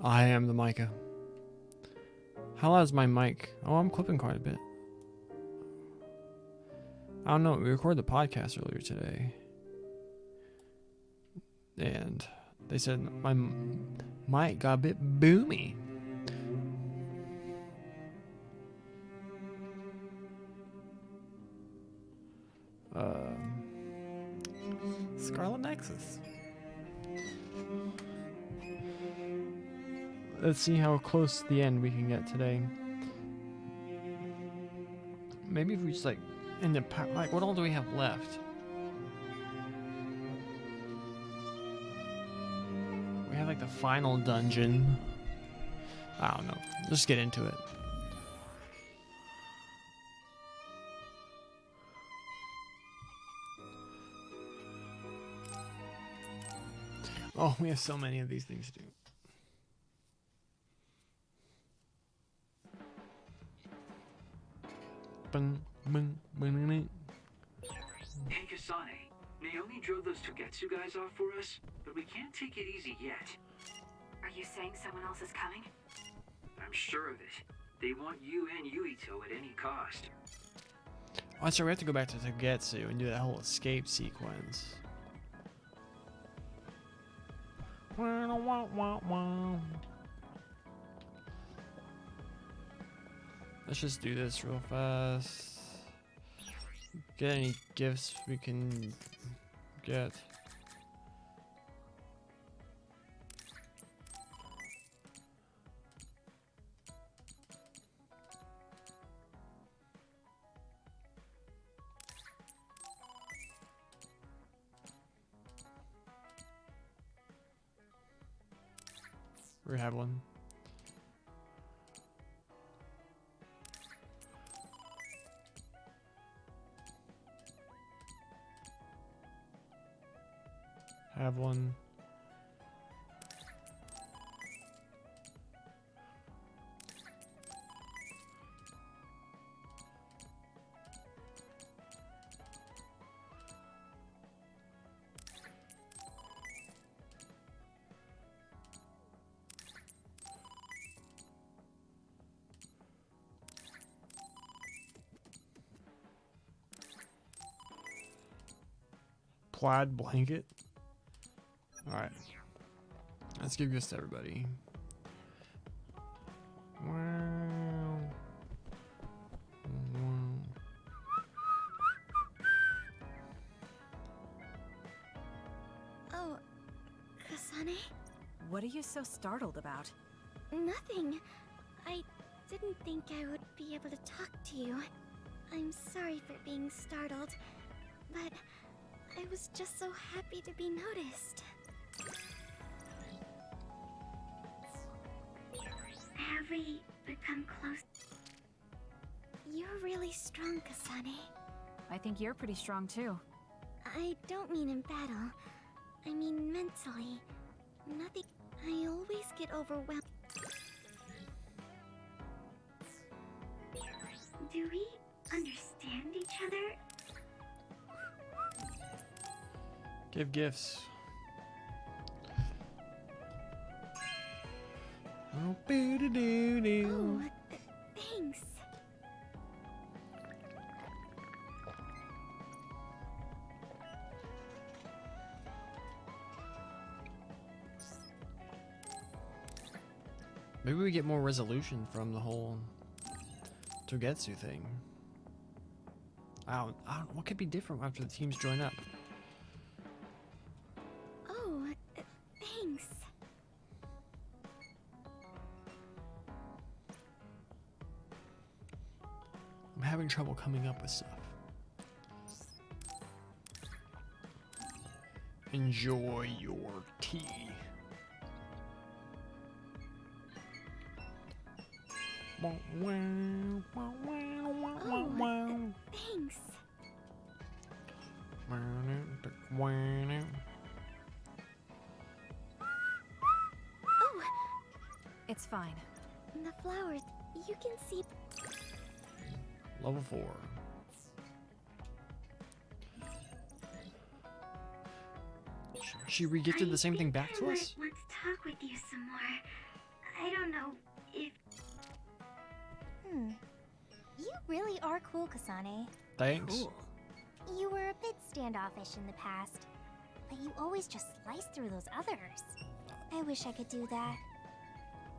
I am the Micah. How loud is my mic? Oh, I'm clipping quite a bit. I don't know. We recorded the podcast earlier today. And they said my mic got a bit boomy. Scarlet Nexus. Let's see how close to the end we can get today. Maybe if we just like end the like, what all do we have left? We have like the final dungeon. I don't know. Just get into it. Oh, we have so many of these things to do. Hey Kasane, Naomi drove those Togetsu guys off for us, but we can't take it easy yet. Are you saying someone else is coming? I'm sure of it. They want you and Yuito at any cost. Oh, so we have to go back to Togetsu and do that whole escape sequence. Let's just do this real fast. Get any gifts we can get. We have one. Have one. Plaid blanket. Alright. Let's give this to everybody. Wow. Oh, Kasane? What are you so startled about? Nothing. I didn't think I would be able to talk to you. I'm sorry for being startled, but I was just so happy to be noticed. Have we become close? You're really strong, Kasane. I think you're pretty strong too. I don't mean in battle. I mean mentally. Nothing. I always get overwhelmed. Do we understand each other? Give gifts. Oh, boo-doo-doo-doo. Oh, thanks. Maybe we get more resolution from the whole Togetsu thing. I don't, what could be different after the teams join up? Oh, thanks. I'm having trouble coming up with stuff. Enjoy your tea. Oh, thanks. Oh, It's fine. the flowers. You can see. Level 4. She regifted the same thing back to us? I want to talk with you some more. I don't know if... You really are cool, Kasane. Thanks. Cool. You were a bit standoffish in the past, but you always just slice through those others. I wish I could do that.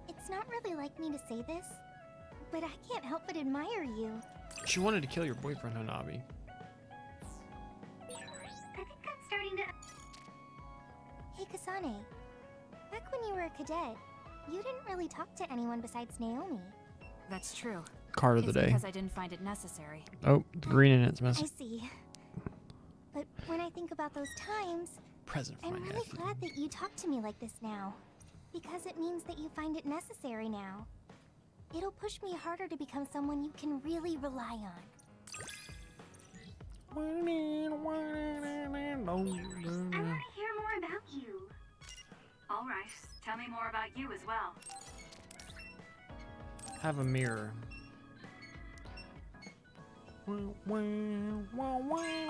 It's not really like me to say this, but I can't help but admire you. She wanted to kill your boyfriend, Hanabi. I think I'm starting to... Hey, Kasane. Back when you were a cadet, you didn't really talk to anyone besides Naomi. That's true. Card of the It's day. because I didn't find it necessary. Oh, the green in it's I messy. see. But when I think about those times, Present for I'm my really nephew. glad that you talk to me like this now. Because it means that you find it necessary now. It'll push me harder to become someone you can really rely on. I want to hear more about you. All right, tell me more about you as well. Have a mirror. No way!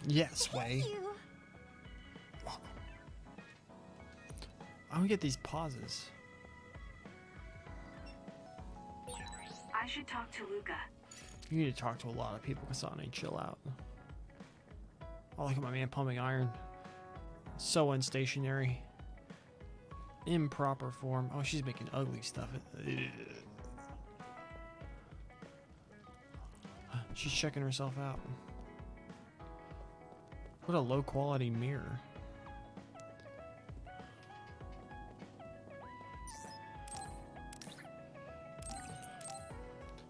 Yes, Thank way. you. I don't get these pauses. I should talk to Luca. You need to talk to a lot of people, Kasane. Chill out. Oh, look at my man pumping iron. So unstationary. Improper form. Oh, she's making ugly stuff. She's checking herself out. What a low quality mirror.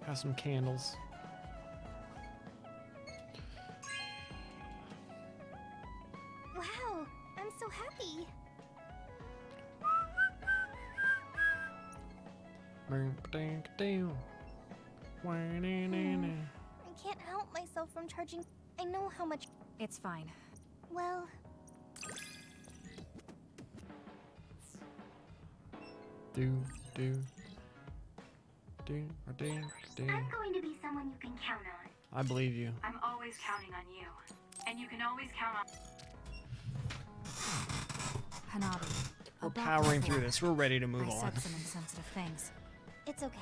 Got some candles. Wow, I'm so happy. I can't help myself from charging. I know how much. It's fine. Well, Do. I'm going to be someone you can count on. I believe you. I'm always counting on you. And you can always count on... Hanabi. We're about powering before, through this. We're ready to move I on. said some insensitive things. It's okay.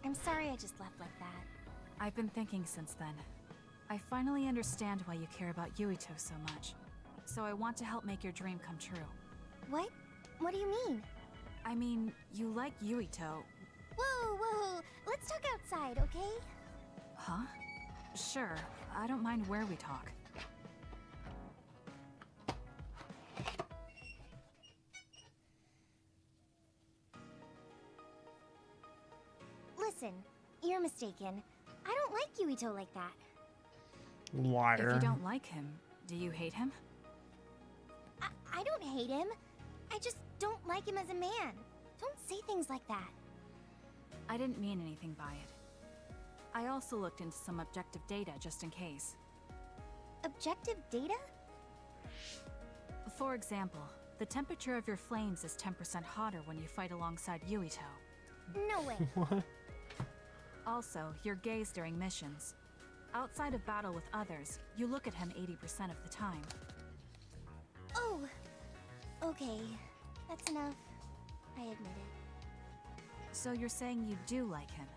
I'm sorry I just left like that. I've been thinking since then. I finally understand why you care about Yuito so much. So I want to help make your dream come true. What? What do you mean? I mean, you like Yuito. Whoa. Let's talk outside, okay? Huh? Sure. I don't mind where we talk. Listen, you're mistaken. I don't like Yuito like that. Liar. If you don't like him, do you hate him? I don't hate him. I just don't like him as a man. Don't say things like that. I didn't mean anything by it. I also looked into some objective data just in case. Objective data? For example, the temperature of your flames is 10% hotter when you fight alongside Yuito. No way. What? Also, your gaze during missions. Outside of battle with others, you look at him 80% of the time. Oh, okay. That's enough. I admit it. So you're saying you do like him?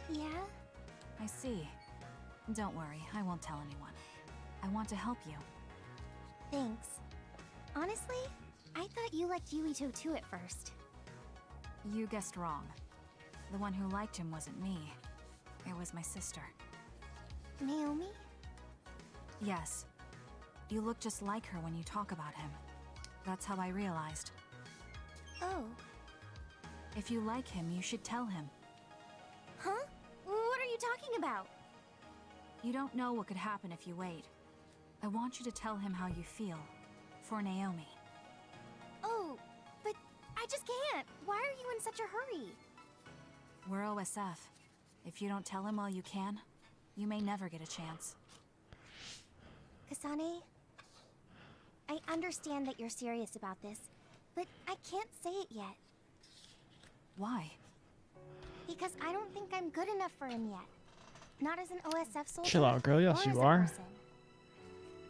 Yeah? I see. Don't worry, I won't tell anyone. I want to help you. Thanks. Honestly, I thought you liked Yuito too at first. You guessed wrong. The one who liked him wasn't me. It was my sister. Naomi? Yes. You look just like her when you talk about him. That's how I realized. Oh. If you like him, you should tell him. Huh? What are you talking about? You don't know what could happen if you wait. I want you to tell him how you feel. For Naomi. Oh, but I just can't. Why are you in such a hurry? We're OSF. If you don't tell him all you can, you may never get a chance. Kasane, I understand that you're serious about this, but I can't say it yet. Why? Because I don't think I'm good enough for him yet. Not as an OSF soldier. Chill out, girl. Yes, or as you a are. person.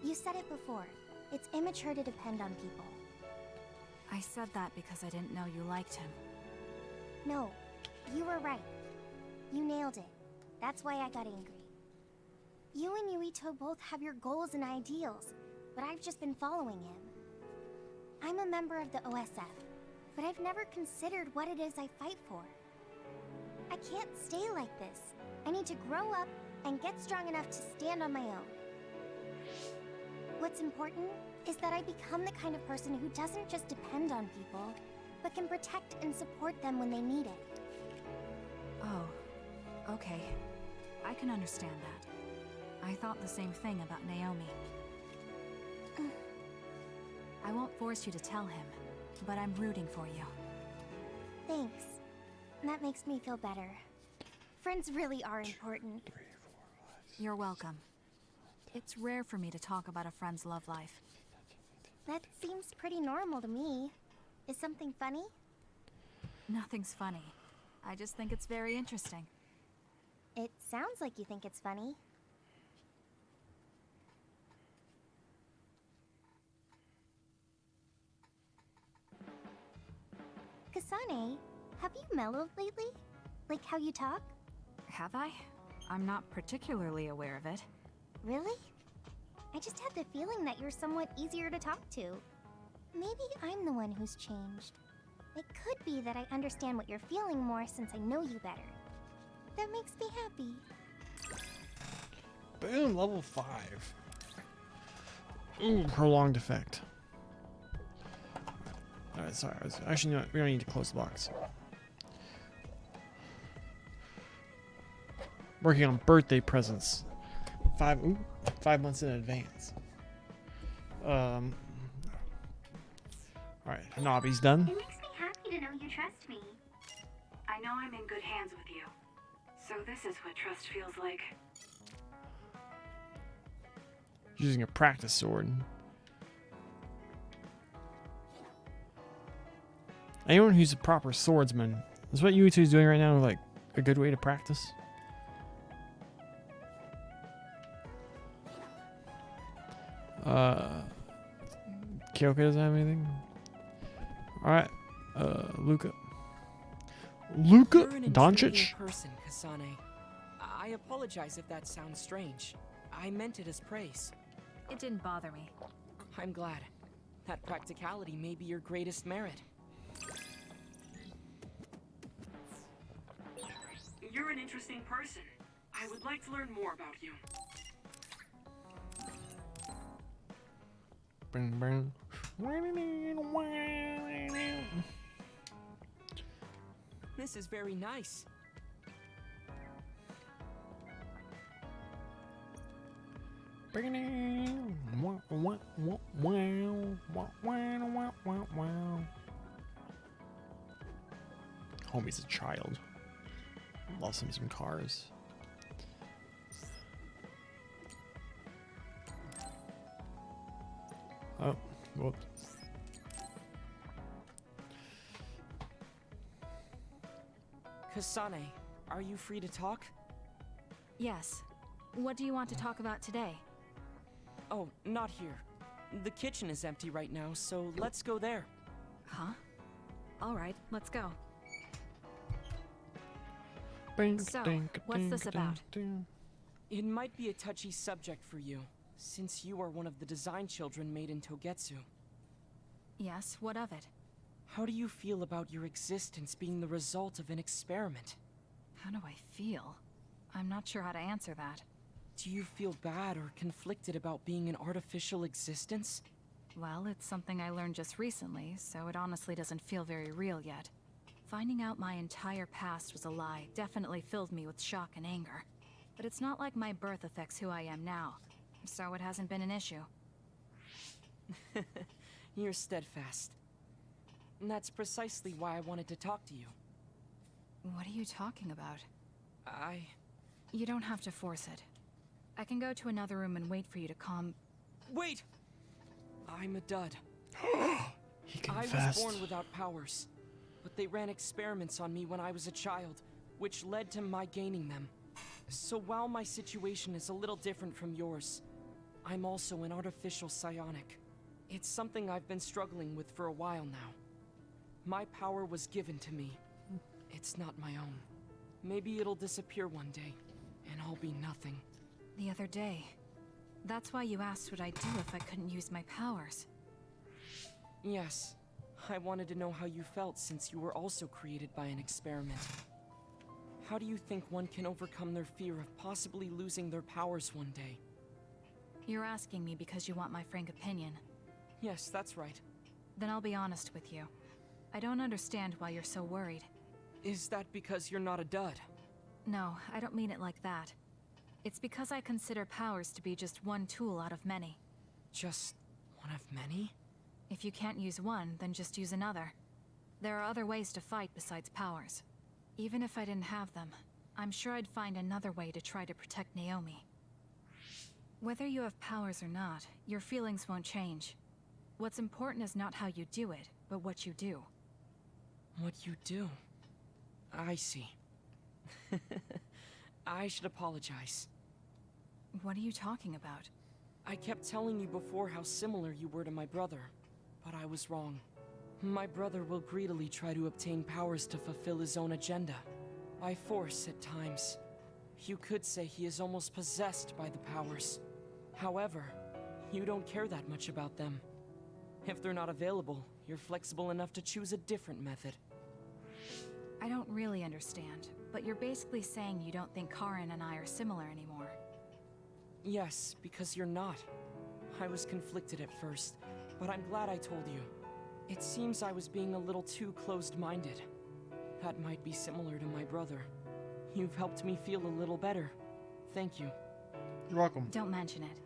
You said it before. It's immature to depend on people. I said that because I didn't know you liked him. No, you were right. You nailed it. That's why I got angry. You and Yuito both have your goals and ideals, but I've just been following him. I'm a member of the OSF, but I've never considered what it is I fight for. I can't stay like this. I need to grow up and get strong enough to stand on my own. What's important is that I become the kind of person who doesn't just depend on people, but can protect and support them when they need it. Oh, okay. I can understand that. I thought the same thing about Naomi. I won't force you to tell him, but I'm rooting for you. Thanks. That makes me feel better. Friends really are important. You're welcome. It's rare for me to talk about a friend's love life. That seems pretty normal to me. Is something funny? Nothing's funny. I just think it's very interesting. It sounds like you think it's funny. Kasane, have you mellowed lately? Like how you talk? Have I? I'm not particularly aware of it. Really? I just had the feeling that you're somewhat easier to talk to. Maybe I'm the one who's changed. It could be that I understand what you're feeling more since I know you better. That makes me happy. Boom, level 5. Ooh, prolonged effect. Alright, sorry. Actually, no, we don't need to close the box. Working on birthday presents. 5 months in advance. Alright, Nobby's done. It makes me happy to know you trust me. I know I'm in good hands with you. So this is what trust feels like. Using a practice sword. Anyone who's a proper swordsman. Is what Yuito is doing right now like a good way to practice? Kyoko doesn't have anything. Alright. Luca. Luca You're an Doncic? intriguing person, Kasane. I apologize if that sounds strange. I meant it as praise. It didn't bother me. I'm glad. That practicality may be your greatest merit. You're an interesting person. I would like to learn more about you. Bing, bing. This is very nice. Homie's a child. Loves him some cars. Oh, whoop. Kasane, are you free to talk? Yes. What do you want to talk about today? Oh, not here. The kitchen is empty right now, so let's go there. Huh? Alright, let's go. So, what's this about? It might be a touchy subject for you, since you are one of the design children made in Togetsu. Yes, what of it? How do you feel about your existence being the result of an experiment? How do I feel? I'm not sure how to answer that. Do you feel bad or conflicted about being an artificial existence? Well, it's something I learned just recently, so it honestly doesn't feel very real yet. Finding out my entire past was a lie definitely filled me with shock and anger. But it's not like my birth affects who I am now, so it hasn't been an issue. You're steadfast. And that's precisely why I wanted to talk to you. What are you talking about? I... You don't have to force it. I can go to another room and wait for you to calm... Wait! I'm a dud. He I confessed. was born without powers, but they ran experiments on me when I was a child, which led to my gaining them. So while my situation is a little different from yours, I'm also an artificial psionic. It's something I've been struggling with for a while now. My power was given to me. It's not my own. Maybe it'll disappear one day, and I'll be nothing. The other day. That's why you asked what I'd do if I couldn't use my powers. Yes. I wanted to know how you felt since you were also created by an experiment. How do you think one can overcome their fear of possibly losing their powers one day? You're asking me because you want my frank opinion. Yes, that's right. Then I'll be honest with you. I don't understand why you're so worried. Is that because you're not a dud? No, I don't mean it like that. It's because I consider powers to be just one tool out of many. Just one of many? If you can't use one, then just use another. There are other ways to fight besides powers. Even if I didn't have them, I'm sure I'd find another way to try to protect Naomi. Whether you have powers or not, your feelings won't change. What's important is not how you do it, but what you do. What you do? I see. I should apologize. What are you talking about? I kept telling you before how similar you were to my brother, but I was wrong. My brother will greedily try to obtain powers to fulfill his own agenda. By force at times. You could say he is almost possessed by the powers. However, you don't care that much about them. If they're not available, you're flexible enough to choose a different method. I don't really understand, but you're basically saying you don't think Karin and I are similar anymore. Yes, because you're not. I was conflicted at first, but I'm glad I told you. It seems I was being a little too closed-minded. That might be similar to my brother. You've helped me feel a little better. Thank you. You're welcome. Don't mention it.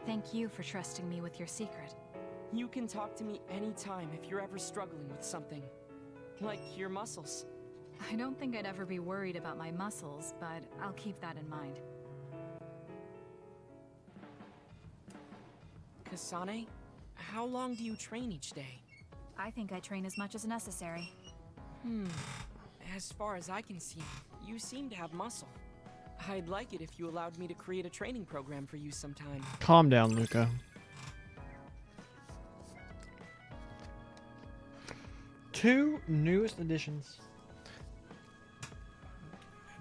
Thank you for trusting me with your secret. You can talk to me anytime if you're ever struggling with something. Like your muscles. I don't think I'd ever be worried about my muscles, but I'll keep that in mind. Kasane, how long do you train each day? I think I train as much as necessary. As far as I can see, you seem to have muscle. I'd like it if you allowed me to create a training program for you sometime. Calm down, Luca. Two newest additions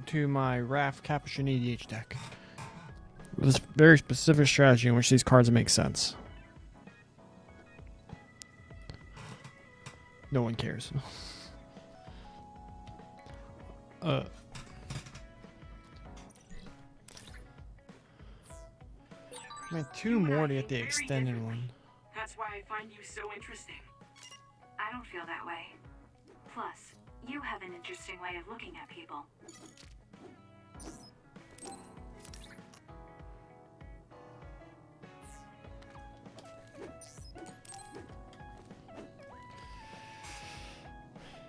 to my Raph Capuchin EDH deck. With this very specific strategy in which these cards make sense. No one cares. I mean, two more to get the extended one. That's why I find you so interesting. I don't feel that way. Plus, you have an interesting way of looking at people.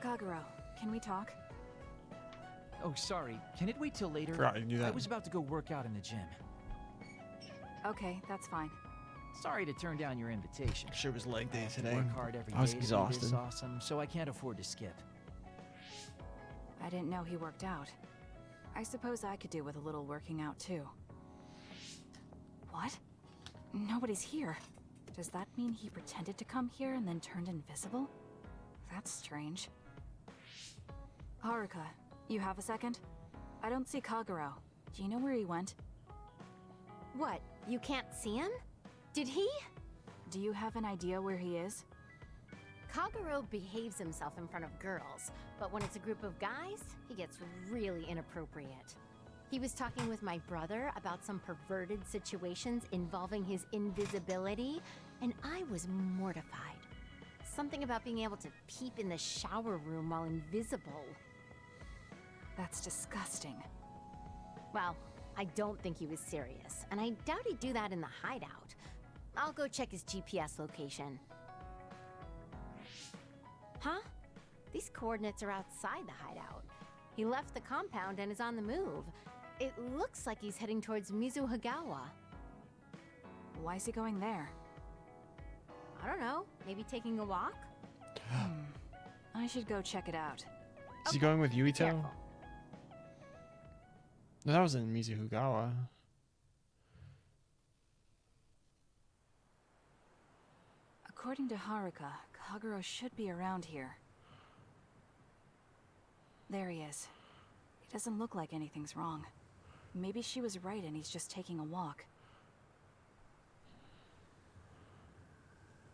Kagero, can we talk? Oh, sorry. Can it wait till later? Forgot you can do that. I was about to go work out in the gym. Okay, that's fine. Sorry to turn down your invitation. Shit was leg day I have to today. Work hard every I was day to do this exhausted. awesome, so I can't afford to skip. I didn't know he worked out. I suppose I could do with a little working out too. What? Nobody's here. Does that mean he pretended to come here and then turned invisible? That's strange. Haruka, you have a second? I don't see Kagero. Do you know where he went? What? You can't see him? Did he? Do you have an idea where he is? Kagero behaves himself in front of girls, but when it's a group of guys, he gets really inappropriate. He was talking with my brother about some perverted situations involving his invisibility, and I was mortified. Something about being able to peep in the shower room while invisible. That's disgusting. Well, I don't think he was serious, and I doubt he'd do that in the hideout. I'll go check his GPS location. Huh? These coordinates are outside the hideout. He left the compound and is on the move. It looks like he's heading towards Mizuhagawa. Why is he going there? I don't know, maybe taking a walk? I should go check it out. Is he going with Yuito? Careful. No, that was in Mizuhagawa. According to Haruka, Kagero should be around here. There he is. It doesn't look like anything's wrong. Maybe she was right and he's just taking a walk.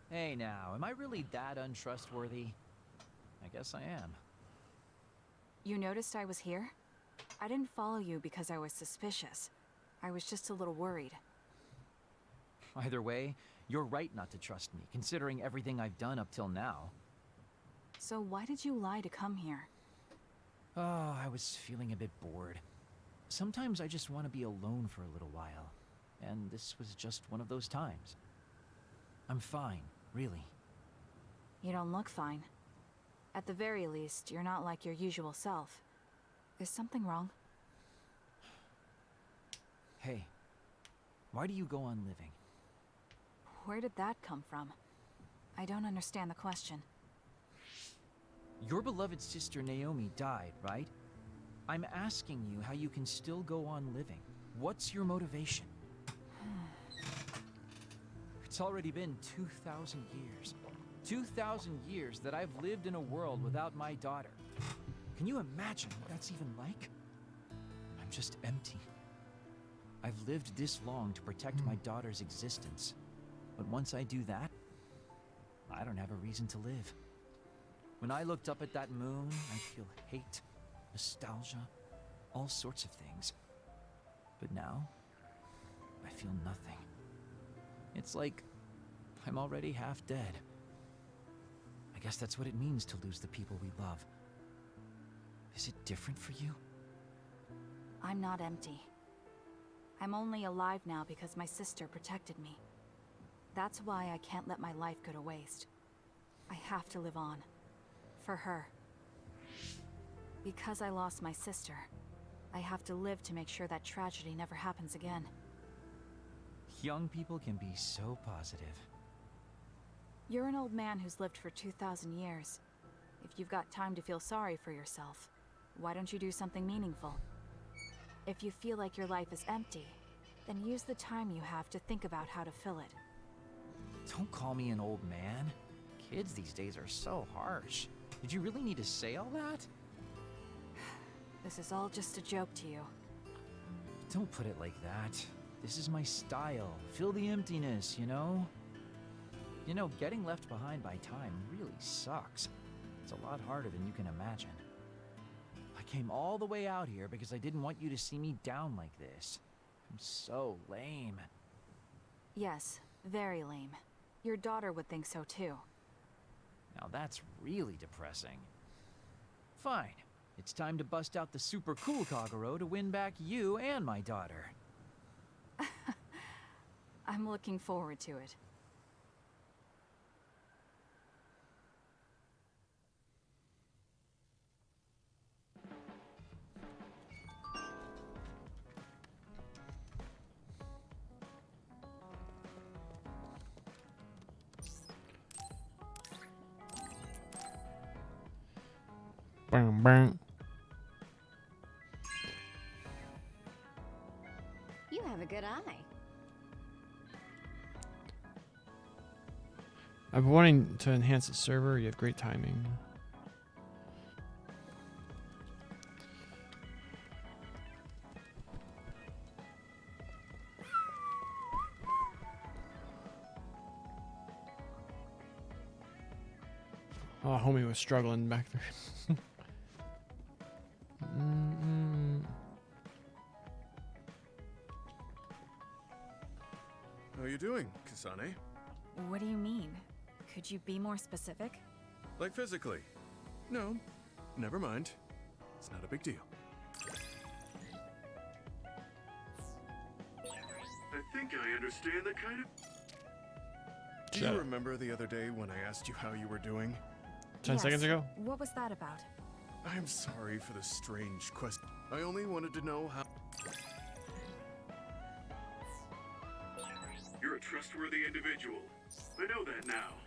Hey now, am I really that untrustworthy? I guess I am. You noticed I was here? I didn't follow you because I was suspicious. I was just a little worried. Either way, you're right not to trust me, considering everything I've done up till now. So why did you lie to come here? Oh, I was feeling a bit bored. Sometimes I just want to be alone for a little while. And this was just one of those times. I'm fine, really. You don't look fine. At the very least, you're not like your usual self. Is something wrong? Hey, why do you go on living? Where did that come from? I don't understand the question. Your beloved sister Naomi died, right? I'm asking you how you can still go on living. What's your motivation? It's already been 2,000 years. 2,000 years that I've lived in a world without my daughter. Can you imagine what that's even like? I'm just empty. I've lived this long to protect my daughter's existence. But once I do that, I don't have a reason to live. When I looked up at that moon, I feel hate, nostalgia, all sorts of things. But now, I feel nothing. It's like I'm already half dead. I guess that's what it means to lose the people we love. Is it different for you? I'm not empty. I'm only alive now because my sister protected me. That's why I can't let my life go to waste. I have to live on. For her. Because I lost my sister, I have to live to make sure that tragedy never happens again. Young people can be so positive. You're an old man who's lived for 2,000 years. If you've got time to feel sorry for yourself, why don't you do something meaningful? If you feel like your life is empty, then use the time you have to think about how to fill it. Don't call me an old man. Kids these days are so harsh. Did you really need to say all that? This is all just a joke to you. Don't put it like that. This is my style. Fill the emptiness, you know? You know, getting left behind by time really sucks. It's a lot harder than you can imagine. I came all the way out here because I didn't want you to see me down like this. I'm so lame. Yes, very lame. Your daughter would think so too. Now that's really depressing. Fine. It's time to bust out the super cool Kagero to win back you and my daughter. I'm looking forward to it. Bang, bang. You have a good eye. I've been wanting to enhance the server. You have great timing. Oh, homie was struggling back there. How are you doing, Kasane? What do you mean? Could you be more specific? Like physically? No, never mind. It's not a big deal. I think I understand the kind of... Do you remember the other day when I asked you how you were doing? 10 seconds ago? What was that about? I'm sorry for the strange question. I only wanted to know how... You're a trustworthy individual. I know that now.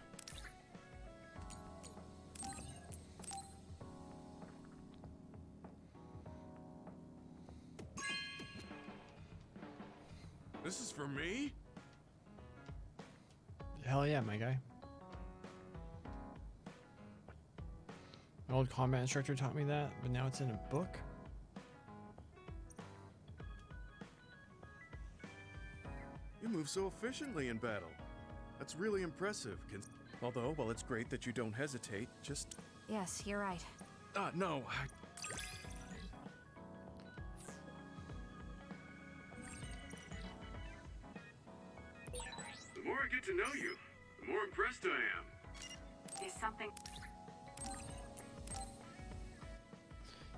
This is for me? Hell yeah, my guy. My old combat instructor taught me that, but now it's in a book. You move so efficiently in battle. That's really impressive. Although, while it's great that you don't hesitate, just... Yes, you're right. No. The more I get to know you, the more impressed I am. Is something...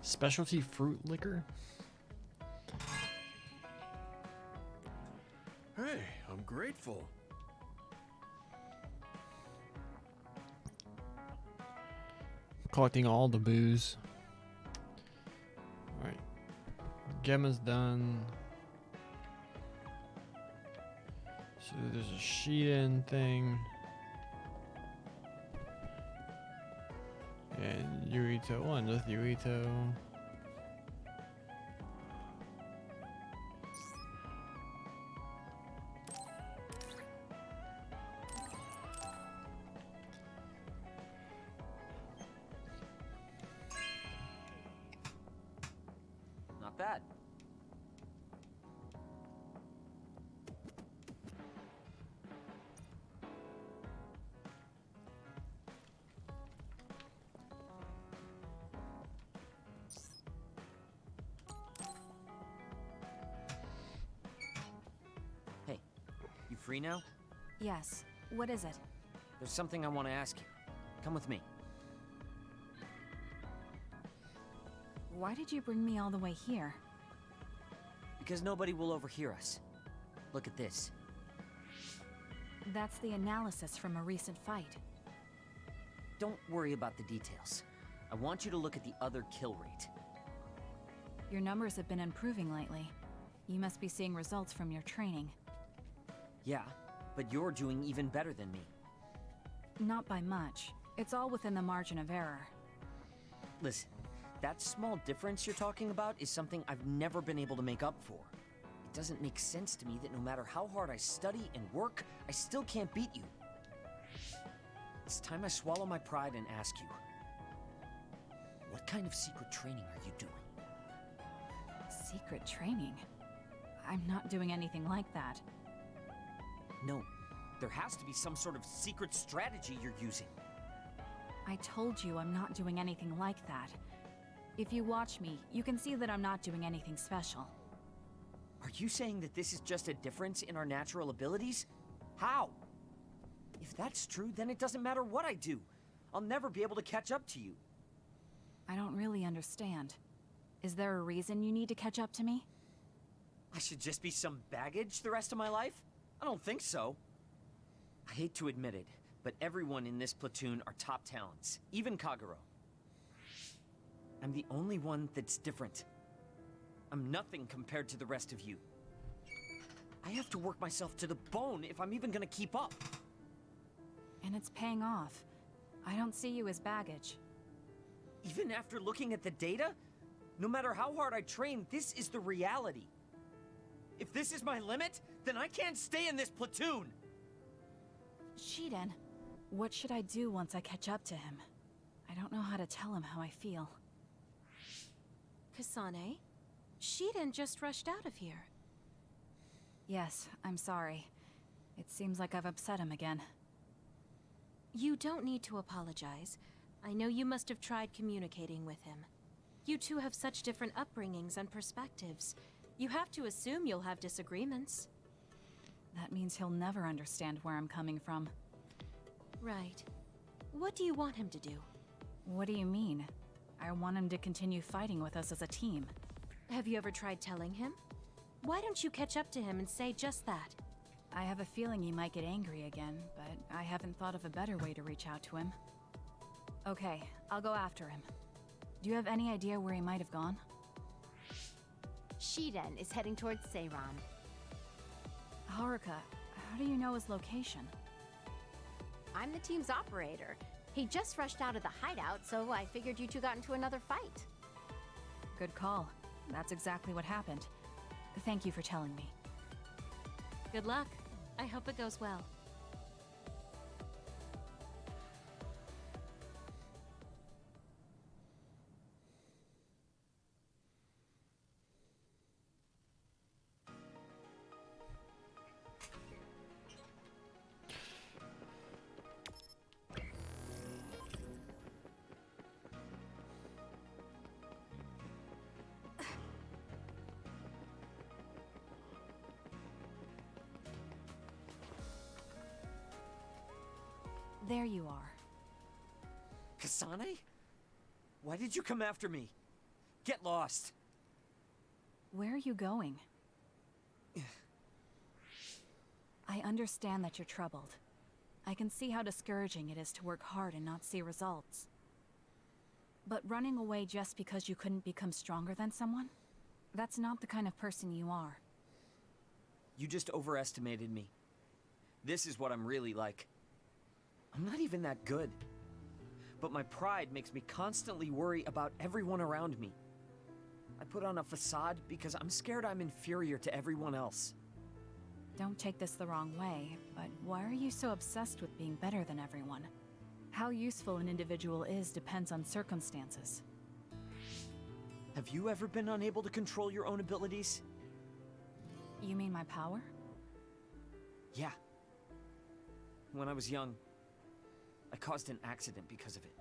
Specialty fruit liquor? Hey, I'm grateful. Collecting all the booze. Alright. Gemma's done. So there's a Shiden thing. And Yuito. One with Yuito. Not bad. Hey, you free now? Yes. What is it? There's something I want to ask you. Come with me. Why did you bring me all the way here? Because nobody will overhear us. Look at this. That's the analysis from a recent fight. Don't worry about the details. I want you to look at the other kill rate. Your numbers have been improving lately. You must be seeing results from your training. Yeah, but you're doing even better than me. Not by much. It's all within the margin of error. Listen, that small difference you're talking about is something I've never been able to make up for. It doesn't make sense to me that no matter how hard I study and work, I still can't beat you. It's time I swallow my pride and ask you, what kind of secret training are you doing? Secret training? I'm not doing anything like that. No, there has to be some sort of secret strategy you're using. I told you I'm not doing anything like that. If you watch me, you can see that I'm not doing anything special. Are you saying that this is just a difference in our natural abilities? How? If that's true, then it doesn't matter what I do. I'll never be able to catch up to you. I don't really understand. Is there a reason you need to catch up to me? I should just be some baggage the rest of my life? I don't think so. I hate to admit it, but everyone in this platoon are top talents, even Kagero. I'm the only one that's different. I'm nothing compared to the rest of you. I have to work myself to the bone if I'm even gonna keep up. And it's paying off. I don't see you as baggage. Even after looking at the data? No matter how hard I train, this is the reality. If this is my limit, then I can't stay in this platoon! Shiden, what should I do once I catch up to him? I don't know how to tell him how I feel. Kasane? Shiden just rushed out of here. Yes, I'm sorry. It seems like I've upset him again. You don't need to apologize. I know you must have tried communicating with him. You two have such different upbringings and perspectives. You have to assume you'll have disagreements. That means he'll never understand where I'm coming from. Right. What do you want him to do? What do you mean? I want him to continue fighting with us as a team. Have you ever tried telling him? Why don't you catch up to him and say just that? I have a feeling he might get angry again, but I haven't thought of a better way to reach out to him. Okay, I'll go after him. Do you have any idea where he might have gone? Shiden is heading towards Seiran. Haruka, how do you know his location? I'm the team's operator. He just rushed out of the hideout, so I figured you two got into another fight. Good call. That's exactly what happened. Thank you for telling me. Good luck. I hope it goes well. There you are. Kasane? Why did you come after me? Get lost. Where are you going? I understand that you're troubled. I can see how discouraging it is to work hard and not see results. But running away just because you couldn't become stronger than someone? That's not the kind of person you are. You just overestimated me. This is what I'm really like. I'm not even that good. But my pride makes me constantly worry about everyone around me. I put on a facade because I'm scared I'm inferior to everyone else. Don't take this the wrong way, but why are you so obsessed with being better than everyone? How useful an individual is depends on circumstances. Have you ever been unable to control your own abilities? You mean my power? Yeah. When I was young, I caused an accident because of it.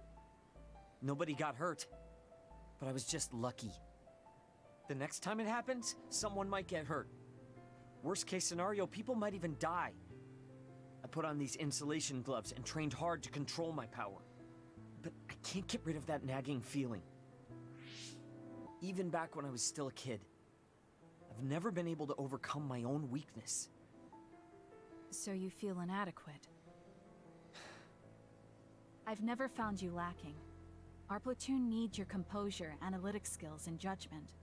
Nobody got hurt, but I was just lucky. The next time it happens, someone might get hurt. Worst case scenario, people might even die. I put on these insulation gloves and trained hard to control my power. But I can't get rid of that nagging feeling. Even back when I was still a kid, I've never been able to overcome my own weakness. So you feel inadequate. I've never found you lacking. Our platoon needs your composure, analytic skills, and judgment.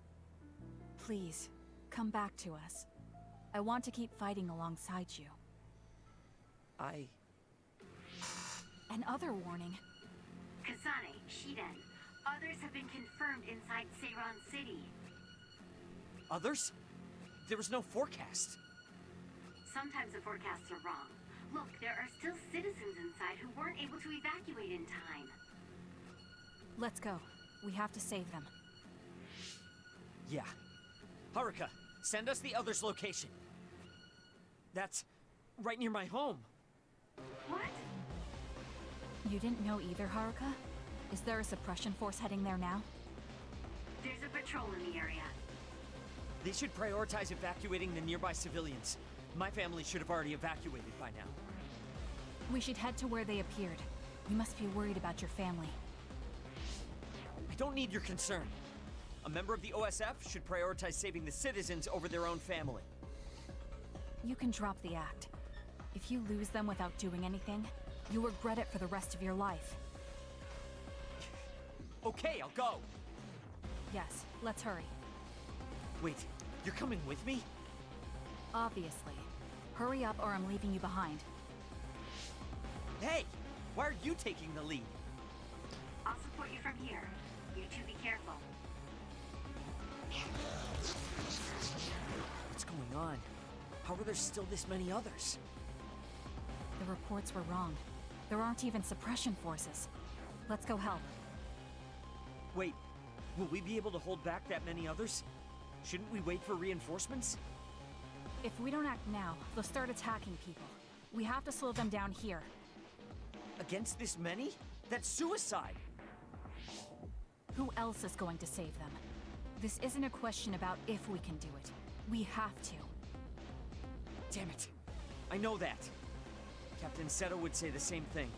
Please, come back to us. I want to keep fighting alongside you. Another warning. Kasane, Shiden, others have been confirmed inside Seiron City. Others? There was no forecast. Sometimes the forecasts are wrong. Look, there are still citizens inside who weren't able to evacuate in time. Let's go. We have to save them. Yeah. Haruka, send us the others' location. That's right near my home. What? You didn't know either, Haruka? Is there a suppression force heading there now? There's a patrol in the area. They should prioritize evacuating the nearby civilians. My family should have already evacuated by now. We should head to where they appeared. You must be worried about your family. I don't need your concern. A member of the OSF should prioritize saving the citizens over their own family. You can drop the act. If you lose them without doing anything, you'll regret it for the rest of your life. Okay, I'll go. Yes, let's hurry. Wait, you're coming with me? Obviously. Hurry up or I'm leaving you behind. Hey, why are you taking the lead? I'll support you from here. You two be careful. What's going on? How are there still this many others? The reports were wrong. There aren't even suppression forces. Let's go help. Wait, will we be able to hold back that many others? Shouldn't we wait for reinforcements? If we don't act now, they'll start attacking people. We have to slow them down here. Against this many? That's suicide! Who else is going to save them? This isn't a question about if we can do it. We have to. Damn it. I know that. Captain Seto would say the same thing.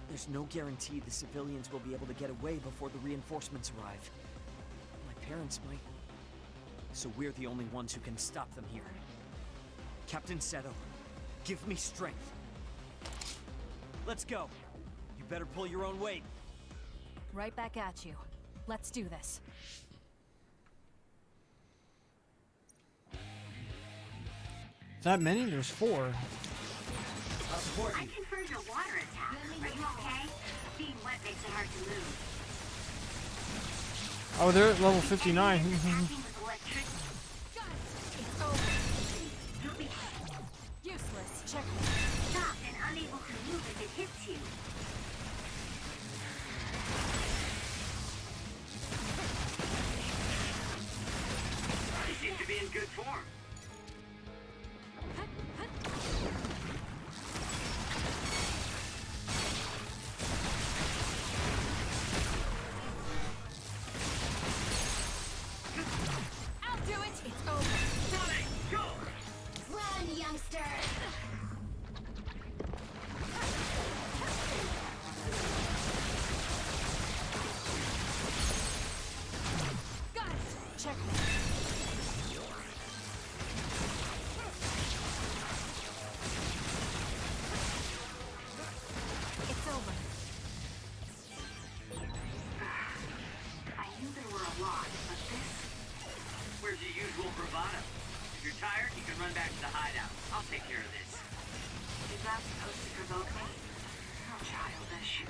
There's no guarantee the civilians will be able to get away before the reinforcements arrive. My parents might. So we're the only ones who can stop them here. Captain Seto, give me strength. Let's go. You better pull your own weight. Right back at you. Let's do this. That many? There's 4. I confirmed your water attack. Are you okay? Being wet makes it hard to move. Oh, they're at level 59. Useless. Check. Stop and unable to move if it hits you. You seem to be in good form. I'll do it. It's over. Sonic, go! Run, youngster! Is that supposed to provoke me? How childish.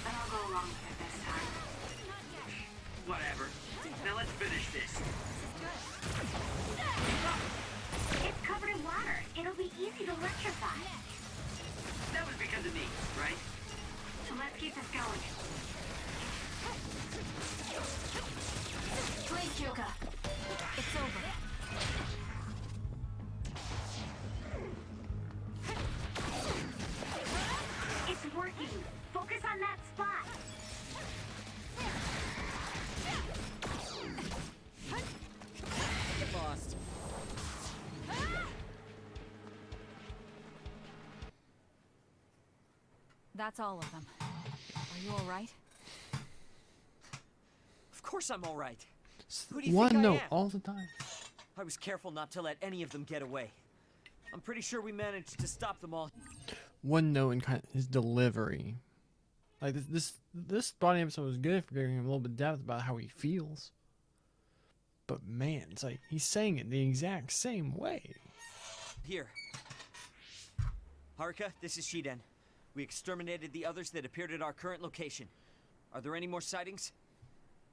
But I'll go along with it this time. Whatever. Now let's finish this. It's covered in water. It'll be easy to electrify. That was because of me, right? So let's keep this going. Please, Kyoka. It's over. It's working. Focus on that spot. Get lost. That's all of them. Are you all right? Of course I'm all right. Who do you One think I note am? all the time. I was careful not to let any of them get away. I'm pretty sure we managed to stop them all. One note in kind of his delivery. Like this body episode was good for giving him a little bit of depth about how he feels. But man, it's like he's saying it the exact same way. Here. Haruka, this is Shiden. We exterminated the others that appeared at our current location. Are there any more sightings?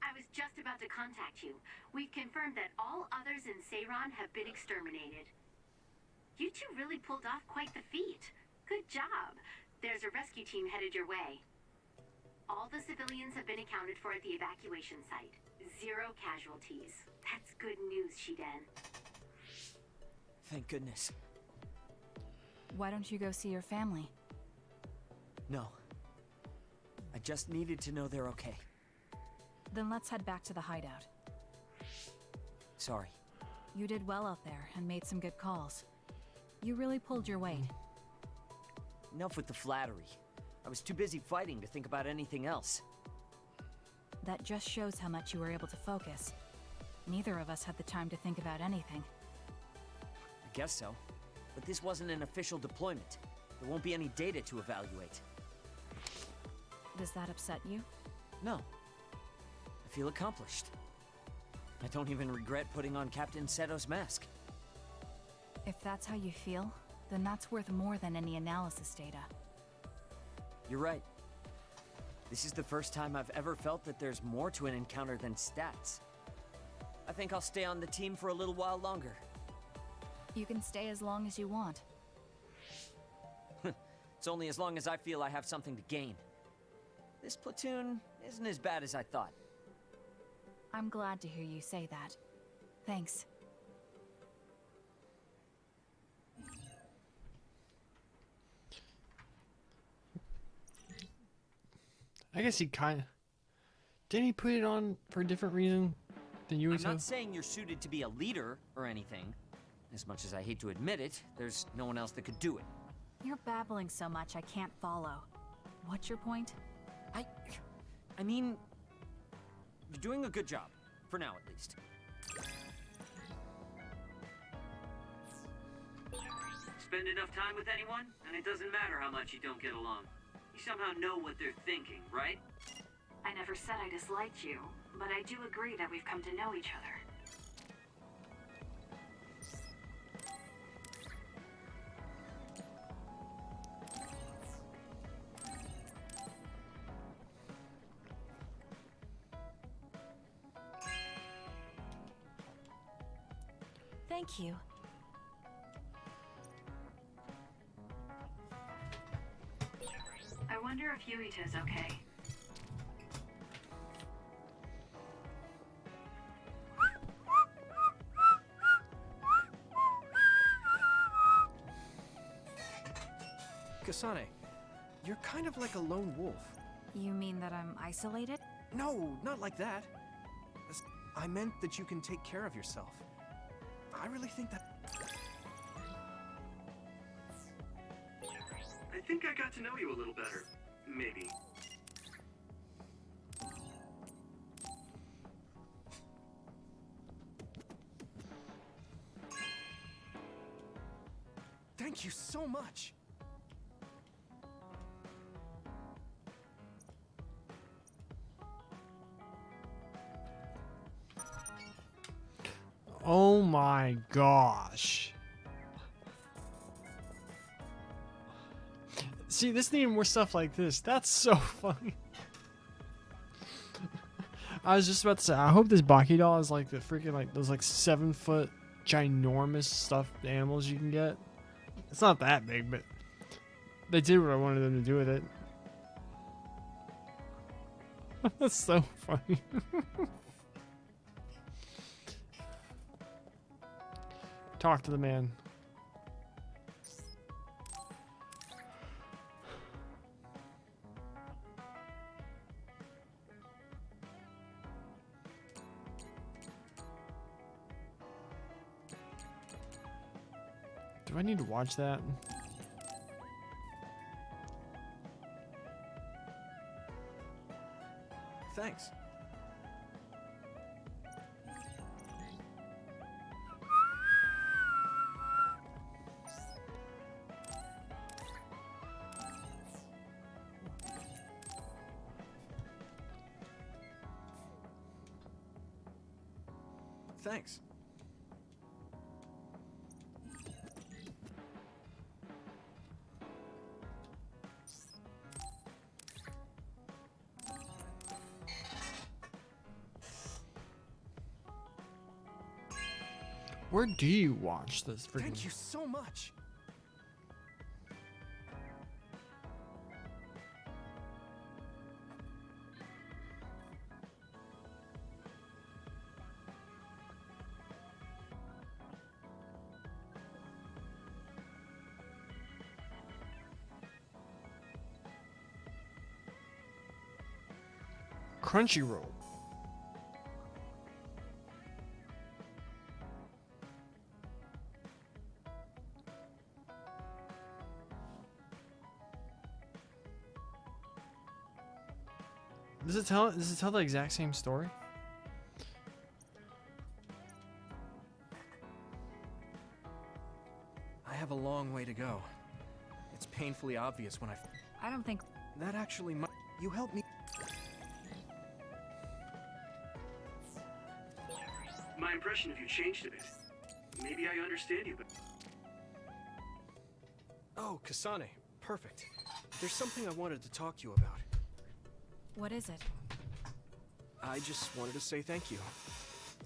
I was just about to contact you. We've confirmed that all others in Seiran have been exterminated. You two really pulled off quite the feat. Good job. There's a rescue team headed your way. All the civilians have been accounted for at the evacuation site. 0 casualties. That's good news, Shiden. Thank goodness. Why don't you go see your family? No. I just needed to know they're okay. Then let's head back to the hideout. Sorry. You did well out there and made some good calls. You really pulled your weight. Enough with the flattery. I was too busy fighting to think about anything else. That just shows how much you were able to focus. Neither of us had the time to think about anything. I guess so. But this wasn't an official deployment. There won't be any data to evaluate. Does that upset you? No. I feel accomplished. I don't even regret putting on Captain Seto's mask. If that's how you feel, then that's worth more than any analysis data. You're right. This is the first time I've ever felt that there's more to an encounter than stats. I think I'll stay on the team for a little while longer. You can stay as long as you want. It's only as long as I feel I have something to gain. This platoon isn't as bad as I thought. I'm glad to hear you say that. Thanks. I guess he kind of... Didn't he put it on for a different reason than you I'm would not saying you're suited to be a leader or anything. As much as I hate to admit it, there's no one else that could do it. You're babbling so much I can't follow. What's your point? I mean... You're doing a good job. For now, at least. Spend enough time with anyone, and it doesn't matter how much you don't get along. You somehow know what they're thinking, right? I never said I disliked you, but I do agree that we've come to know each other. Thank you. I wonder if Yuita's okay. Kasane, you're kind of like a lone wolf. You mean that I'm isolated? No, not like that. I meant that you can take care of yourself. I really think that... I think I got to know you a little better. Maybe. Thank you so much. Oh my gosh. See, this needed more stuff like this. That's so funny. I was just about to say, I hope this Baki doll is like the freaking, like, those, like, 7-foot ginormous stuffed animals you can get. It's not that big, but they did what I wanted them to do with it. That's so funny. Talk to the man. Do I need to watch that? Thanks. Thanks. Where do you watch this freaking? Thank you so much. Crunchyroll. Does it tell the exact same story? I have a long way to go. It's painfully obvious when I don't think. That actually might. You helped me. My impression of you changed a bit. Maybe I understand you, but Oh, Kasane. Perfect. There's something I wanted to talk to you about. What is it? I just wanted to say thank you.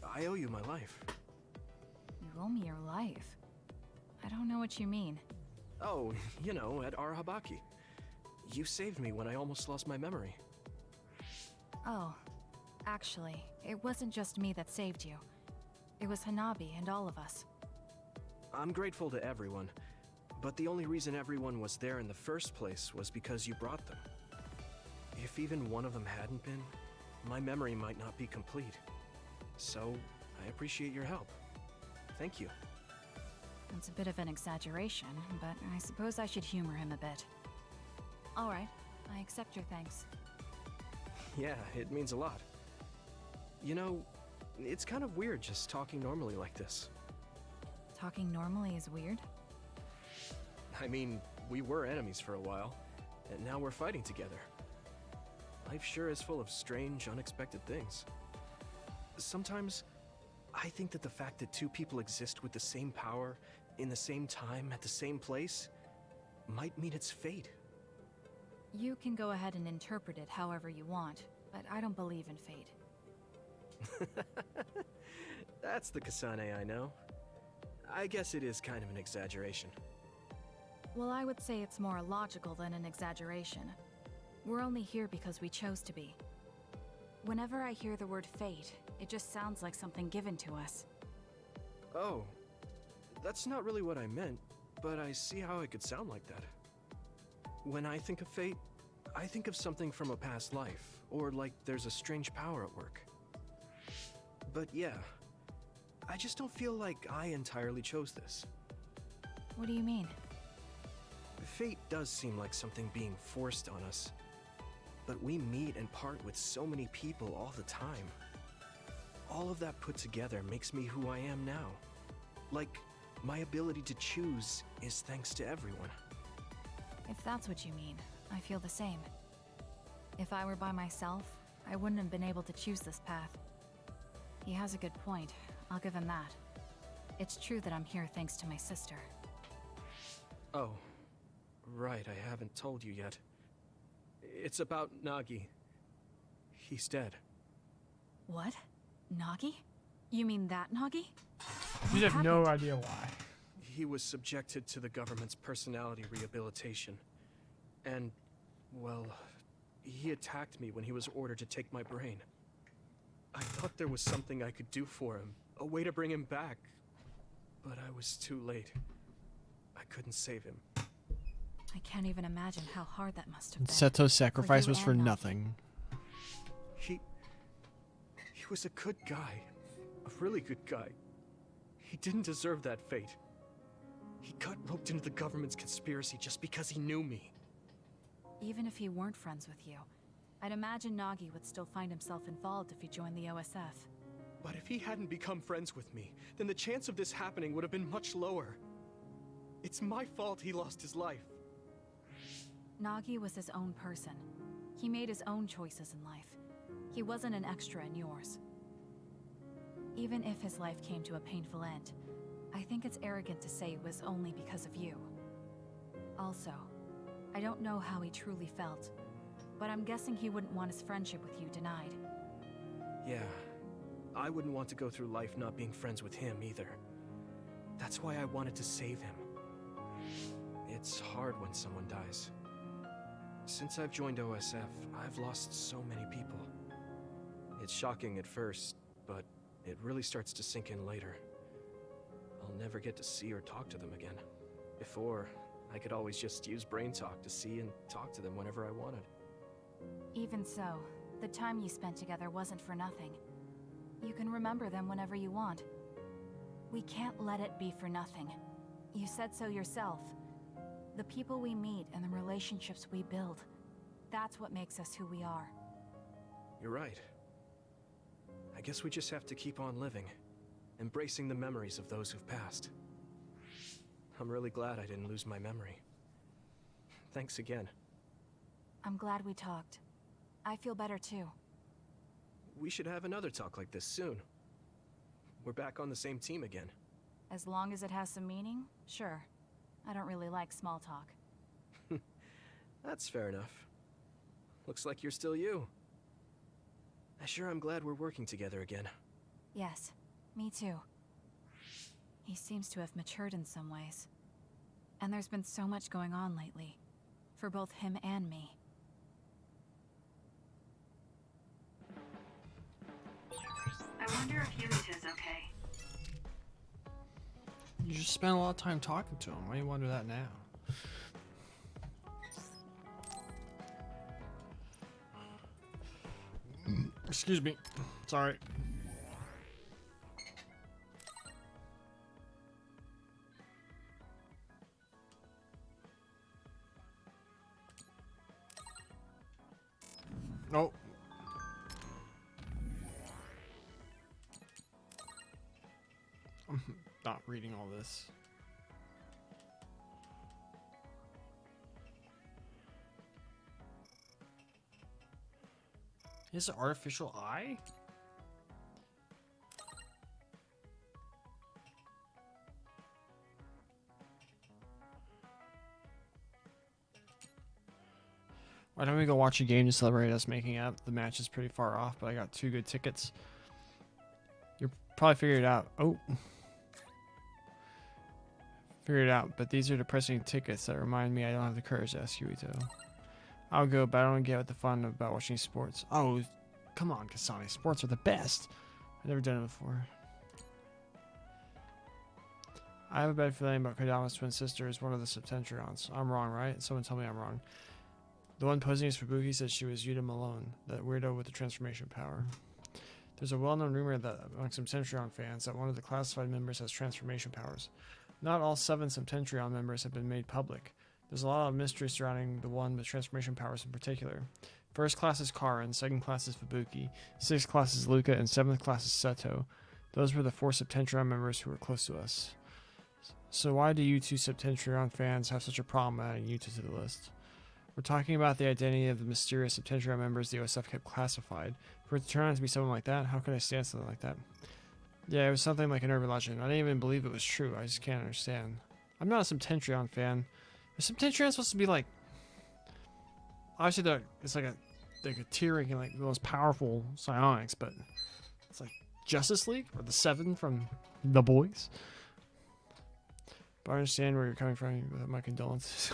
I owe you my life. You owe me your life. I don't know what you mean. Oh, you know, at Arahabaki. You saved me when I almost lost my memory. Oh, actually, it wasn't just me that saved you. It was Hanabi and all of us. I'm grateful to everyone, but the only reason everyone was there in the first place was because you brought them. If even one of them hadn't been, my memory might not be complete. So, I appreciate your help. Thank you. It's a bit of an exaggeration, but I suppose I should humor him a bit. Alright, I accept your thanks. Yeah, it means a lot. You know, it's kind of weird just talking normally like this. Talking normally is weird? I mean, we were enemies for a while, and now we're fighting together. Life sure is full of strange, unexpected things. Sometimes, I think that the fact that two people exist with the same power, in the same time, at the same place, might mean it's fate. You can go ahead and interpret it however you want, but I don't believe in fate. That's the Kasane I know. I guess it is kind of an exaggeration. Well, I would say it's more logical than an exaggeration. We're only here because we chose to be. Whenever I hear the word fate, it just sounds like something given to us. Oh, that's not really what I meant, but I see how it could sound like that. When I think of fate, I think of something from a past life, or like there's a strange power at work. But yeah, I just don't feel like I entirely chose this. What do you mean? Fate does seem like something being forced on us. But we meet and part with so many people all the time. All of that put together makes me who I am now. Like, my ability to choose is thanks to everyone. If that's what you mean, I feel the same. If I were by myself, I wouldn't have been able to choose this path. He has a good point, I'll give him that. It's true that I'm here thanks to my sister. Oh, right, I haven't told you yet. It's about Nagi. He's dead. What? Nagi? You mean that Nagi? You have no idea why. He was subjected to the government's personality rehabilitation. And, well, he attacked me when he was ordered to take my brain. I thought there was something I could do for him, a way to bring him back. But I was too late. I couldn't save him. I can't even imagine how hard that must have been. Seto's sacrifice you was for and Nagi. nothing. He was a good guy. A really good guy. He didn't deserve that fate. He got roped into the government's conspiracy just because he knew me. Even if he weren't friends with you, I'd imagine Nagi would still find himself involved if he joined the OSF. But if he hadn't become friends with me, then the chance of this happening would have been much lower. It's my fault he lost his life. Nagi was his own person. He made his own choices in life. He wasn't an extra in yours. Even if his life came to a painful end, I think it's arrogant to say it was only because of you. Also, I don't know how he truly felt, but I'm guessing he wouldn't want his friendship with you denied. Yeah, I wouldn't want to go through life not being friends with him either. That's why I wanted to save him. It's hard when someone dies. Since I've joined OSF, I've lost so many people. It's shocking at first, but it really starts to sink in later. I'll never get to see or talk to them again. Before, I could always just use brain talk to see and talk to them whenever I wanted. Even so, the time you spent together wasn't for nothing. You can remember them whenever you want. We can't let it be for nothing. You said so yourself. The people we meet and the relationships we build, that's what makes us who we are. You're right. I guess we just have to keep on living, embracing the memories of those who've passed. I'm really glad I didn't lose my memory. Thanks again. I'm glad we talked. I feel better too. We should have another talk like this soon. We're back on the same team again. As long as it has some meaning, sure. I don't really like small talk. That's fair enough. Looks like you're still you. I sure am glad we're working together again. Yes, me too. He seems to have matured in some ways. And there's been so much going on lately. For both him and me. I wonder if Yumito's okay. You just spent a lot of time talking to him. Why do you wonder that now? Excuse me. Sorry. Oh. I'm not reading all this. He has an artificial eye? Why don't we go watch a game to celebrate us making out? The match is pretty far off, but I got 2 good tickets. You'll probably figure it out. Oh. Figured it out, but these are depressing tickets that remind me I don't have the courage to ask Yuito. I'll go, but I don't get the fun about watching sports. Oh, come on, Kasane. Sports are the best. I've never done it before. I have a bad feeling about Kodama's twin sister is one of the Septentrions. I'm wrong, right? Someone tell me I'm wrong. The one posing as Fubuki said she was Yuta Malone, that weirdo with the transformation power. There's a well-known rumor that among Septentrion fans that one of the classified members has transformation powers. Not all 7 Septentrion members have been made public. There's a lot of mystery surrounding the one with transformation powers in particular. First class is Karin, second class is Fubuki, 6th class is Luca, and 7th class is Seto. Those were the 4 Septentrion members who were close to us. So why do you 2 Septentrion fans have such a problem adding Yuta to the list? We're talking about the identity of the mysterious Septentrion members the OSF kept classified. For it to turn out to be someone like that, how could I stand something like that? Yeah, it was something like an urban legend. I didn't even believe it was true. I just can't understand. I'm not a Septentrion fan. Is Septentrion supposed to be like? Obviously, it's like a Tyrion and like the most powerful psionics, but it's like Justice League or the Seven from The Boys. But I understand where you're coming from. With my condolences.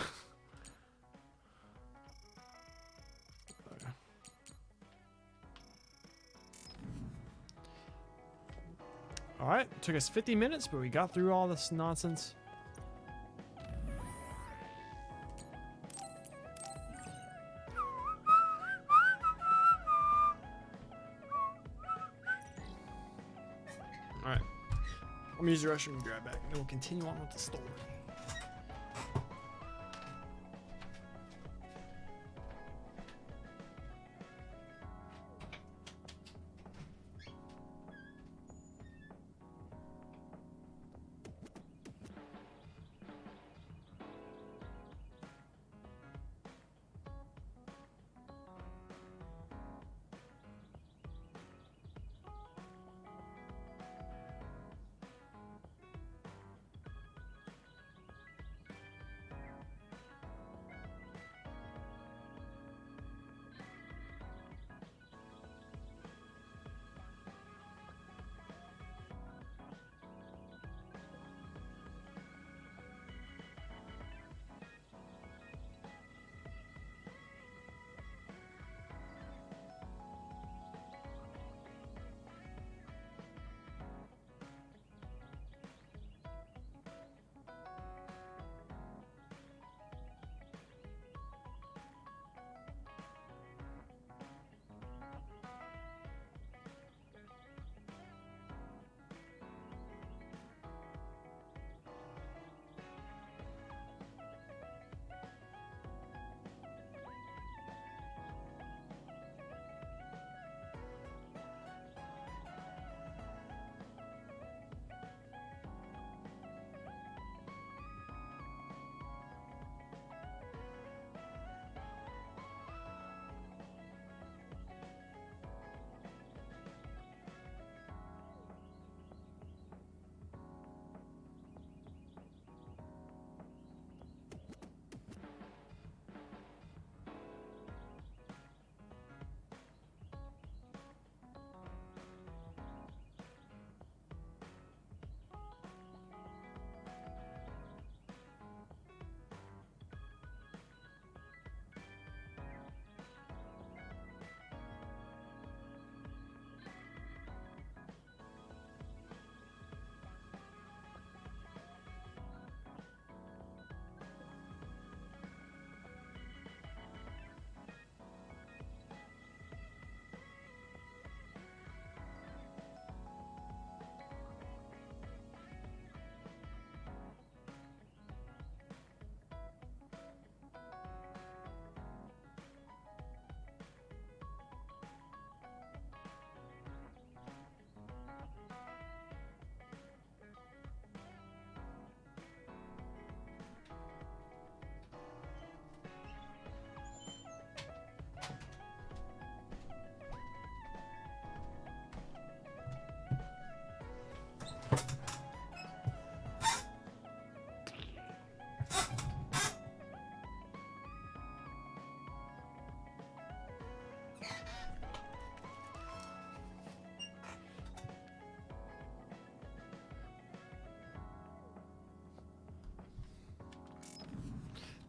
Okay. All right, took us 50 minutes, but we got through all this nonsense. Alright. I'm gonna use the restroom and grab back, and then we'll continue on with the story.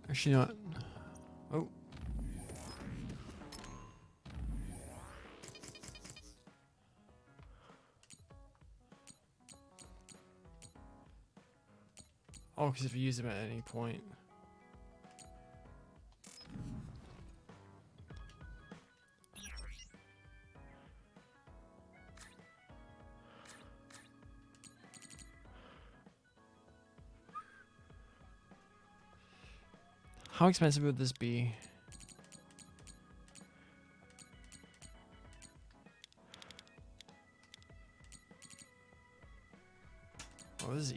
Actually not. Oh. Oh, because if you use them at any point. How expensive would this be? Oh, this is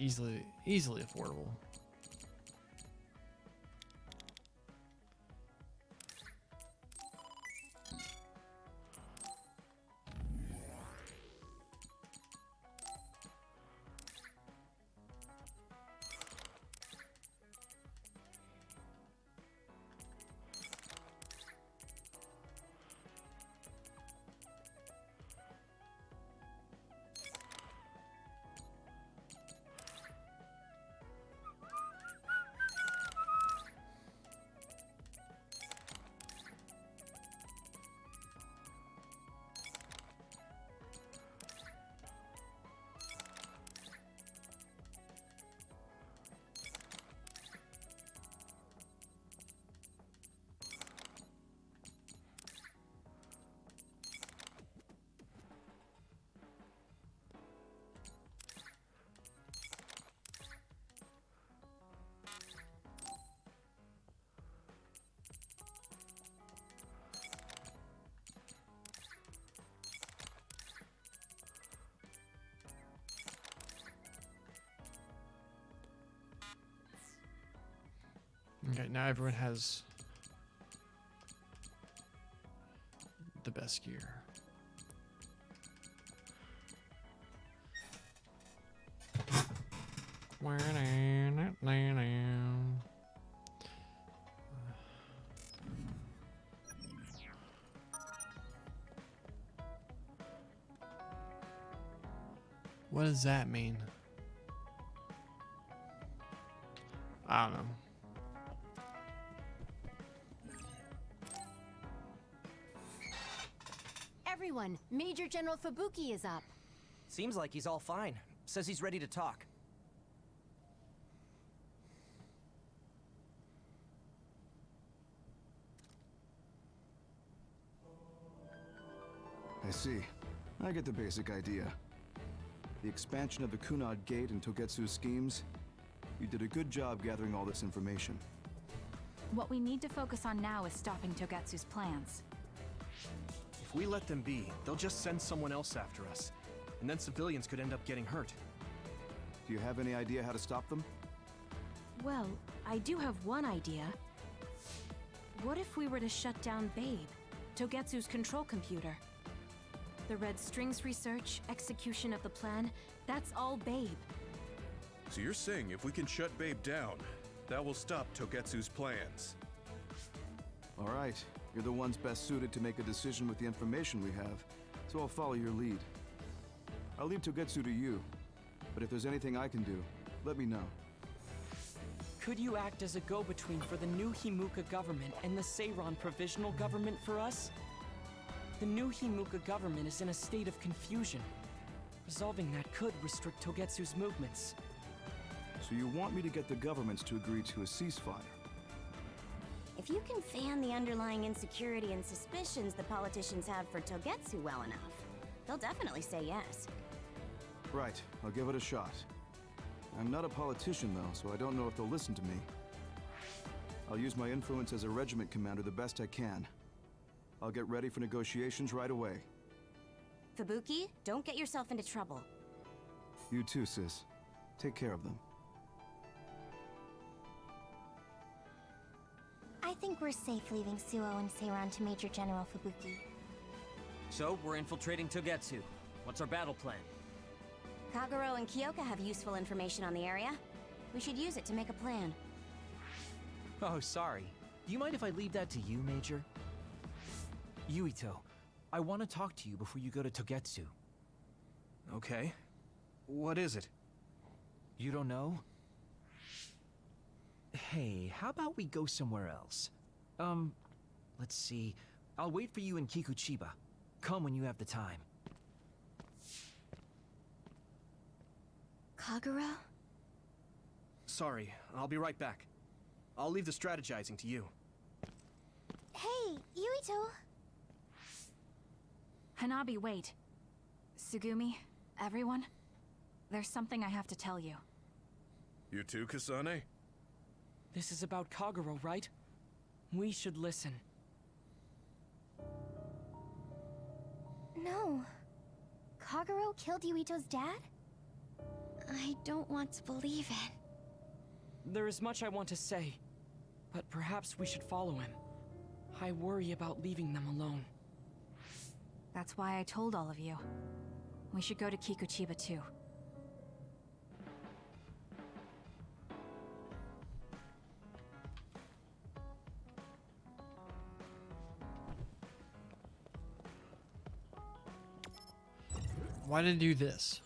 easily affordable. Okay, now everyone has the best gear. What does that mean? I don't know. Everyone, Major General Fubuki is up. Seems like he's all fine. Says he's ready to talk. I see. I get the basic idea. The expansion of the Kunad Gate and Togetsu's schemes. You did a good job gathering all this information. What we need to focus on now is stopping Togetsu's plans. If we let them be, they'll just send someone else after us. And then civilians could end up getting hurt. Do you have any idea how to stop them? Well, I do have one idea. What if we were to shut down Babe, Togetsu's control computer? The Red Strings research, execution of the plan, that's all Babe. So you're saying if we can shut Babe down, that will stop Togetsu's plans? All right. You're the ones best suited to make a decision with the information we have, so I'll follow your lead. I'll leave Togetsu to you, but if there's anything I can do, let me know. Could you act as a go-between for the new Himuka government and the Seiran provisional government for us? The new Himuka government is in a state of confusion. Resolving that could restrict Togetsu's movements. So you want me to get the governments to agree to a ceasefire? If you can fan the underlying insecurity and suspicions the politicians have for Togetsu well enough, they'll definitely say yes. Right, I'll give it a shot. I'm not a politician though, so I don't know if they'll listen to me. I'll use my influence as a regiment commander the best I can. I'll get ready for negotiations right away. Fubuki, don't get yourself into trouble. You too, sis. Take care of them. I think we're safe leaving Suo and Seiran to Major General Fubuki. So, we're infiltrating Togetsu. What's our battle plan? Kagero and Kyoka have useful information on the area. We should use it to make a plan. Oh, sorry. Do you mind if I leave that to you, Major? Yuito, I want to talk to you before you go to Togetsu. Okay. What is it? You don't know? Hey, how about we go somewhere else? Let's see. I'll wait for you in Kikuchiba. Come when you have the time. Kagero? Sorry, I'll be right back. I'll leave the strategizing to you. Hey, Yuito! Hanabi, wait. Sugumi, everyone, there's something I have to tell you. You too, Kasane? This is about Kagero, right? We should listen. No. Kagero killed Yuito's dad? I don't want to believe it. There is much I want to say, but perhaps we should follow him. I worry about leaving them alone. That's why I told all of you. We should go to Kikuchiba too. Why did I do this?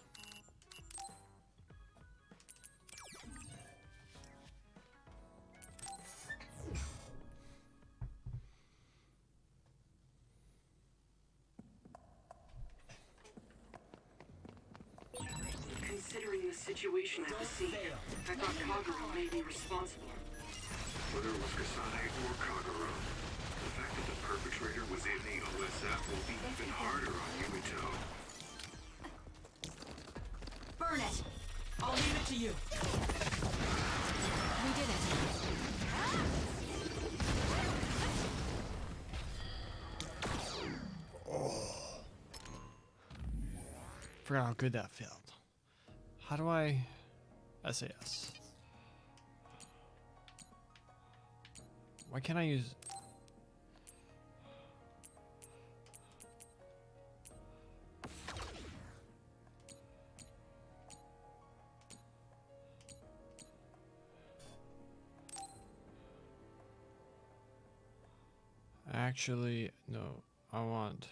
Considering the situation at the scene, I thought Kagero may be responsible. Whether it was Kasane or Kagero, the fact that the perpetrator was in the OSF will be even harder on Yuito. Burn it! I'll leave it to you. We did it. Forgot how good that felt. How do I... SAS. Why can't I use... Actually, no. I want...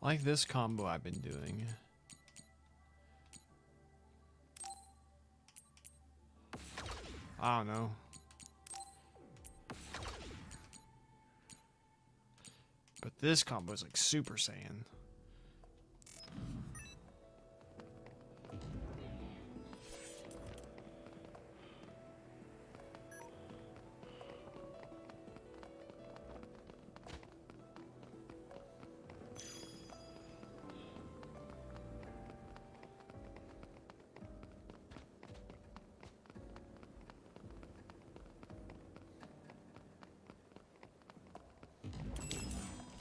I like this combo I've been doing. I don't know. But this combo is like Super Saiyan.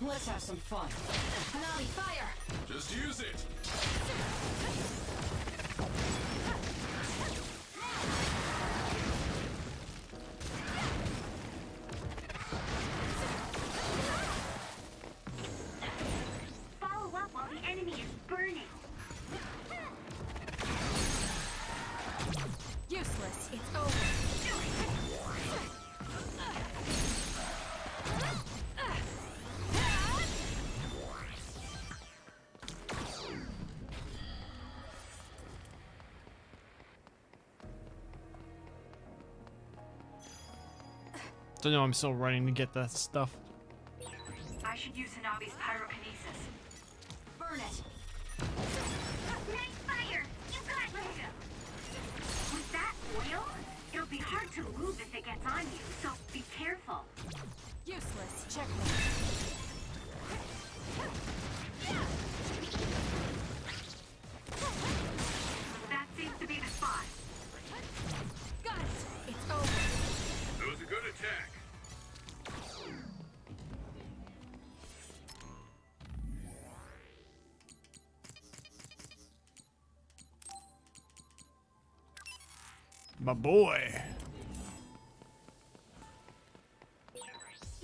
Let's have some fun. Hanami, fire! Just use it! Follow up while the enemy is burning. Useless. It's over. Don't know, I'm still running to get that stuff. I should use Hanabi's pyrokinesis. Burn it. Nice fire! You got it! With that oil, it'll be hard to move if it gets on you, so be careful. Useless. Checkmate. That seems to be the spot. Got it. It's over. That was a good attack. My boy.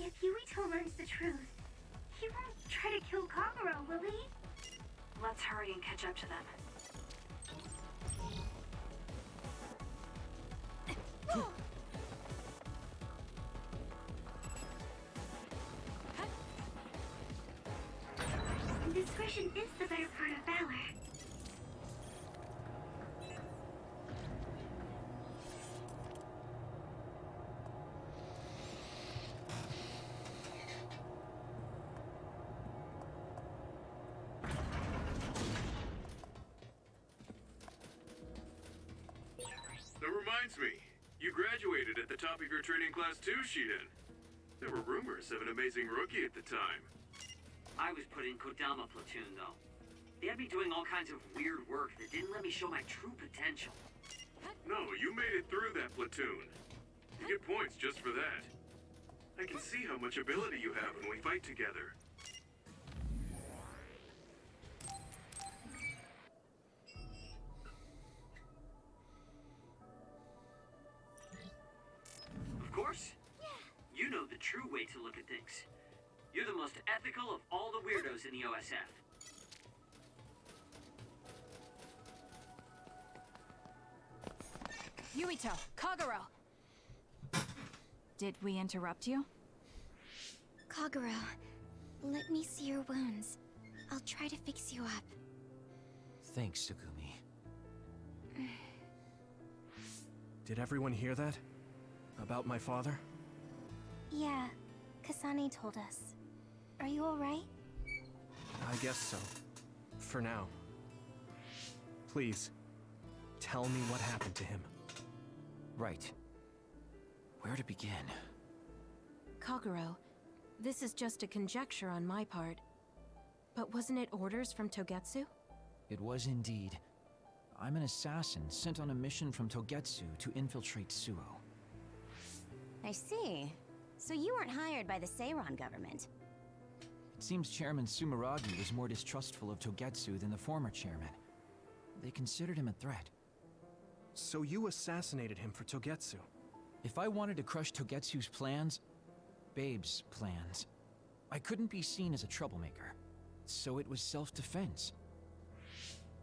If Yuito learns the truth, he won't try to kill Kagero, will he? Let's hurry and catch up to them. Discretion is the better part of valor. That reminds me, you graduated at the top of your training class too, Shiden. There were rumors of an amazing rookie at the time. I was put in Kodama platoon, though. They had me doing all kinds of weird work that didn't let me show my true potential. No, you made it through that platoon. You get points just for that. I can see how much ability you have when we fight together. Of course. You know the true way to look at things. You're the most ethical of all the weirdos in the OSF. Yuito, Kagero. Did we interrupt you? Kagero, let me see your wounds. I'll try to fix you up. Thanks, Tsugumi. Did everyone hear that? About my father? Yeah, Kasane told us. Are you alright? I guess so. For now. Please, tell me what happened to him. Right. Where to begin? Kagero, this is just a conjecture on my part. But wasn't it orders from Togetsu? It was indeed. I'm an assassin sent on a mission from Togetsu to infiltrate Suo. I see. So you weren't hired by the Seiron government. It seems Chairman Sumeragi was more distrustful of Togetsu than the former chairman. They considered him a threat. So you assassinated him for Togetsu? If I wanted to crush Togetsu's plans, Babe's plans, I couldn't be seen as a troublemaker. So it was self-defense.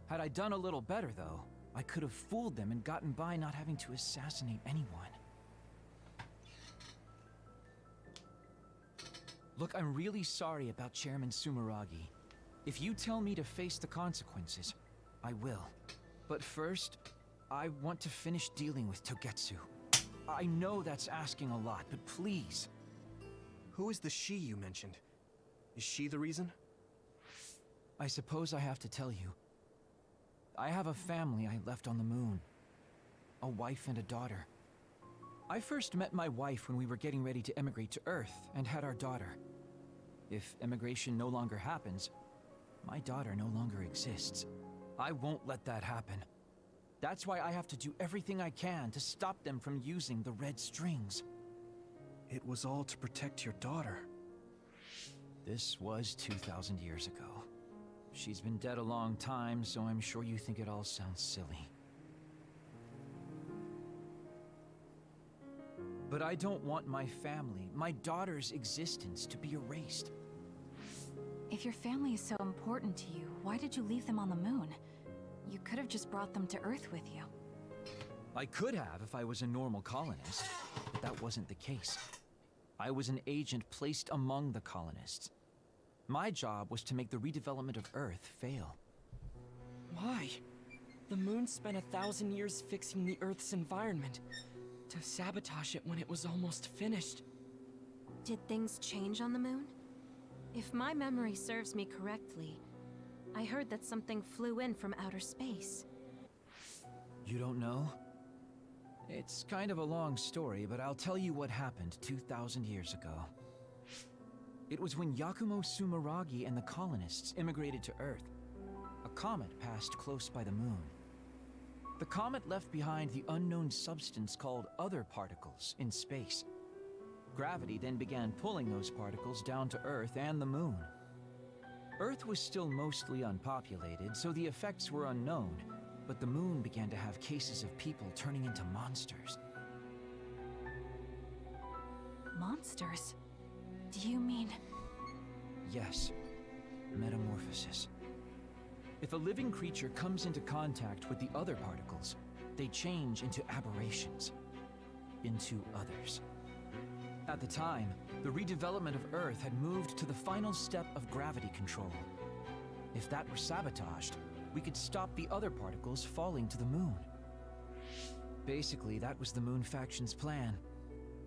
Had I done a little better, though, I could have fooled them and gotten by not having to assassinate anyone. Look, I'm really sorry about Chairman Sumeragi. If you tell me to face the consequences, I will. But first, I want to finish dealing with Togetsu. I know that's asking a lot, but please. Who is the she you mentioned? Is she the reason? I suppose I have to tell you. I have a family I left on the moon. A wife and a daughter. I first met my wife when we were getting ready to emigrate to Earth and had our daughter. If emigration no longer happens, my daughter no longer exists. I won't let that happen. That's why I have to do everything I can to stop them from using the red strings. It was all to protect your daughter. This was 2,000 years ago. She's been dead a long time, so I'm sure you think it all sounds silly. But I don't want my family, my daughter's existence, to be erased. If your family is so important to you, why did you leave them on the moon? You could have just brought them to Earth with you. I could have if I was a normal colonist, but that wasn't the case. I was an agent placed among the colonists. My job was to make the redevelopment of Earth fail. Why? The moon spent 1,000 years fixing the Earth's environment. To sabotage it when it was almost finished. Did things change on the moon? If my memory serves me correctly, I heard that something flew in from outer space. You don't know? It's kind of a long story, but I'll tell you what happened 2,000 years ago. It was when Yakumo Sumeragi and the colonists immigrated to Earth. A comet passed close by the moon. The comet left behind the unknown substance called other particles in space. Gravity then began pulling those particles down to Earth and the moon. Earth was still mostly unpopulated, so the effects were unknown, but the moon began to have cases of people turning into monsters. Monsters? Do you mean... Yes, metamorphosis. If a living creature comes into contact with the other particles, they change into aberrations, into others. At the time, the redevelopment of Earth had moved to the final step of gravity control. If that were sabotaged, we could stop the other particles falling to the moon. Basically, that was the Moon Faction's plan,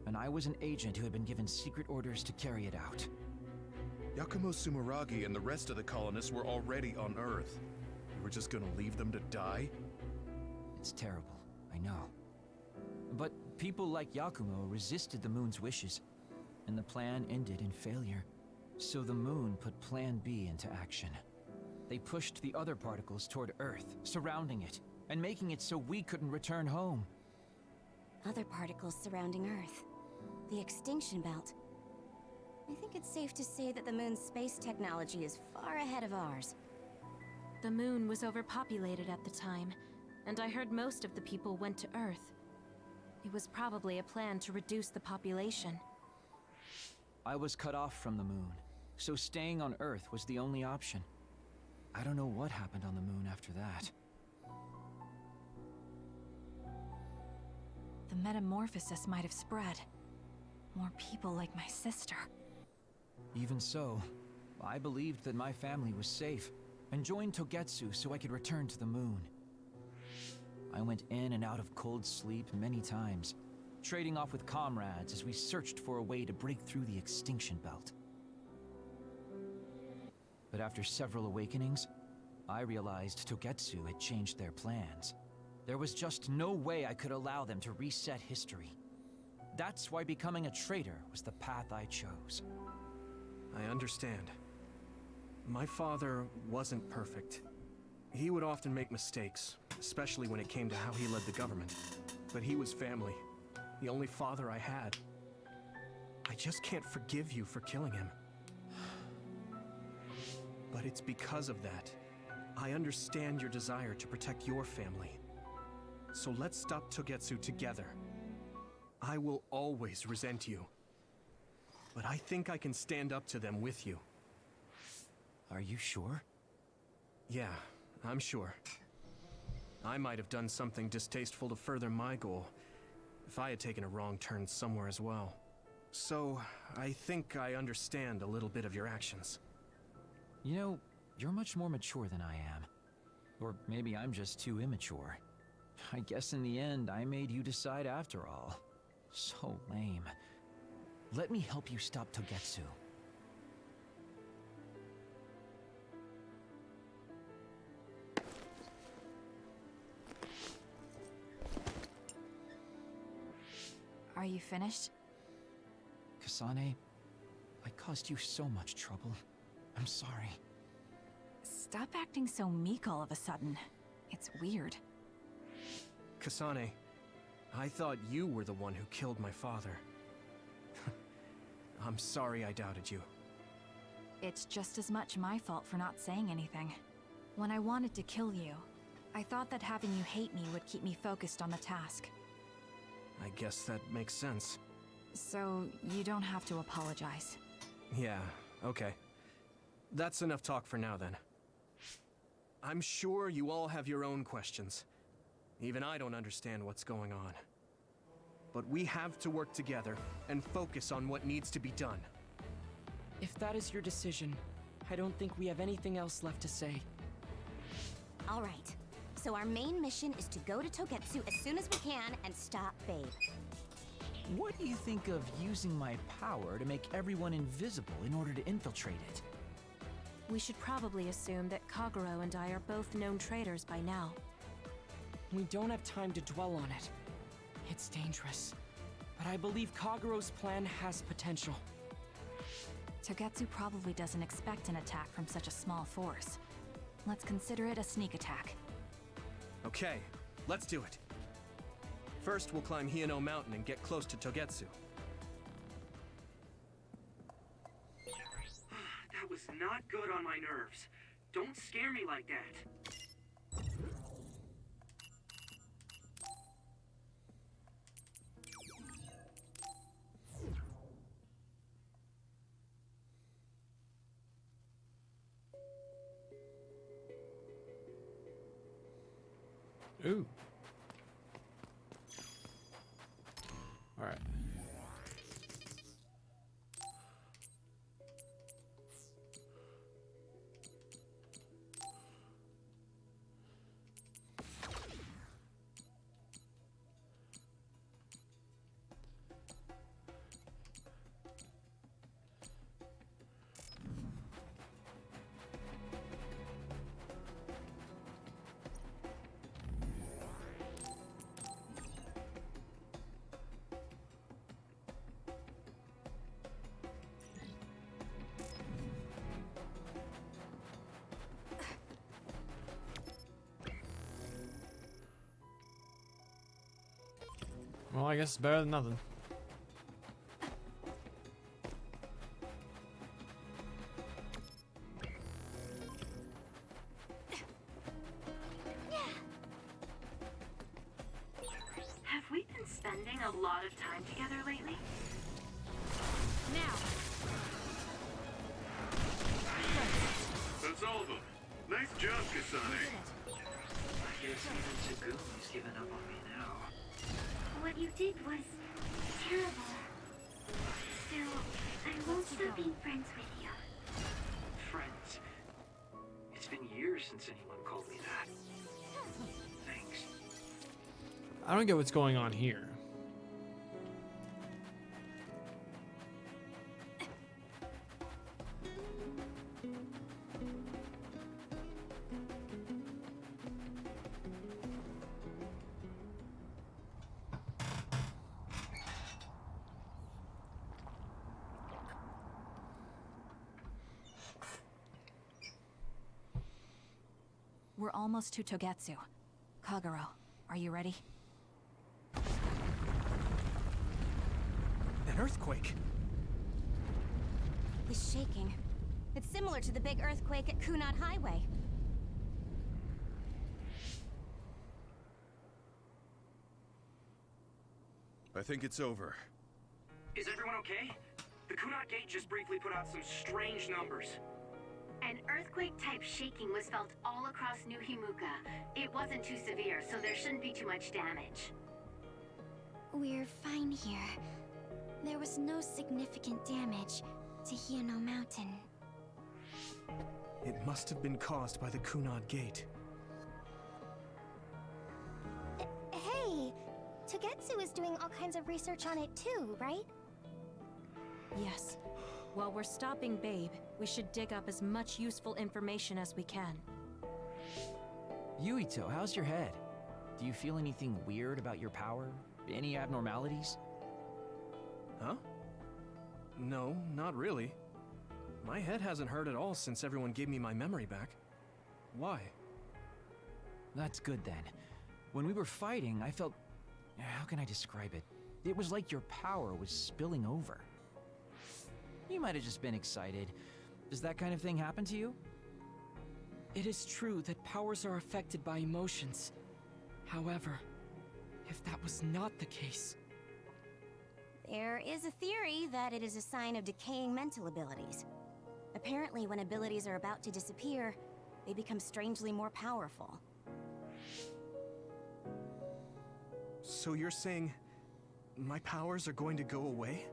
and I was an agent who had been given secret orders to carry it out. Yakumo Sumeragi and the rest of the colonists were already on Earth. You were just gonna leave them to die? It's terrible, I know. But people like Yakumo resisted the moon's wishes, and the plan ended in failure. So the moon put Plan B into action. They pushed the other particles toward Earth, surrounding it, and making it so we couldn't return home. Other particles surrounding Earth. The extinction belt. I think it's safe to say that the moon's space technology is far ahead of ours. The moon was overpopulated at the time, and I heard most of the people went to Earth. It was probably a plan to reduce the population. I was cut off from the moon, so staying on Earth was the only option. I don't know what happened on the moon after that. The metamorphosis might have spread. More people like my sister. Even so, I believed that my family was safe, and joined Togetsu so I could return to the moon. I went in and out of cold sleep many times, trading off with comrades as we searched for a way to break through the extinction belt. But after several awakenings, I realized Togetsu had changed their plans. There was just no way I could allow them to reset history. That's why becoming a traitor was the path I chose. I understand. My father wasn't perfect. He would often make mistakes, especially when it came to how he led the government. But he was family, the only father I had. I just can't forgive you for killing him. But it's because of that. I understand your desire to protect your family. So let's stop Togetsu together. I will always resent you. But I think I can stand up to them with you. Are you sure? Yeah, I'm sure. I might have done something distasteful to further my goal, if I had taken a wrong turn somewhere as well. So, I think I understand a little bit of your actions. You know, you're much more mature than I am. Or maybe I'm just too immature. I guess in the end, I made you decide after all. So lame. Let me help you stop Togetsu. Are you finished? Kasane, I caused you so much trouble. I'm sorry. Stop acting so meek all of a sudden. It's weird. Kasane, I thought you were the one who killed my father. I'm sorry I doubted you. It's just as much my fault for not saying anything. When I wanted to kill you, I thought that having you hate me would keep me focused on the task. I guess that makes sense. So, you don't have to apologize. Yeah, okay. That's enough talk for now then. I'm sure you all have your own questions. Even I don't understand what's going on. But we have to work together and focus on what needs to be done. If that is your decision, I don't think we have anything else left to say. All right. So our main mission is to go to Togetsu as soon as we can and stop Babe. What do you think of using my power to make everyone invisible in order to infiltrate it? We should probably assume that Kagero and I are both known traitors by now. We don't have time to dwell on it. It's dangerous. But I believe Kagero's plan has potential. Togetsu probably doesn't expect an attack from such a small force. Let's consider it a sneak attack. Okay, let's do it. First, we'll climb Hino Mountain and get close to Togetsu. That was not good on my nerves. Don't scare me like that. Ooh. All right. Well, I guess it's better than nothing. Have we been spending a lot of time together lately? Now! That's all of them. Nice job, Kasane. I guess even Tsugumi's given up on me now. What you did was terrible. Still, I won't stop being friends with you. Friends. It's been years since anyone called me that. Thanks. I don't get what's going on here. We're almost to Togetsu. Kagero, are you ready? An earthquake! He's shaking. It's similar to the big earthquake at Kunad Highway. I think it's over. Is everyone okay? The Kunat Gate just briefly put out some strange numbers. An earthquake-type shaking was felt all across New Himuka. It wasn't too severe, so there shouldn't be too much damage. We're fine here. There was no significant damage to Hiano Mountain. It must have been caused by the Kunad Gate. Hey! Togetsu is doing all kinds of research on it too, right? Yes. While we're stopping Babe, we should dig up as much useful information as we can. Yuito, how's your head? Do you feel anything weird about your power? Any abnormalities? Huh? No, not really. My head hasn't hurt at all since everyone gave me my memory back. Why? That's good then. When we were fighting, I felt... How can I describe it? It was like your power was spilling over. You might have just been excited. Does that kind of thing happen to you? It is true that powers are affected by emotions. However, if that was not the case... There is a theory that it is a sign of decaying mental abilities. Apparently, when abilities are about to disappear, they become strangely more powerful. So you're saying my powers are going to go away?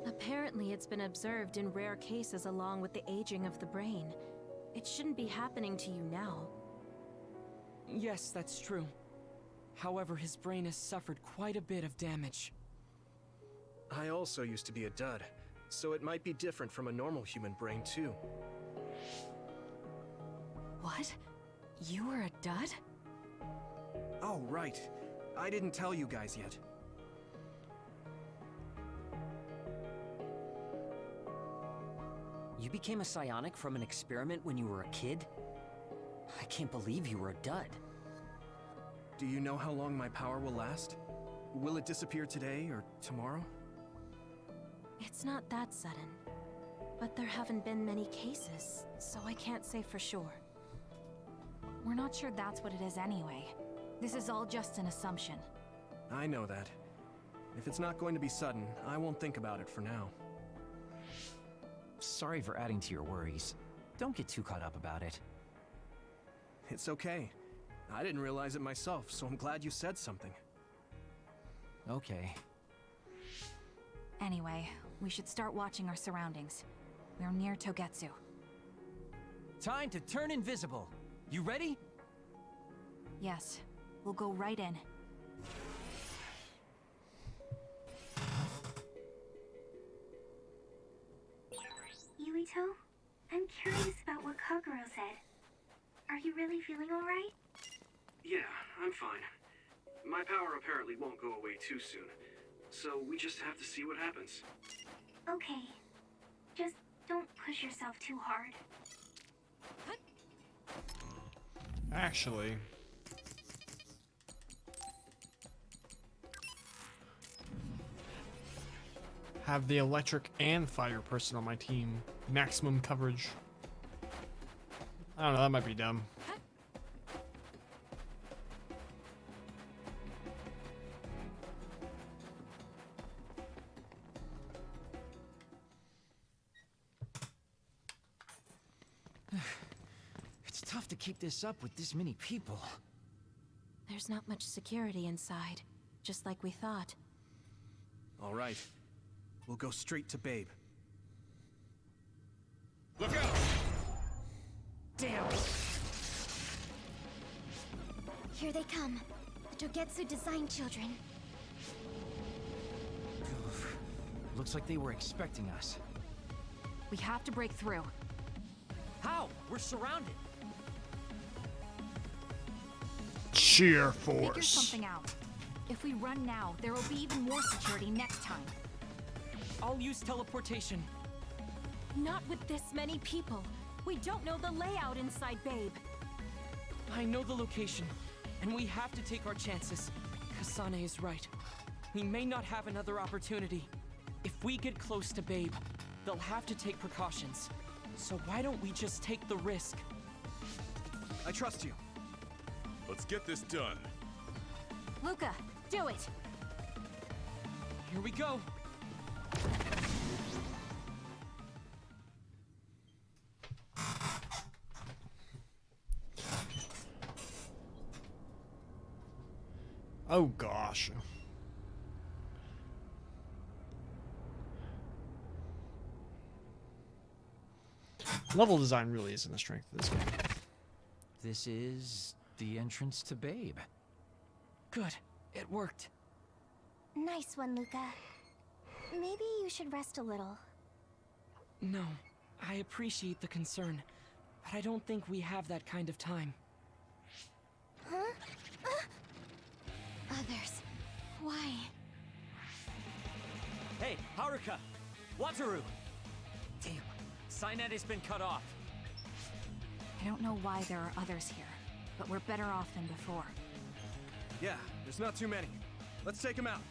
Apparently, it's been observed in rare cases along with the aging of the brain. It shouldn't be happening to you now. Yes, that's true. However, his brain has suffered quite a bit of damage. I also used to be a dud, so it might be different from a normal human brain too. What? You were a dud? Oh, right. I didn't tell you guys yet. You became a psionic from an experiment when you were a kid? I can't believe you were a dud. Do you know how long my power will last? Will it disappear today or tomorrow? It's not that sudden. But there haven't been many cases, so I can't say for sure. We're not sure that's what it is anyway. This is all just an assumption. I know that. If it's not going to be sudden, I won't think about it for now. Sorry for adding to your worries. Don't get too caught up about it. It's okay. I didn't realize it myself, so I'm glad you said something. Okay. Anyway, we should start watching our surroundings. We're near Togetsu. Time to turn invisible. You ready? Yes, we'll go right in. Yuito, I'm curious about what Kagero said. Are you really feeling alright? Yeah, I'm fine. My power apparently won't go away too soon, so we just have to see what happens. Okay. Just don't push yourself too hard. Actually, have the electric and fire person on my team. Maximum coverage. I don't know, that might be dumb. It's tough to keep this up with this many people. There's not much security inside, just like we thought. All right. We'll go straight to Babe. Look out! Damn! Here they come. The Togetsu design children. Looks like they were expecting us. We have to break through. How? We're surrounded. Sheer Figure force. something out. If we run now, there will be even more security next time. I'll use teleportation. Not with this many people. We don't know the layout inside Babe. I know the location, and we have to take our chances. Kasane is right. We may not have another opportunity. If we get close to Babe, they'll have to take precautions. So why don't we just take the risk? I trust you. Let's get this done. Luca, do it! Here we go. Oh gosh. Level design really isn't the strength of this game. This is the entrance to Babe. Good. It worked. Nice one, Luca. Maybe you should rest a little. No, I appreciate the concern, but I don't think we have that kind of time. Huh? Others. Why? Hey, Haruka! Wataru! Damn, Signet has been cut off. I don't know why there are others here, but we're better off than before. Yeah, there's not too many. Let's take them out.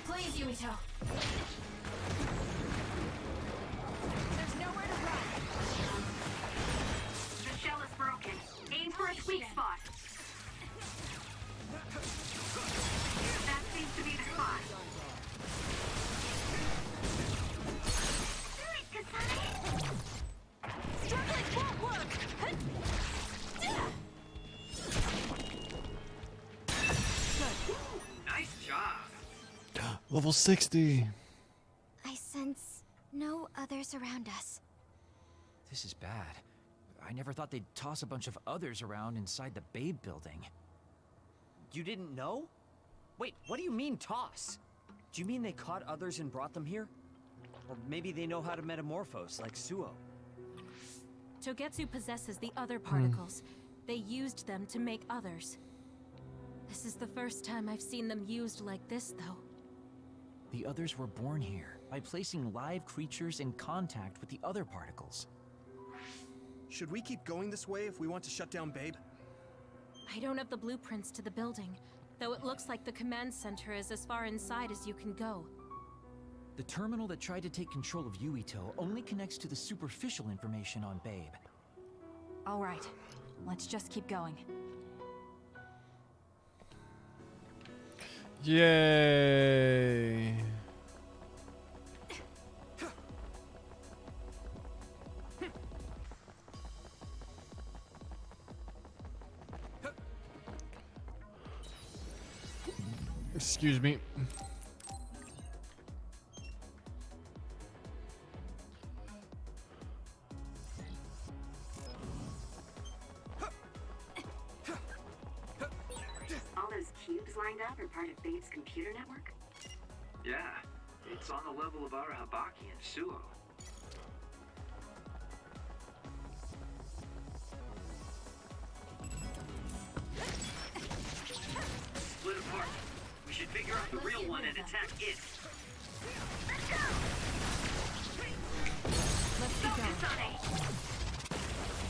Please, Yuito. There's nowhere to run. The shell is broken. Aim for its weak spot. That seems to be the spot. Do it, Kasane! Struggling won't work! Nice job. Level 60. I sense no others around us. This is bad. I never thought they'd toss a bunch of others around inside the Babe building. You didn't know? Wait, what do you mean toss? Do you mean they caught others and brought them here? Or maybe they know how to metamorphose, like Suo. Togetsu possesses the other particles. They used them to make others. This is the first time I've seen them used like this, though. The others were born here by placing live creatures in contact with the other particles. Should we keep going this way if we want to shut down Babe? I don't have the blueprints to the building, though it looks like the command center is as far inside as you can go. The terminal that tried to take control of Yuito only connects to the superficial information on Babe. All right, let's just keep going. Yay. Excuse me. All those cubes lined up are part of Babe's computer network? Yeah, it's on the level of Arahabaki and Suo. Split apart. We should figure out the real one and attack it. Let's go! Let's Go, keep going. Kasane!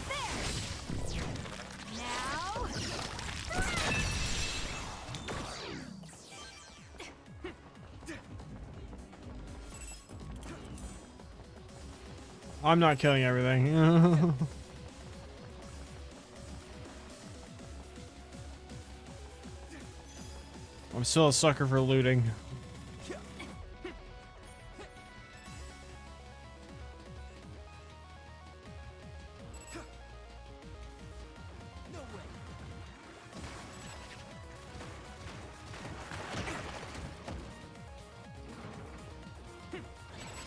There! Now... I'm not killing everything. I'm still a sucker for looting.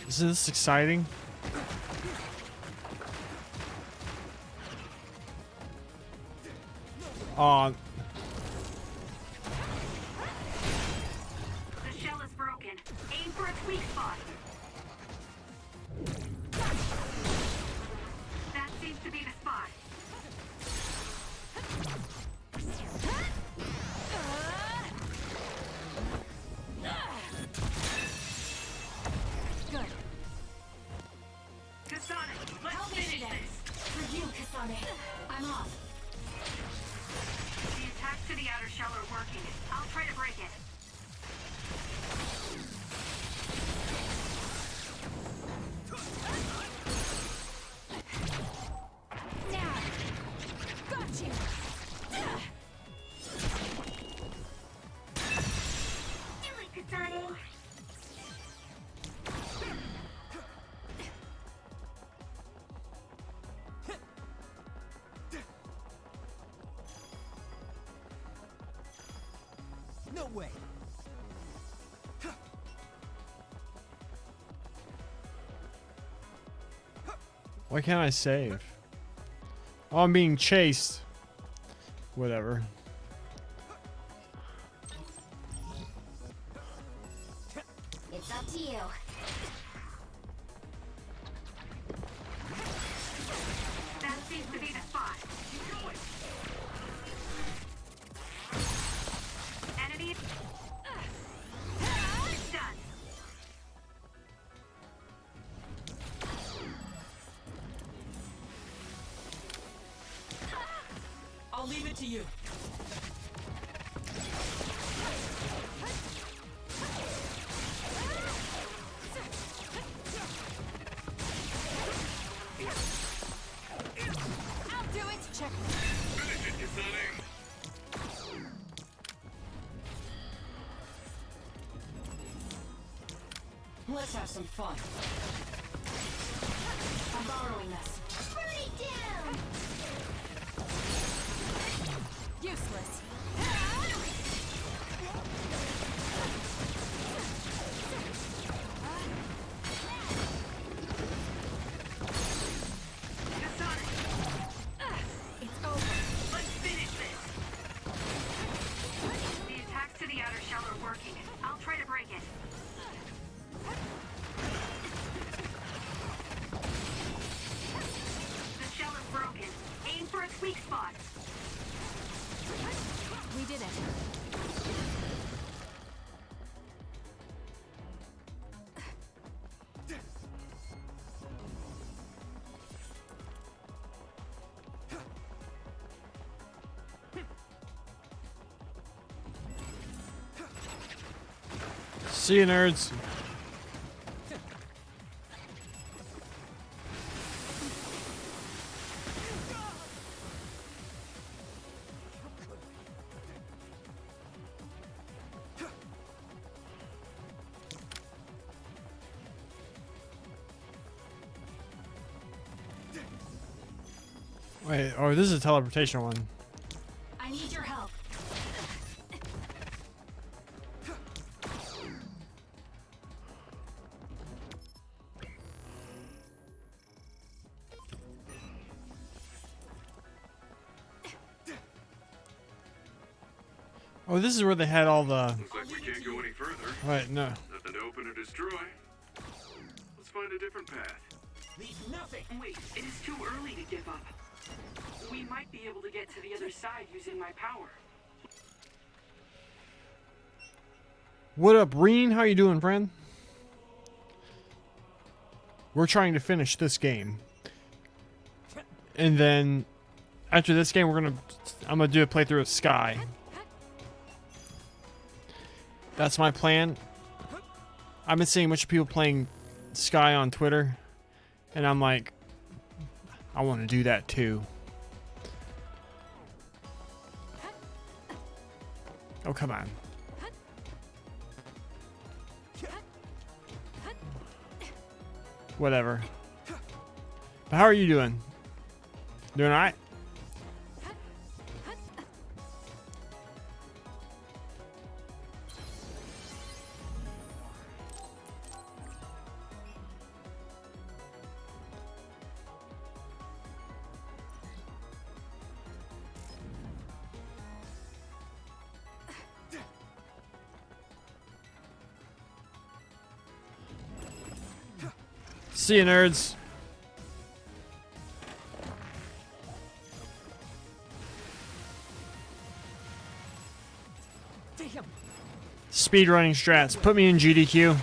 Isn't this exciting? The shell is broken. Aim for its weak spot. That seems to be the spot. Good. Kasane, let's Help me finish then. this. For you, Kasane. working. I'll try to break it. Got you! Do it, Kasane! No way. Why can't I save? Oh, I'm being chased. Whatever. It's up to you. That seems to be the spot. Enemy. Done. I'll leave it to you. I'll do it! Check. Finish it, Kasane. Let's have some fun. I'm borrowing this. Burn it down! Useless. It's over. Let's finish this. The attacks to the outer shell are working. I'll try to break it. The shell is broken. Aim for its weak spot. We did it. See you, nerds. Wait, oh, this is a teleportation one. I need your help. Oh, this is where they had all the. Looks like we can't go any further. Right, no. Nothing to open or destroy. Let's find a different path. Leave nothing. Wait, it is too early to give up. We might be able to get to the other side using my power. What up, Reen? How you doing, friend? We're trying to finish this game. And then after this game, I'm gonna do a playthrough of Sky. That's my plan. I've been seeing a bunch of people playing Sky on Twitter, and I'm like, I want to do that too. Oh, come on. Whatever. But how are you doing? Doing alright? See you, nerds. Damn. Speedrunning strats. Put me in GDQ.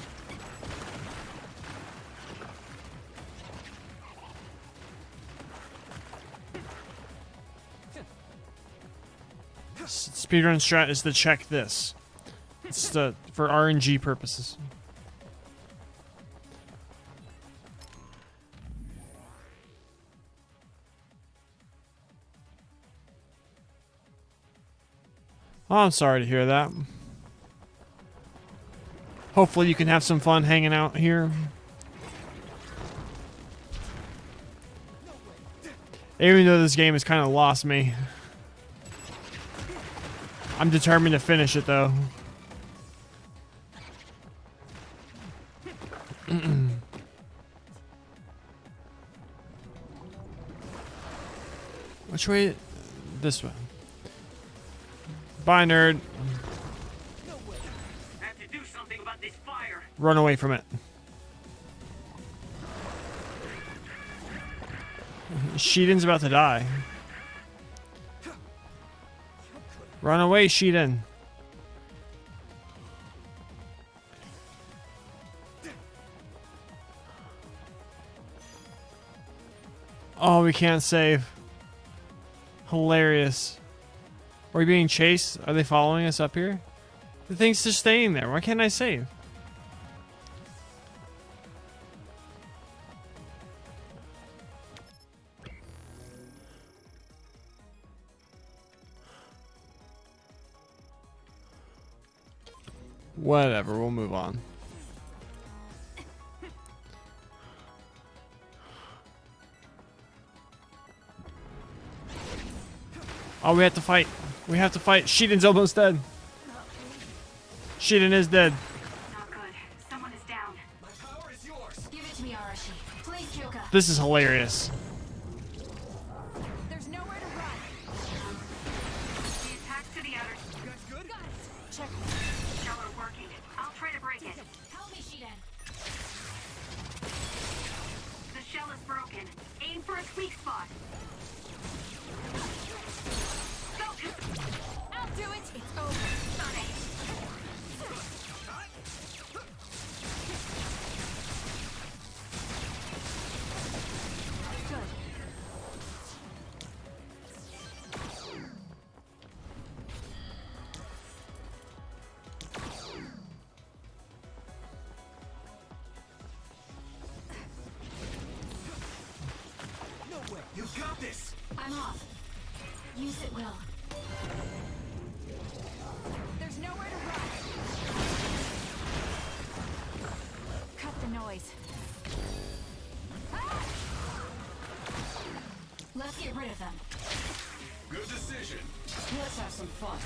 Speedrun strat is to check this. It's for RNG purposes. Oh, I'm sorry to hear that. Hopefully you can have some fun hanging out here. Even though this game has kind of lost me. I'm determined to finish it though. Which way? This way. Bye, nerd. Have to do something about this fire. Run away from it. Shiden's about to die. Run away, Shiden. Oh, we can't save. Hilarious. Are we being chased? Are they following us up here? The thing's just staying there. Why can't I save? Whatever, we'll move on. Oh, we have to fight. We have to fight. Shiden's almost dead. Shiden is dead. Not good. Someone is down. My power is yours. Give it to me, Arashi. Please, Kyoka. This is hilarious. There's nowhere to run. The attack to the outer. You guys good? Got it. Check. Shell are working. I'll try to break it. Help me, Shiden. The shell is broken. Aim for its weak spot. I'll do it. It's over. Got it. Good. No way. You got this. I'm off. Use it, Will. There's nowhere to run. Cut the noise. Ah! Let's get rid of them. Good decision. Let's have some fun.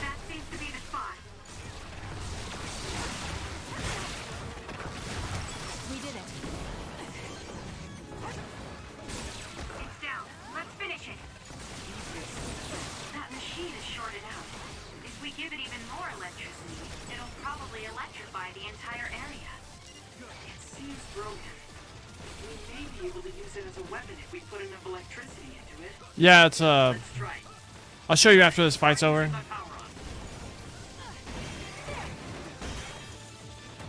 That seems to be the spot. We did it. It's down. Let's finish it. That machine is shorted out. If we give it even more electricity, it'll probably electrify the entire area. It seems broken. We may be able to use it as a weapon if we put enough electricity into it. Yeah, it's Let's try. I'll show you after this fight's over.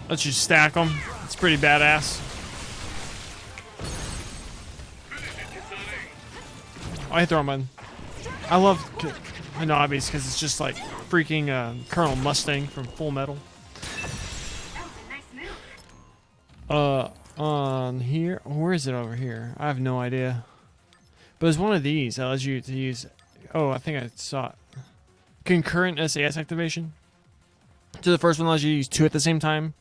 Let's just stack them. It's pretty badass. Oh, I hit the wrong button. I love Hanabi's because it's just like freaking Colonel Mustang from Full Metal. On here, where is it over here? I have no idea. But it's one of these that allows you to use. Oh, I think I saw it. Concurrent SAS activation. So the first one allows you to use 2 at the same time,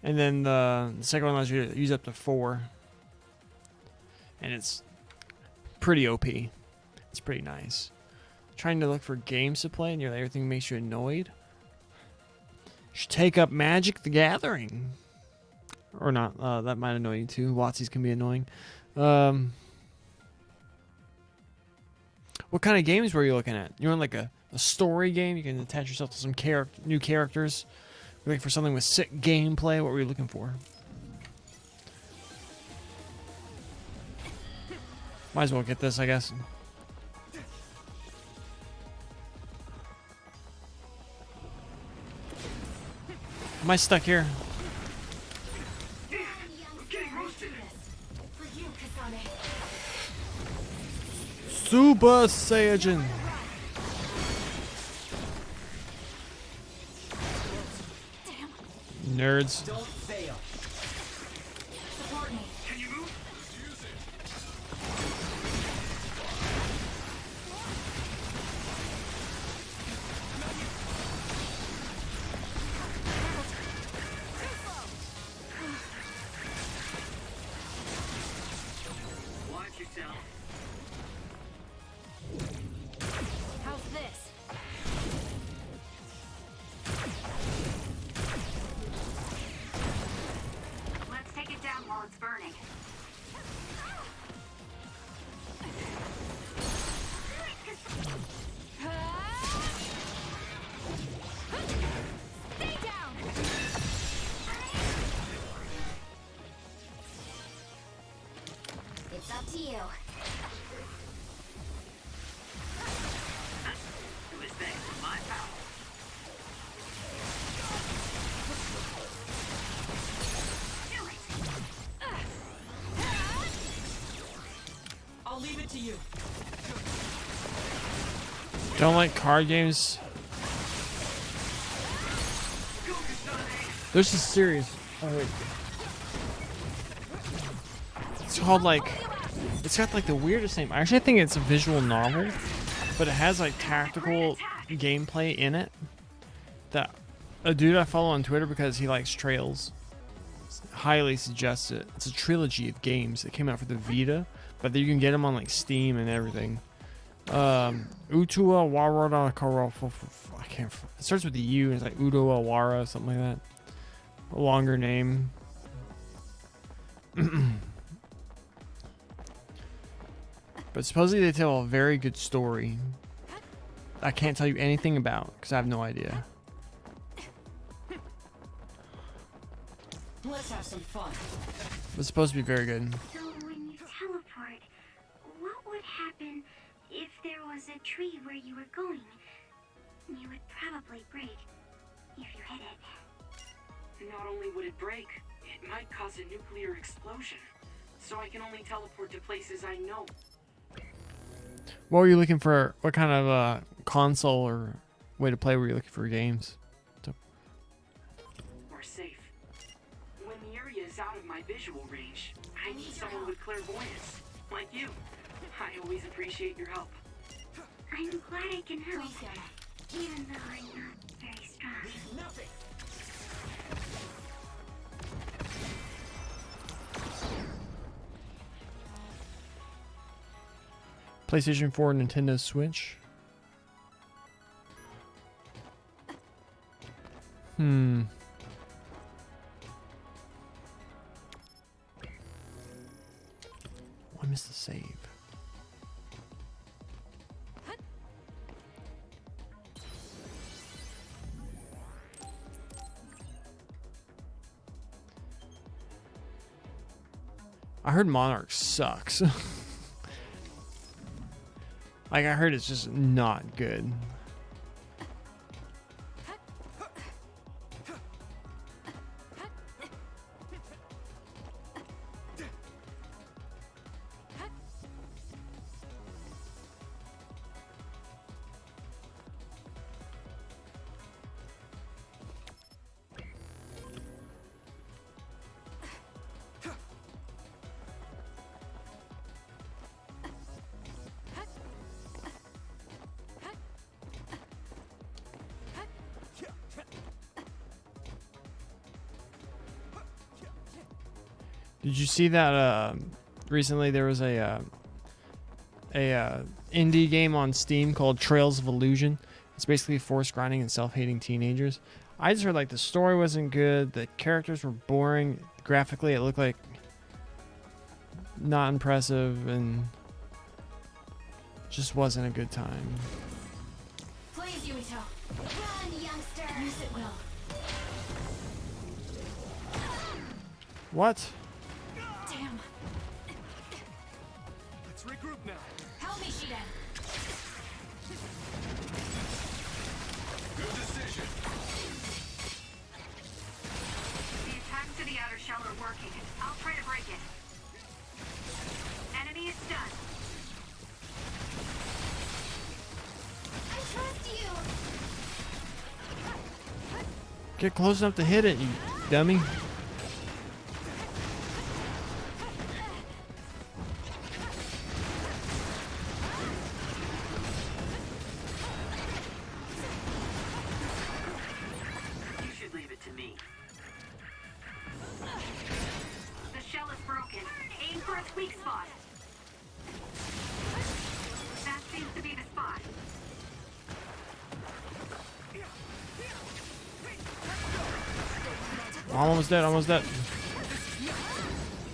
and then the second one allows you to use up to 4. And it's pretty OP. It's pretty nice. Trying to look for games to play, and everything makes you annoyed. You should take up Magic the Gathering. Or not. That might annoy you too. Watsies can be annoying. What kind of games were you looking at? You want like a story game? You can attach yourself to some new characters. You're looking for something with sick gameplay? What were you looking for? Might as well get this, I guess. Am I stuck here? For you, Kasane. Super Saiyan. Nerds. Don't fail. Support me. Can you move? Watch yourself. How's this? Let's take it down while it's burning. Stay down! It's up to you. It was thanks to my power. I'll leave it to you. Don't like card games. There's a series. Oh wait. It's called like. It's got like the weirdest name. I actually think it's a visual novel, but it has like tactical gameplay in it. That a dude I follow on Twitter because he likes trails highly suggests it. It's a trilogy of games that came out for the Vita, but you can get them on like Steam and everything. Utua Warada Karo. I can't. It starts with the U and it's like Udoa Wara, something like that. A longer name. But supposedly they tell a very good story. I can't tell you anything about because I have no idea. Let's have some fun. It's supposed to be very good. So when you teleport, what would happen if there was a tree where you were going? You would probably break if you hit it. Not only would it break, it might cause a nuclear explosion. So I can only teleport to places I know. What were you looking for? What kind of console or way to play were you looking for games? We're safe. When the area is out of my visual range, I need someone with clairvoyance, like you. I always appreciate your help. I'm glad I can help, even though I'm not very strong. Nothing. PlayStation 4, Nintendo Switch. I missed the save. I heard Monarch sucks. Like, I heard it's just not good. Did you see that recently there was a indie game on Steam called Trails of Illusion? It's basically force grinding and self-hating teenagers. I just heard like the story wasn't good, the characters were boring, graphically it looked like not impressive, and just wasn't a good time. Please, Yumito. Run, youngster. Use it well. What? Damn. Let's regroup now. Help me, Shiden. Good decision. The attacks to the outer shell are working. I'll try to break it. Enemy is stunned. Get close enough to hit it, you dummy. You should leave it to me. The shell is broken. Aim for its weak spot. That seems to be the spot. I'm almost dead, almost dead.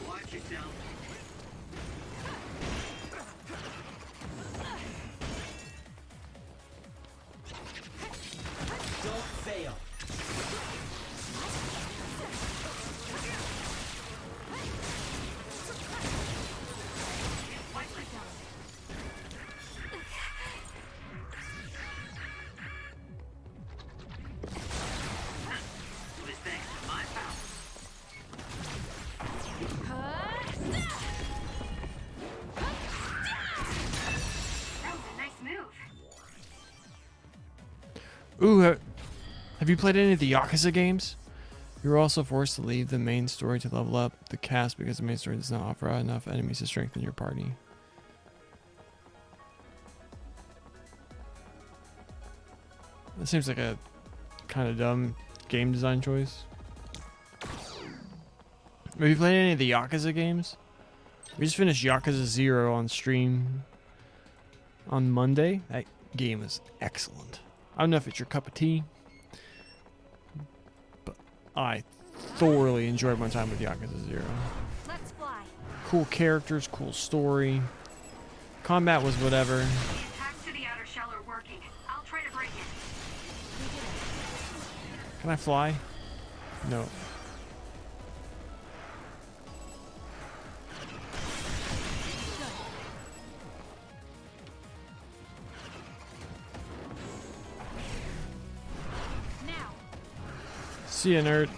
Watch yourself. Don't fail. It was thanks to my power. That was a nice move. Ooh, have you played any of the Yakuza games? You're also forced to leave the main story to level up the cast because the main story does not offer enough enemies to strengthen your party. That seems like a kind of dumb game design choice. Have you played any of the Yakuza games? We just finished Yakuza 0 on stream on Monday. That game is excellent. I don't know if it's your cup of tea, but I thoroughly enjoyed my time with Yakuza 0. Let's fly. Cool characters, cool story. Combat was whatever. The attacks to the outer shell are working. I'll try to break it. Can I fly? No. Now. See ya, nerd.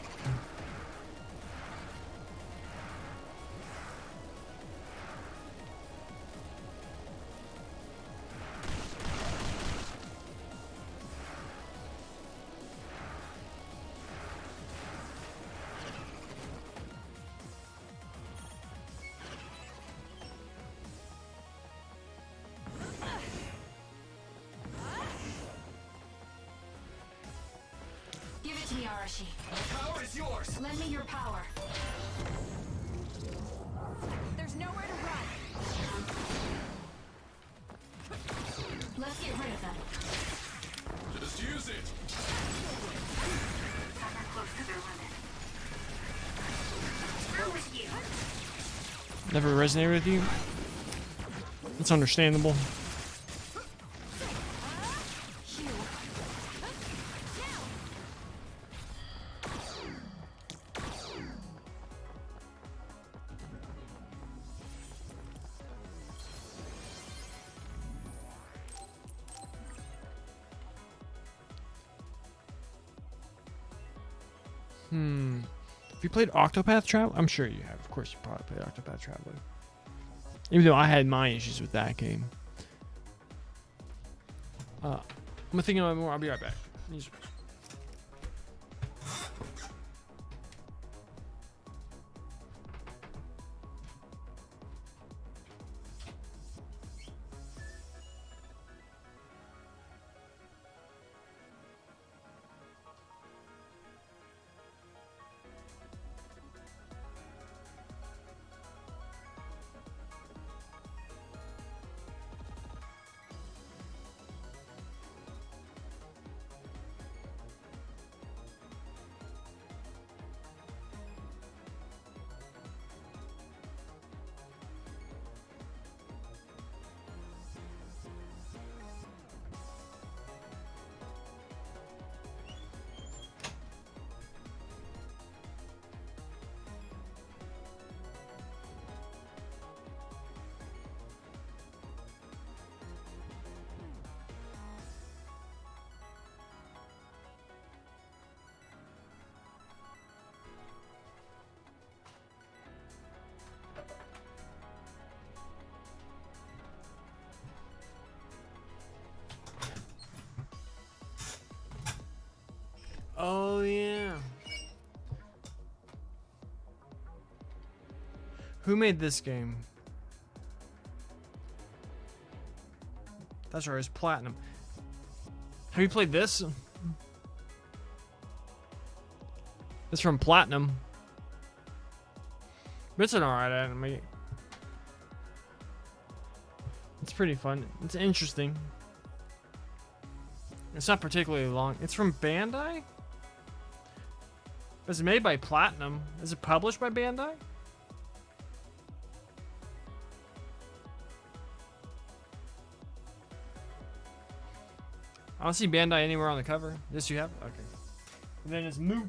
Give it to me, Arashi. The power is yours. Lend me your power. There's nowhere to run. Let's get rid of them. Just use it. Ever close to their limit. Through with you. Never resonated with you? It's understandable. Have you played Octopath Traveler? I'm sure you have. Of course you probably played Octopath Traveler. Even though I had my issues with that game. I'm gonna think about it more. I'll be right back. Who made this game? That's right, it's Platinum. Have you played this? It's from Platinum. It's an alright anime. It's pretty fun. It's interesting. It's not particularly long. It's from Bandai? It's made by Platinum. Is it published by Bandai? I don't see Bandai anywhere on the cover. Yes, you have? Okay. And then it's Mook.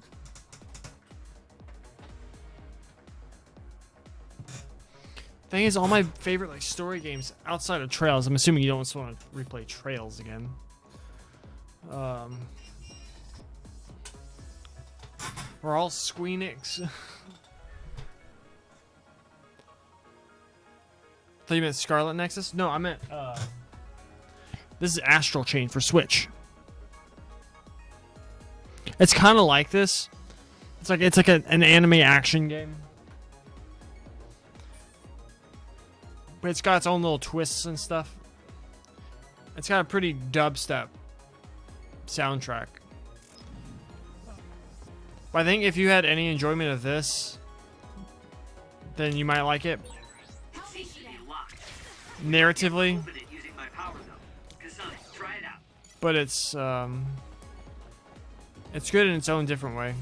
Thing is, all my favorite like story games outside of Trails. I'm assuming you don't just want to replay Trails again. We're all Squeenix. Thought you meant Scarlet Nexus? No, I meant this is Astral Chain for Switch. It's kind of like this. It's like an anime action game. But it's got its own little twists and stuff. It's got a pretty dubstep soundtrack. But I think if you had any enjoyment of this, then you might like it. Narratively. But it's good in its own different way.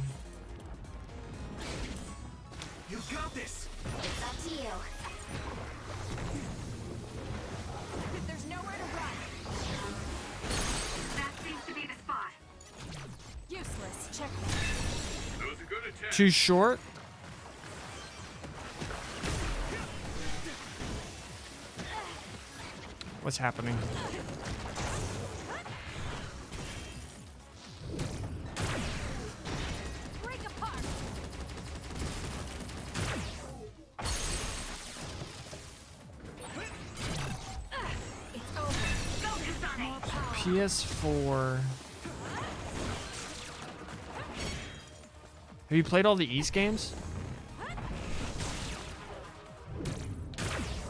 You got this. It's up to you. There's nowhere to run. That seems to be the spot. Useless. Check. That was a good attack. Too short? What's happening? Break apart. It's over. Go, Kasane. More power. PS4. Have you played all the East games?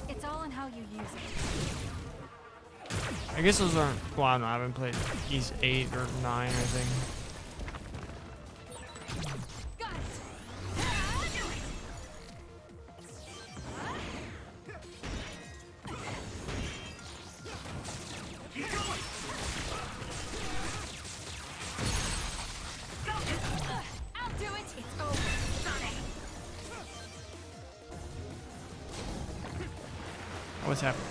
It's all in how you use it. I guess those aren't. Well, I don't know. I haven't played East 8 or 9 or anything. Got it. Keep going. Go, I'll do it. It's over. Kasane. What's happening?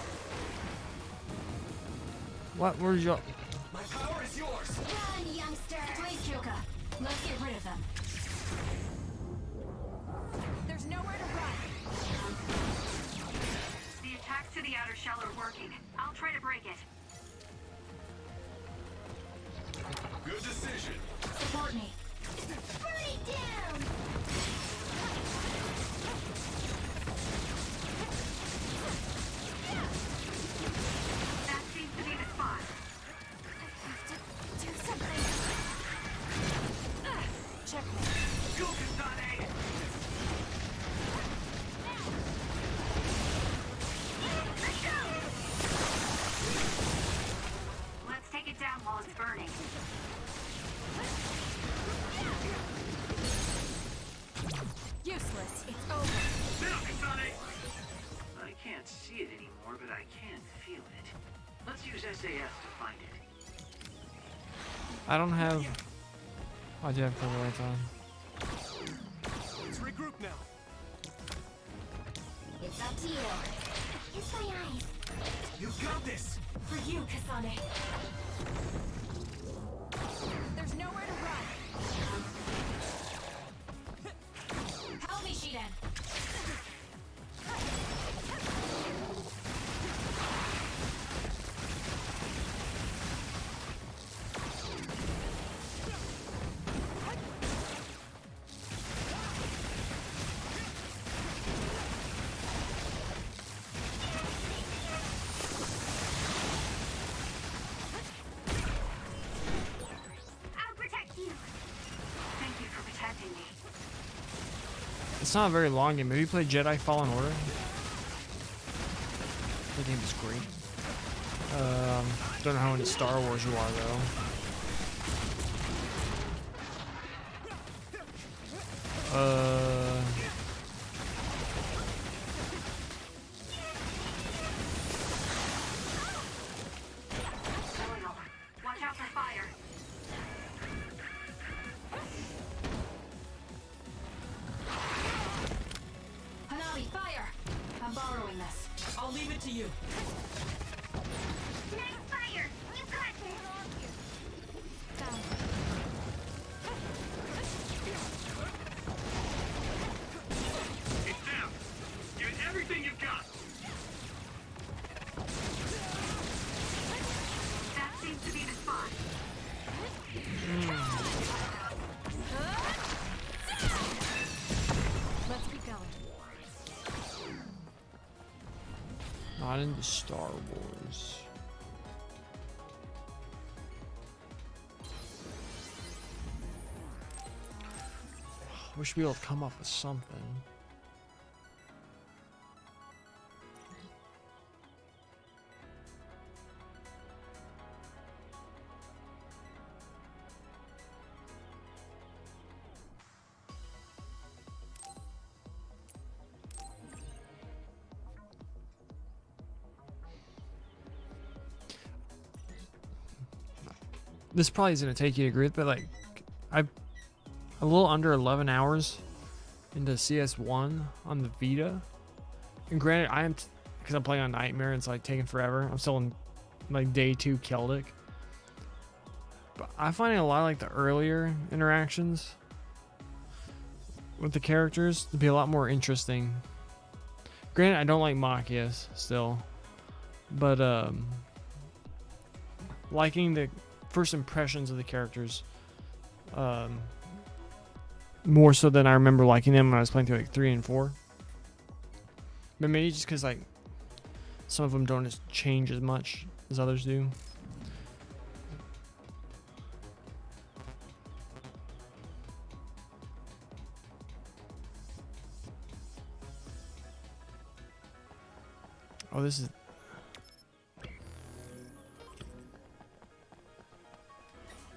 What? Where's your? My power is yours. Run, youngster. Please, Kyoka. Let's get rid of them. There's nowhere to run. The attacks to the outer shell are working. I'll try to break it. Good decision. Support me. Burn it down. That seems to be the spot. Do something. Check me. Go, Kasane. Let's take it down while it's burning. Useless. It's over. Now, Kasane. I can't see it anymore, but I can feel it. Let's use SAS to find it. I don't have. Oh, I do have cover lights on. Let's regroup now. It's up to you. Kiss my eyes. You got this. For you, Kasane. There's nowhere to run. Help me, Shiden. It's not a very long game. Have you played Jedi Fallen Order? The game is great. Don't know how into Star Wars you are though. Watch out for fire. Hanami, fire! I'm borrowing this. I'll leave it to you. Nice fire! You got this! Down. It's down. Give it everything you've got. That seems to be the spot. Let's keep going. Not into Star Wars. Wish we would come up with something. This probably isn't gonna take you to agree with, but like, I'm a little under 11 hours into CS1 on the Vita. And granted, I am, because I'm playing on Nightmare and it's like taking forever. I'm still in like day 2 Celtic. But I'm finding a lot of like the earlier interactions with the characters to be a lot more interesting. Granted, I don't like Machias still. But liking the first impressions of the characters more so than I remember liking them when I was playing through like 3 and 4. But maybe just because like some of them don't just change as much as others do. Oh, this is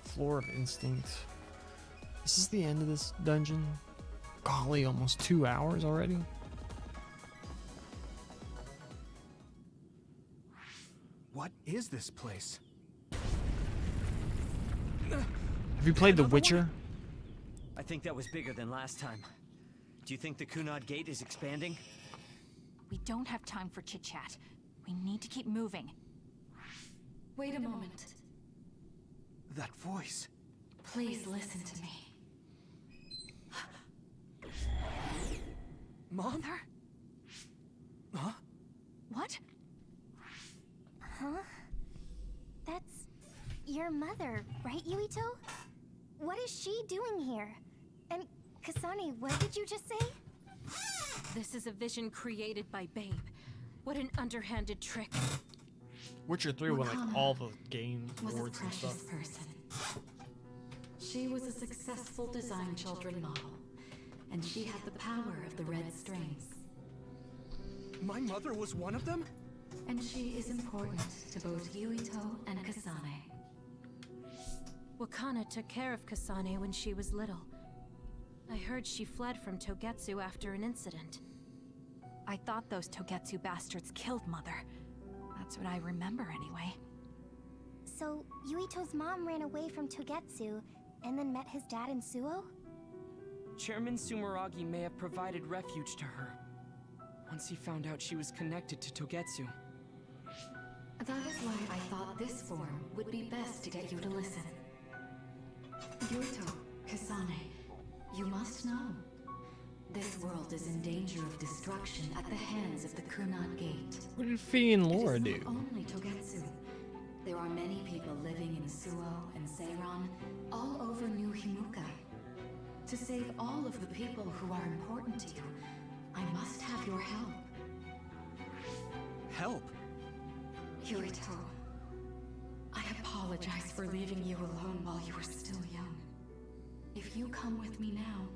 Floor of Instinct. This is the end of this dungeon. Golly, almost 2 hours already. What is this place? Have you played The Witcher? I think that was bigger than last time. Do you think the Kunad Gate is expanding? We don't have time for chit-chat. We need to keep moving. Wait a moment. That voice. Please listen to me. Mom? Mother? Huh? What? Huh? That's your mother, right, Yuito? What is she doing here? And Kasane, what did you just say? This is a vision created by Babe. What an underhanded trick. Witcher 3 won like all the game Was a awards and precious stuff. person. She was a successful design children model, and she had the power of the red strings. My mother was one of them? And she is important to both Yuito and Kasane. Wakana took care of Kasane when she was little. I heard she fled from Togetsu after an incident. I thought those Togetsu bastards killed Mother. That's what I remember anyway. So, Yuito's mom ran away from Togetsu and then met his dad in Suo? Chairman Sumeragi may have provided refuge to her once he found out she was connected to Togetsu. That is why I thought this form would be best to get you to listen. Yuito, Kasane, you must know. This world is in danger of destruction at the hands of the Kunad Gate. What did Fee and Laura It do? is not only Togetsu. There are many people living in Suo and Seiran, all over New Himuka. To save all of the people who are important to you, I must have your help. Help? Yuito, I apologize for leaving you alone while you were still young. If you come with me now,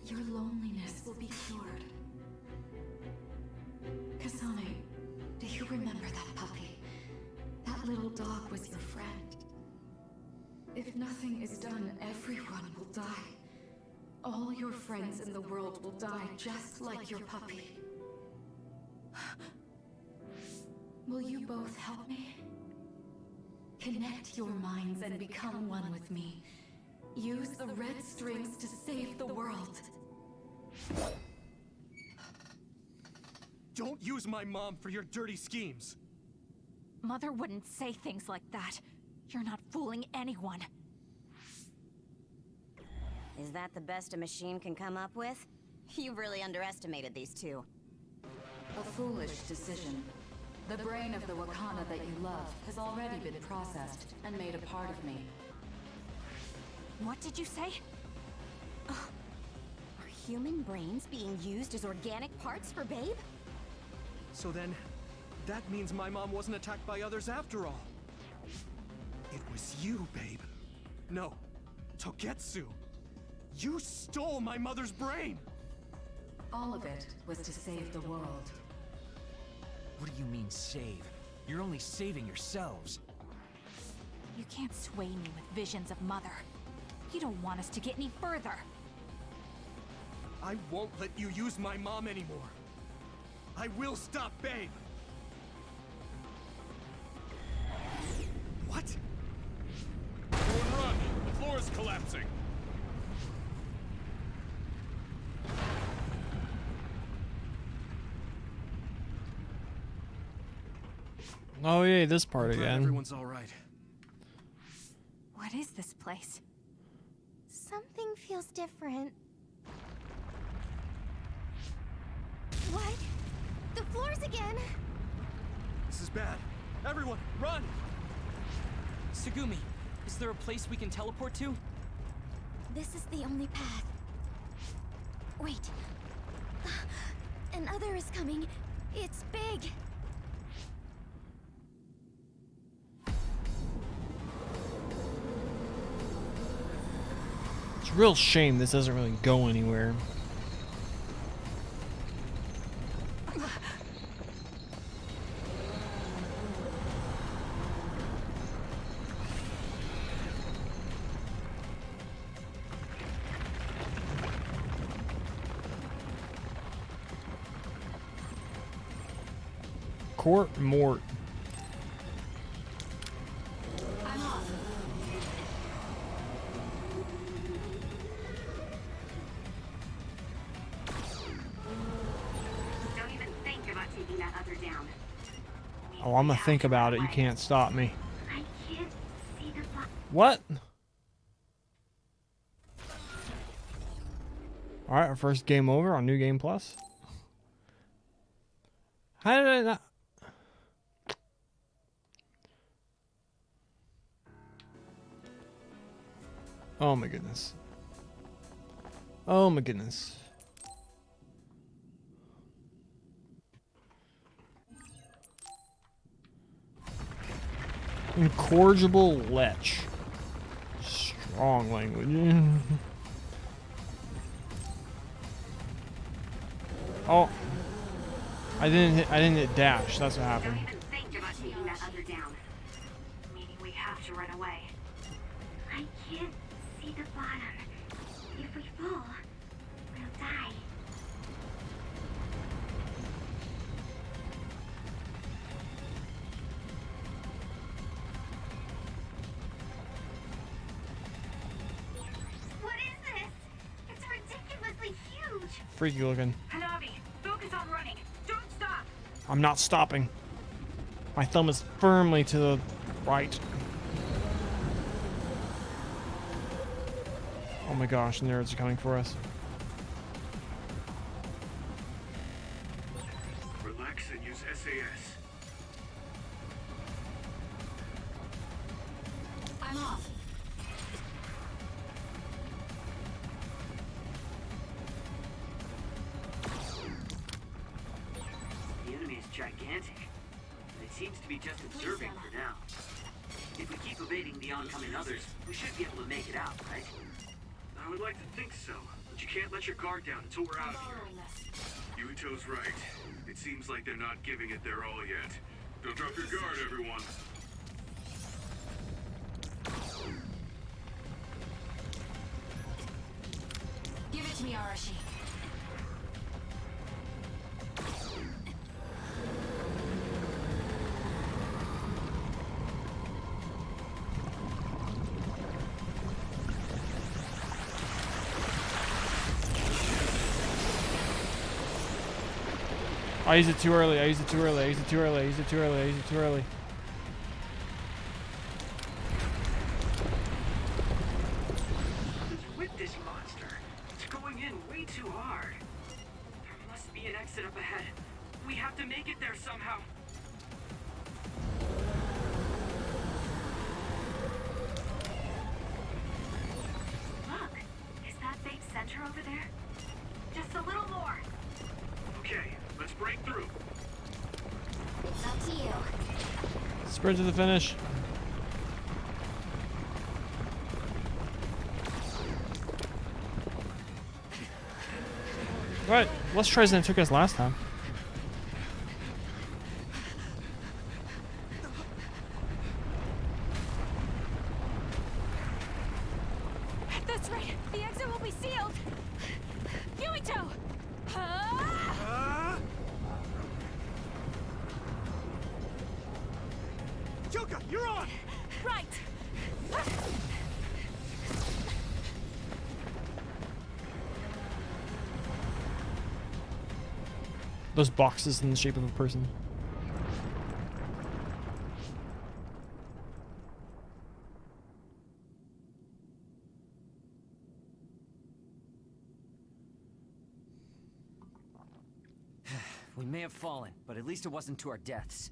your loneliness will be cured. Kasane, do you remember that puppy? That little dog was your friend. If nothing is done, everyone will die. All your friends in the world will die just like your puppy. Will you both help me? Connect your minds and become one with me. Use the red strings to save the world. Don't use my mom for your dirty schemes. Mother wouldn't say things like that. You're not fooling anyone. Is that the best a machine can come up with? You really underestimated these two. A foolish decision. The brain of the Wakanda that you love has already been processed and made a part of me. What did you say? Are human brains being used as organic parts for Babe? So then, that means my mom wasn't attacked by others after all. It was you, Babe. No, Togetsu. You stole my mother's brain! All of it was to save the world. What do you mean, save? You're only saving yourselves. You can't sway me with visions of Mother. You don't want us to get any further. I won't let you use my mom anymore. I will stop Babe. What? Everyone run! The floor is collapsing! Oh yeah, this part again. Everyone's all right. What is this place? Something feels different. What? The floors again! This is bad. Everyone, run! Tsugumi, is there a place we can teleport to? This is the only path. Wait. Another is coming. It's big. It's a real shame this doesn't really go anywhere. Court Mort. Don't even think about taking that other down. Oh, I'm gonna think about it. You can't stop me. I can't see the What? Alright, our first game over on New Game Plus. How did I not? Oh my goodness. Oh my goodness. Incorrigible lech. Strong language. Oh. I didn't hit dash. That's what happened. Don't even think about taking that other down. Meaning we have to run away. I can't see the bottom. If we fall, we'll die. What is this? It's ridiculously huge. Freaky looking. Hanabi, focus on running. Don't stop. I'm not stopping. My thumb is firmly to the right. Oh my gosh, nerds are coming for us. Relax and use SAS. I'm off. The enemy is gigantic, and it seems to be just observing for now. If we keep evading the oncoming others, we should be able to make it out, right? I would like to think so, but But you can't let your guard down until we're out of here. Yuito's right. It seems like they're not giving it their all yet. Don't drop your guard, everyone. Give it to me, Arashi. I used it too early. I used it too early. I used it too early. I used it too early. I used it too early. What's with this monster? It's going in way too hard. There must be an exit up ahead. We have to make it there somehow. Look, is that big center over there? Just a little more. Okay, let's break through. It's up to you. Sprint to the finish. Right, less tries than it took us last time. That's right. The exit will be sealed. Yuito! Yuka, you're on! Right! Those boxes in the shape of a person. We may have fallen, but at least it wasn't to our deaths.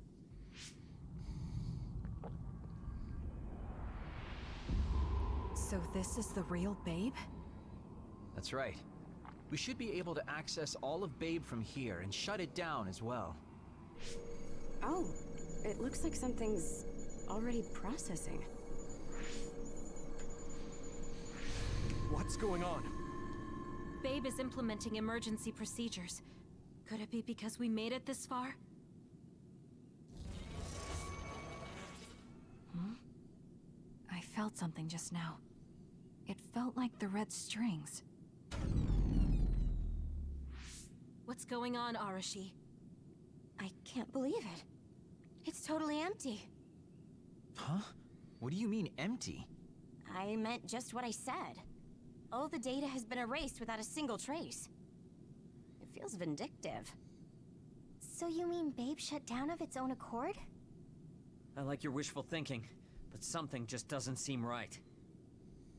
So this is the real Babe? That's right. We should be able to access all of Babe from here and shut it down as well. Oh, it looks like something's already processing. What's going on? Babe is implementing emergency procedures. Could it be because we made it this far? I felt something just now. It felt like the red strings. What's going on, Arashi? I can't believe it. It's totally empty. Huh? What do you mean empty? I meant just what I said. All the data has been erased without a single trace. It feels vindictive. So you mean Babe shut down of its own accord? I like your wishful thinking, but something just doesn't seem right.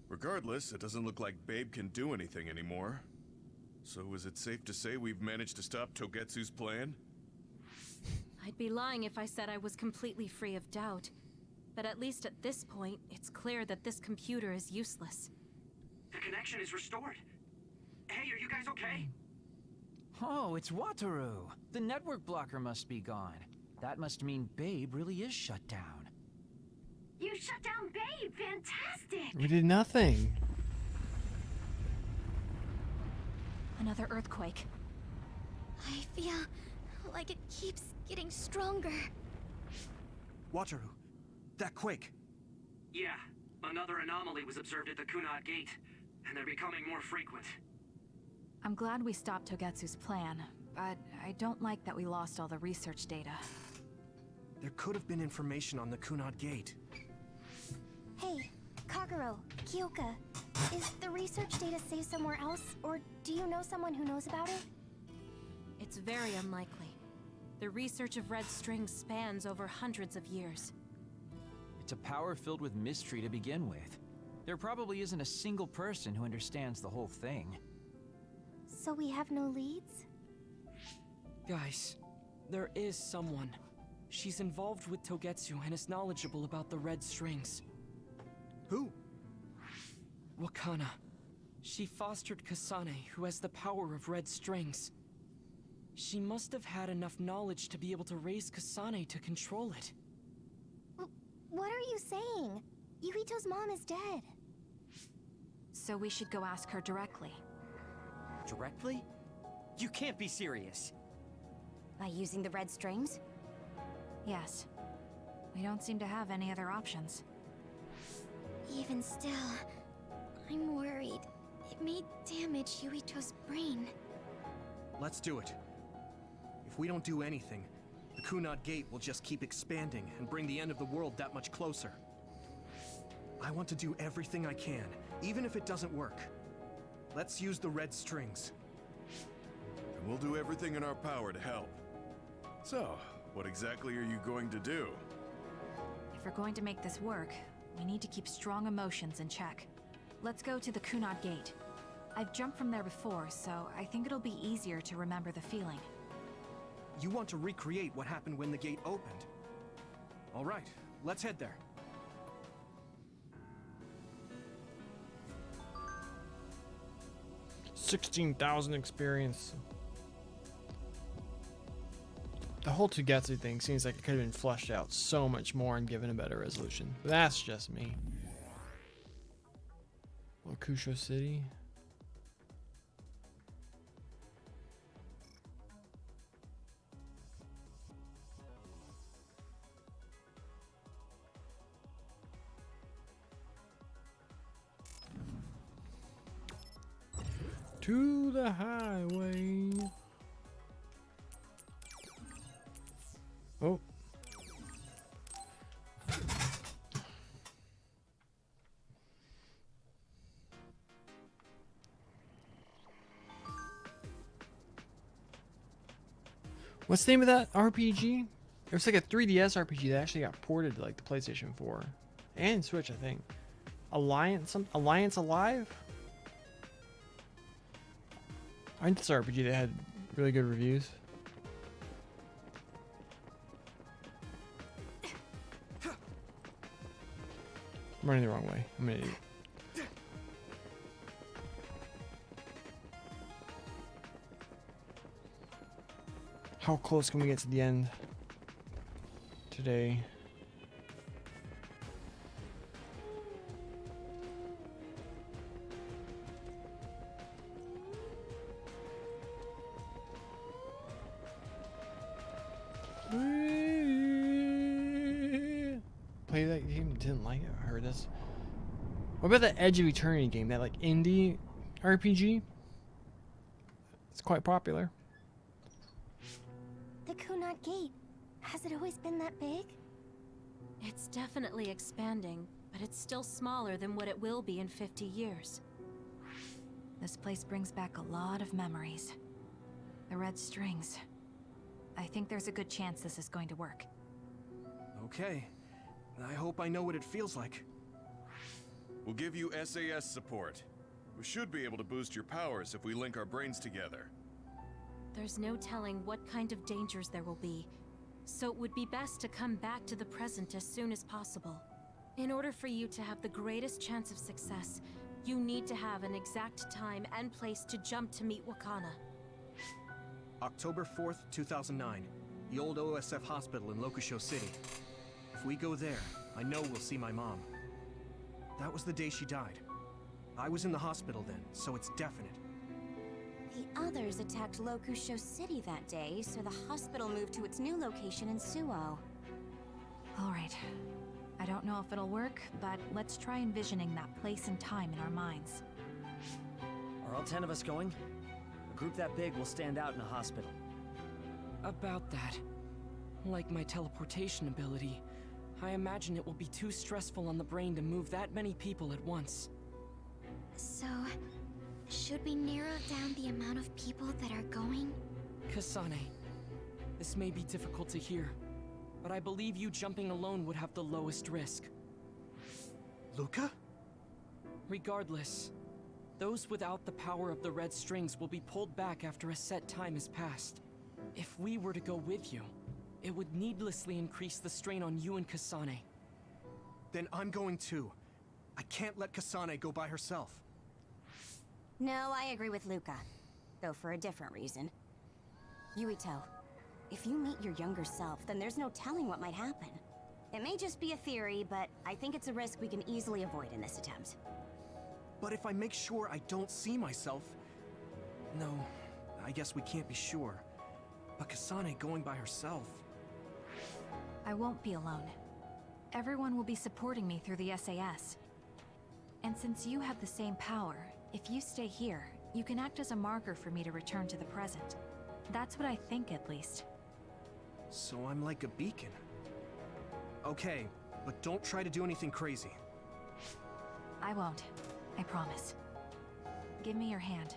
Regardless, it doesn't look like Babe can do anything anymore. So is it safe to say we've managed to stop Togetsu's plan? I'd be lying if I said I was completely free of doubt. But at least at this point, it's clear that this computer is useless. The connection is restored. Hey, are you guys okay? Oh, it's Wataru. The network blocker must be gone. That must mean Babe really is shut down. You shut down Babe! Fantastic! We did nothing. Another earthquake. I feel like it keeps getting stronger. Wataru, that quake. Yeah, another anomaly was observed at the Kunad Gate, and they're becoming more frequent. I'm glad we stopped Togetsu's plan, but I don't like that we lost all the research data. There could have been information on the Kunad Gate. Hey, Kagero, Kyoka, is the research data saved somewhere else, or do you know someone who knows about it? It's very unlikely. The research of red strings spans over hundreds of years. It's a power filled with mystery to begin with. There probably isn't a single person who understands the whole thing. So we have no leads? Guys, there is someone. She's involved with Togetsu and is knowledgeable about the red strings. Who? Wakana. She fostered Kasane, who has the power of red strings. She must have had enough knowledge to be able to raise Kasane to control it. What are you saying? Yuito's mom is dead. So we should go ask her directly. directly? You can't be serious. By using the red strings? Yes. We don't seem to have any other options. Even still, I'm worried. It may damage Yuito's brain. Let's do it. If we don't do anything, the Kunad Gate will just keep expanding and bring the end of the world that much closer. I want to do everything I can, even if it doesn't work. Let's use the red strings. And we'll do everything in our power to help. So, what exactly are you going to do? If we're going to make this work, we need to keep strong emotions in check. Let's go to the Kunad Gate. I've jumped from there before, so I think it'll be easier to remember the feeling. You want to recreate what happened when the gate opened? All right, let's head there. $16,000 experience. The whole Togetsu thing seems like it could have been fleshed out so much more and given a better resolution. But that's just me. Lokusho City. To the highway. Oh. What's the name of that RPG? It was like a 3DS RPG that actually got ported to like the PlayStation 4 and Switch, I think. Alliance Alive? I think this RPG that had really good reviews. I'm running the wrong way. I'm an idiot. How close can we get to the end today? Play that game, didn't like it. I heard this. What about the Edge of Eternity game? That like indie RPG? It's quite popular. The Kunad Gate. Has it always been that big? It's definitely expanding, but it's still smaller than what it will be in 50 years. This place brings back a lot of memories. The red strings. I think there's a good chance this is going to work. Okay. I hope I know what it feels like. We'll give you SAS support. We should be able to boost your powers if we link our brains together. There's no telling what kind of dangers there will be, so it would be best to come back to the present as soon as possible. In order for you to have the greatest chance of success, you need to have an exact time and place to jump to meet Wakana. October 4th, 2009. The old OSF hospital in Lokusho City. If we go there, I know we'll see my mom. That was the day she died. I was in the hospital then, so it's definite. The others attacked Lokusho City that day, so the hospital moved to its new location in Suo. Alright. I don't know if it'll work, but let's try envisioning that place and time in our minds. Are all 10 of us going? A group that big will stand out in a hospital. About that. Like my teleportation ability, I imagine it will be too stressful on the brain to move that many people at once. So, should we narrow down the amount of people that are going? Kasane, this may be difficult to hear, but I believe you jumping alone would have the lowest risk. Luca? Regardless, those without the power of the red strings will be pulled back after a set time has passed. If we were to go with you, it would needlessly increase the strain on you and Kasane. Then I'm going too. I can't let Kasane go by herself. No, I agree with Luca. Though for a different reason. Yuito, if you meet your younger self, then there's no telling what might happen. It may just be a theory, but I think it's a risk we can easily avoid in this attempt. But if I make sure I don't see myself, No, I guess we can't be sure. But Kasane going by herself... I won't be alone. Everyone will be supporting me through the SAS. And since you have the same power, if you stay here, you can act as a marker for me to return to the present. That's what I think, at least. So I'm like a beacon. Okay, but don't try to do anything crazy. I won't. I promise. Give me your hand.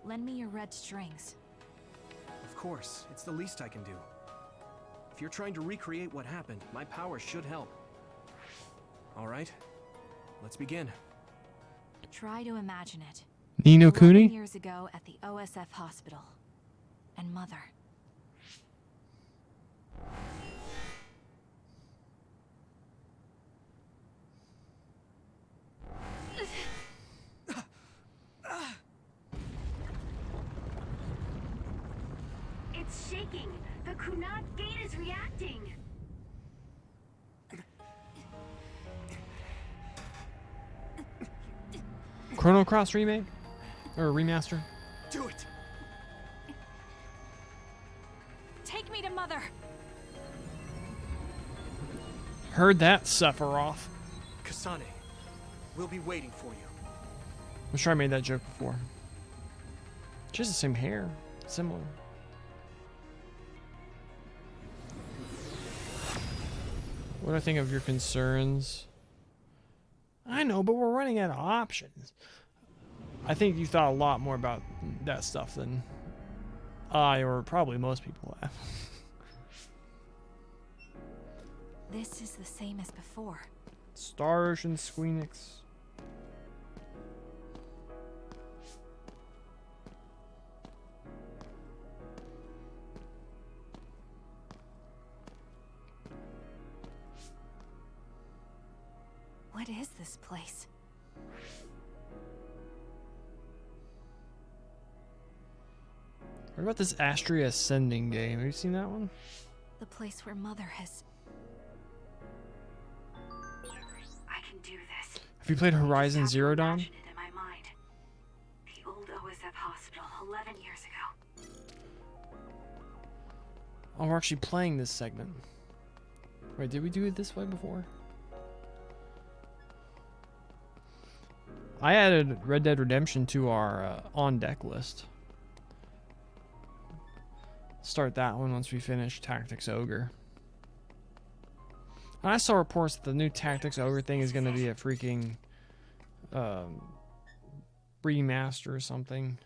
Lend me your red strings. Of course, it's the least I can do. If you're trying to recreate what happened, my power should help. Alright, let's begin. Try to imagine it. Ni no 11 Kuni? years ago at the OSF hospital. And Mother. It's shaking. The Kunad gate is reacting. Chrono Cross remake? Or remaster? Do it! Take me to Mother! Heard that suffer off. Kasane, we'll be waiting for you. I'm sure I made that joke before. She has the same hair. Similar. What do I think of your concerns? I know, but we're running out of options. I think you thought a lot more about that stuff than I, or probably most people have. This is the same as before. Star Ocean Squeenix. What is this place? What about this Astria Ascending game? Have you seen that one? The place where Mother has... I can do this. Have you played Horizon Zero Dawn? Imagine it in my mind. The old OSF hospital 11 years ago. Oh, we're actually playing this segment. Wait, did we do it this way before? I added Red Dead Redemption to our on-deck list. Start that one once we finish Tactics Ogre. And I saw reports that the new Tactics Ogre thing is going to be a freaking remaster or something.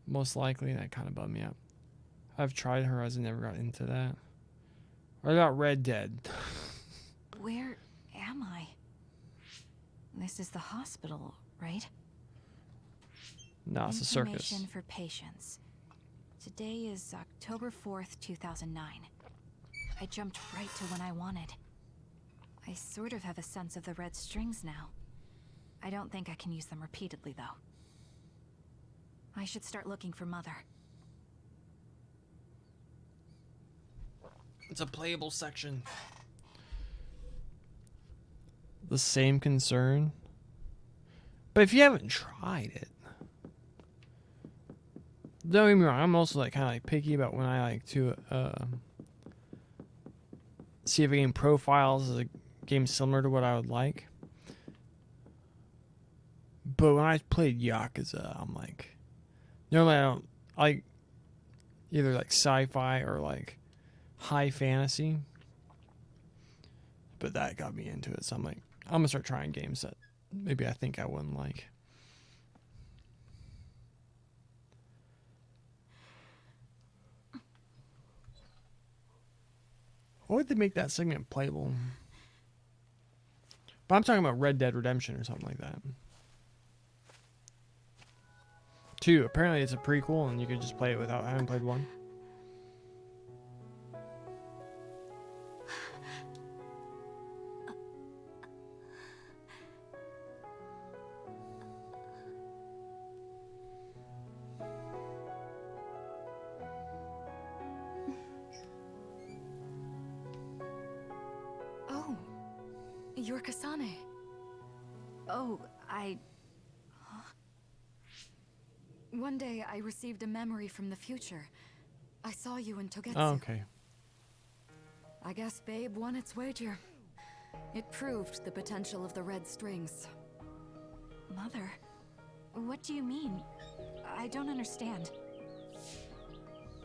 Most likely. That kind of bummed me out. I've tried Horizon, never got into that. What about Red Dead? Where am I? This is the hospital, right? No, it's a circus. Information for patients. Today is October 4th, 2009. I jumped right to when I wanted. I sort of have a sense of the red strings now. I don't think I can use them repeatedly, though. I should start looking for Mother. It's a playable section. The same concern. But if you haven't tried it, don't get me wrong, I'm also like kind of like picky about when I like to see if a game profiles as a game similar to what I would like. But when I played Yakuza, I'm like, normally I don't like either like sci-fi or like high fantasy. But that got me into it, so I'm like, I'm gonna start trying games that maybe I think I wouldn't like. Why would they make that segment playable? But I'm talking about Red Dead Redemption or something like that. 2, apparently it's a prequel and you could just play it without having played 1. Oh, you're Kasane. Oh, One day I received a memory from the future. I saw you in Togetsu. Oh, okay. I guess Babe won its wager. It proved the potential of the red strings. Mother, what do you mean? I don't understand.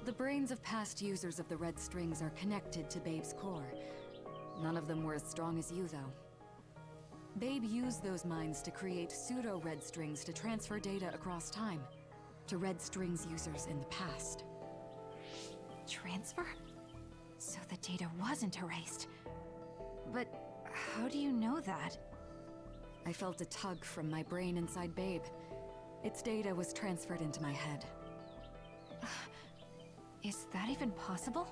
The brains of past users of the red strings are connected to Babe's core. None of them were as strong as you, though. Babe used those minds to create pseudo-red strings to transfer data across time to red strings users in the past. Transfer? So the data wasn't erased. But how do you know that? I felt a tug from my brain inside Babe. Its data was transferred into my head. Is that even possible?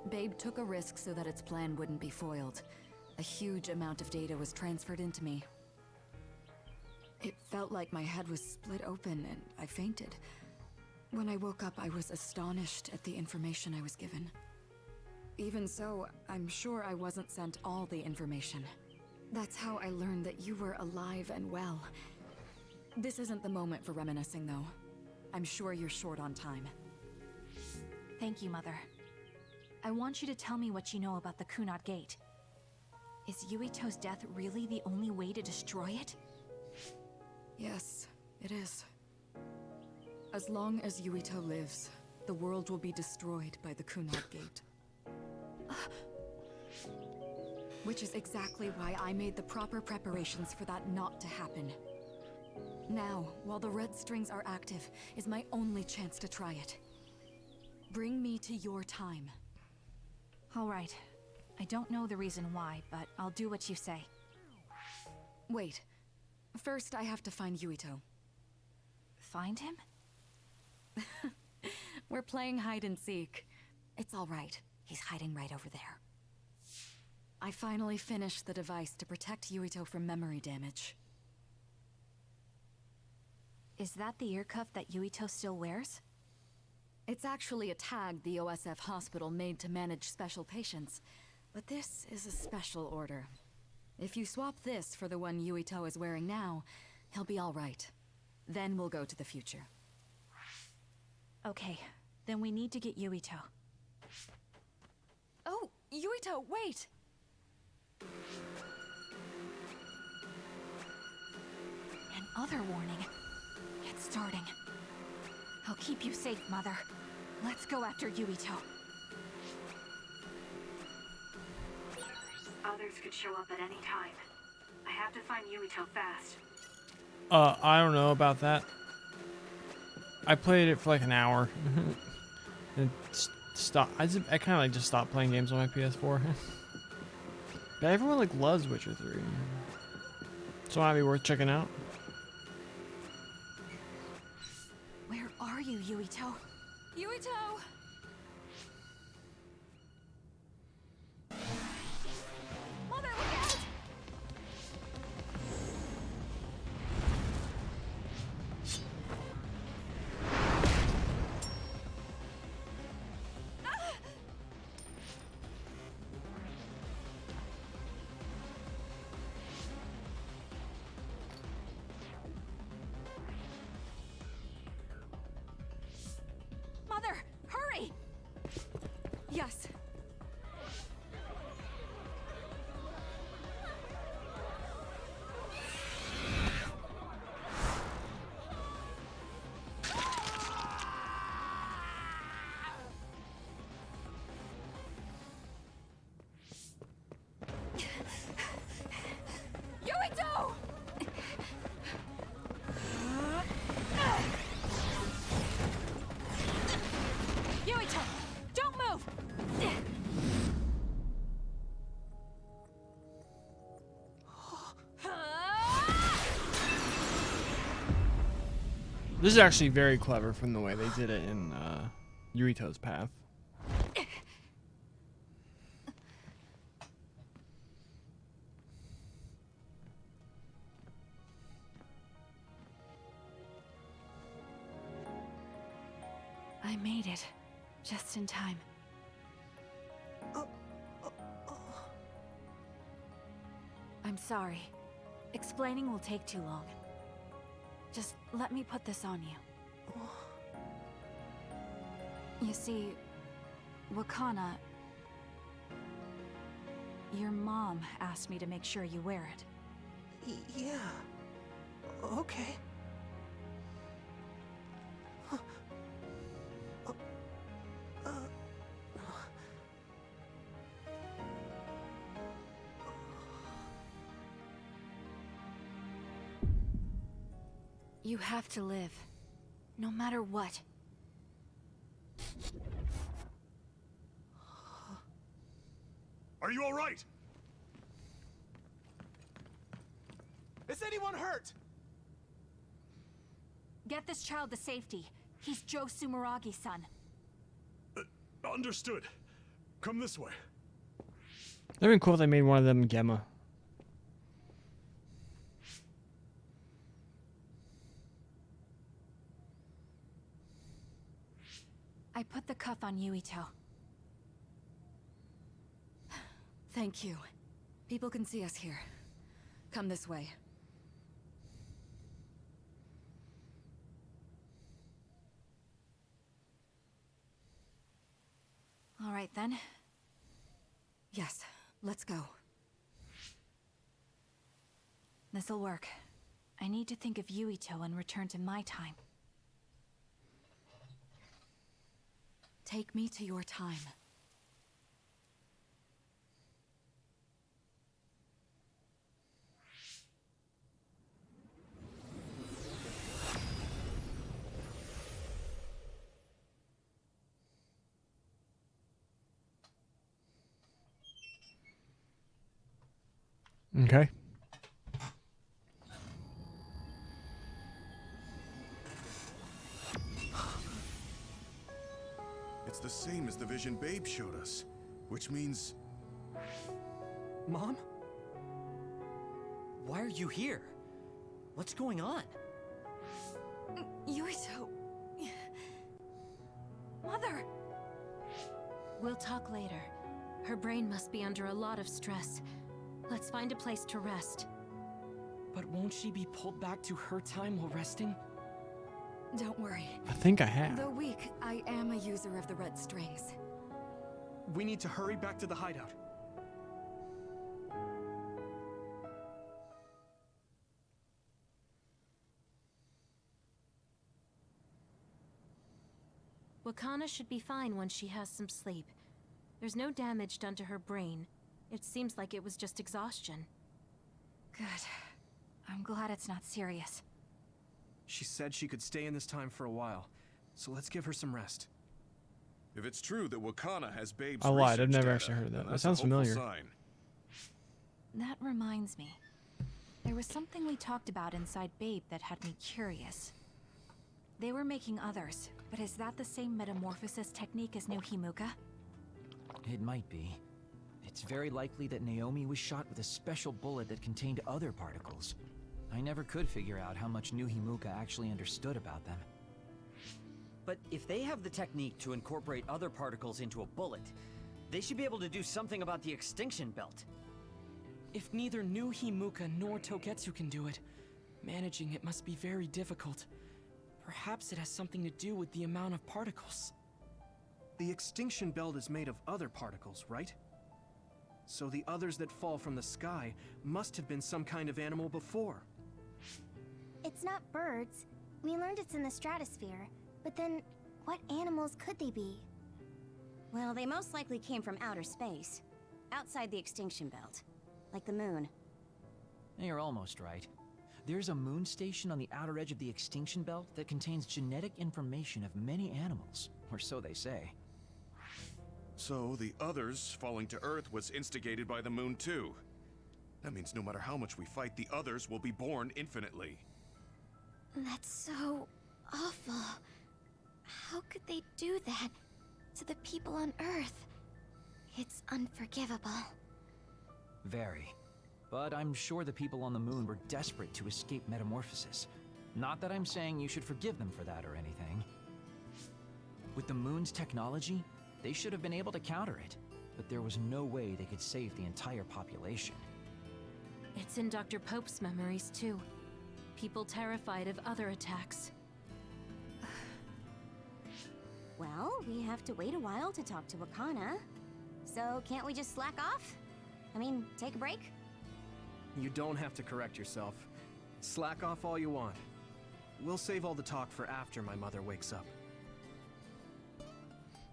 Babe took a risk so that its plan wouldn't be foiled. A huge amount of data was transferred into me. It felt like my head was split open and I fainted. When I woke up, I was astonished at the information I was given. Even so, I'm sure I wasn't sent all the information. That's how I learned that you were alive and well. This isn't the moment for reminiscing, though. I'm sure you're short on time. Thank you, Mother. I want you to tell me what you know about the Kunad Gate. Is Yuito's death really the only way to destroy it? Yes, it is. As long as Yuito lives, the world will be destroyed by the Kunad Gate. Which is exactly why I made the proper preparations for that not to happen. Now, while the red strings are active, is my only chance to try it. Bring me to your time. All right. I don't know the reason why, but I'll do what you say. Wait. First, I have to find Yuito. Find him? We're playing hide and seek. It's all right. He's hiding right over there. I finally finished the device to protect Yuito from memory damage. Is that the ear cuff that Yuito still wears? It's actually a tag the OSF hospital made to manage special patients. But this is a special order. If you swap this for the one Yuito is wearing now, he'll be all right. Then we'll go to the future. Okay, then we need to get Yuito. Oh, Yuito, wait! Another warning. It's starting. I'll keep you safe, Mother. Let's go after Yuito. Others could show up at any time. I have to find Yuito fast. I don't know about that. I played it for like an hour. And stop. I kind of like just stopped playing games on my PS4. But everyone like loves Witcher 3. So it might be worth checking out. Where are you, Yuito? Yuito! Mother, look out! Mother, hurry! Yes. Yuito! Yuito, don't move! This is actually very clever from the way they did it in Yuito's Path. I made it. Just in time. I'm sorry. Explaining will take too long. Just let me put this on you. You see, Wakana... Your mom asked me to make sure you wear it. Yeah. Okay. You have to live. No matter what. Are you all right? Is anyone hurt? Get this child to safety. He's Joe Sumeragi's son. Understood. Come this way. That'd been cool if they made one of them Gemma. I put the cuff on Yuito. Thank you. People can see us here. Come this way. All right, then. Yes, let's go. This'll work. I need to think of Yuito and return to my time. Take me to your time. Okay. It's the same as the vision Babe showed us, which means... Mom? Why are you here? What's going on? Yuito... Mother! We'll talk later. Her brain must be under a lot of stress. Let's find a place to rest. But won't she be pulled back to her time while resting? Don't worry. I think I have. Though weak, I am a user of the red strings. We need to hurry back to the hideout. Wakana should be fine once she has some sleep. There's no damage done to her brain. It seems like it was just exhaustion. Good. I'm glad it's not serious. She said she could stay in this time for a while, so let's give her some rest. If it's true that Wakana has Babe's I lied. I've research never data, actually heard then that. That that's sounds a hopeful familiar. sign. That reminds me. There was something we talked about inside Babe that had me curious. They were making others, but is that the same metamorphosis technique as New Himuka? It might be. It's very likely that Naomi was shot with a special bullet that contained other particles. I never could figure out how much New Himuka actually understood about them. But if they have the technique to incorporate other particles into a bullet, they should be able to do something about the extinction belt. If neither New Himuka nor Togetsu can do it, managing it must be very difficult. Perhaps it has something to do with the amount of particles. The extinction belt is made of other particles, right? So the others that fall from the sky must have been some kind of animal before. It's not birds. We learned it's in the stratosphere. But then, what animals could they be? Well, they most likely came from outer space. Outside the extinction belt. Like the moon. You're almost right. There's a moon station on the outer edge of the extinction belt that contains genetic information of many animals, or so they say. So the others falling to Earth was instigated by the moon too. That means no matter how much we fight, the others will be born infinitely. That's so awful. How could they do that to the people on Earth? It's unforgivable. Very. But I'm sure the people on the moon were desperate to escape metamorphosis. Not that I'm saying you should forgive them for that or anything. With the moon's technology, they should have been able to counter it, but there was no way they could save the entire population. It's in Dr. Pope's memories, too. People terrified of other attacks. Well, we have to wait a while to talk to Wakana. So can't we just slack off? I mean, take a break? You don't have to correct yourself. Slack off all you want. We'll save all the talk for after my mother wakes up.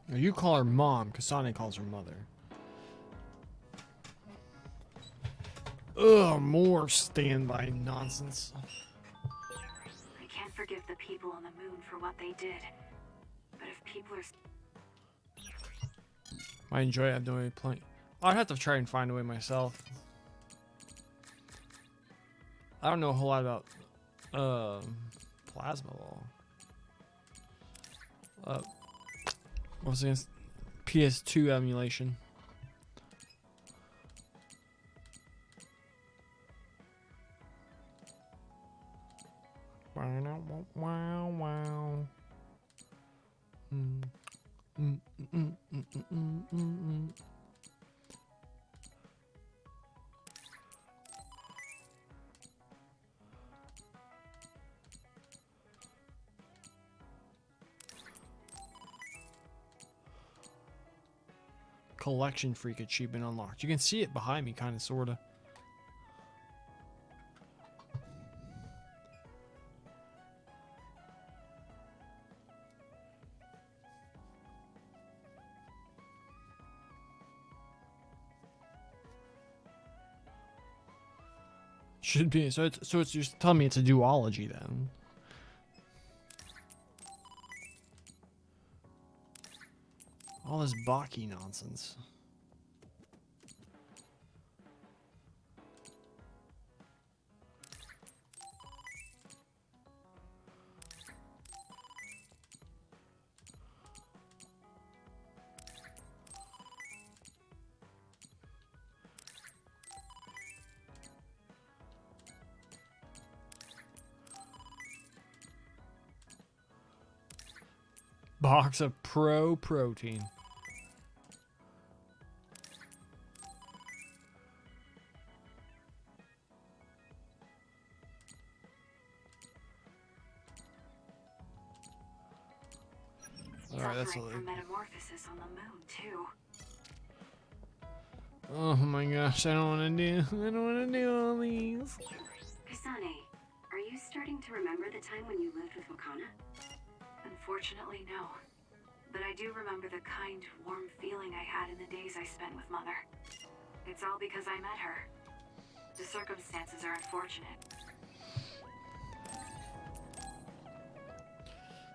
Now you call her mom, Kasane calls her mother. Ugh, more standby nonsense. I can't forgive the people on the moon for what they did. But if people are... I enjoy it. I have no way of playing. I'd have to try and find a way myself. I don't know a whole lot about plasma ball. What was it? PS2 emulation. Wow, wow, wow. Collection freak achievement unlocked. You can see it behind me, kind of, sort of. Should be. So it's just telling me it's a duology then. All this Baki nonsense. Box of pro protein. Alright, that's a Suffering from metamorphosis on the moon too. Oh my gosh, I don't want to do all these. Kasane, are you starting to remember the time when you lived with Wakana? Unfortunately, no. But I do remember the kind, warm feeling I had in the days I spent with Mother. It's all because I met her. The circumstances are unfortunate.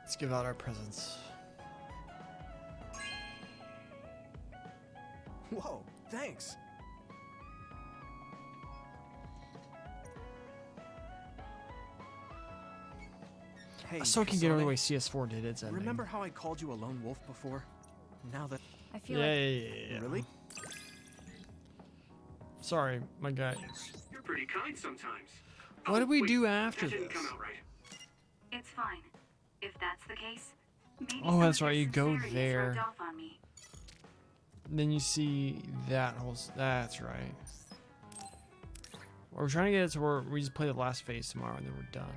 Let's give out our presents. Whoa, thanks. Hey, So I can get all the Kasane, way CS4 did its ending. remember how I called you a lone wolf before? Now that... I feel Yeah. Really? Sorry, my guy. You're pretty kind sometimes. What do we wait, do after that didn't this? come out right. It's fine. If that's the case, maybe Oh, some that's of right, your you go sincerity is there. rubbed off on me. Then you see that whole. That's right. We're trying to get it to where we just play the last phase tomorrow and then we're done.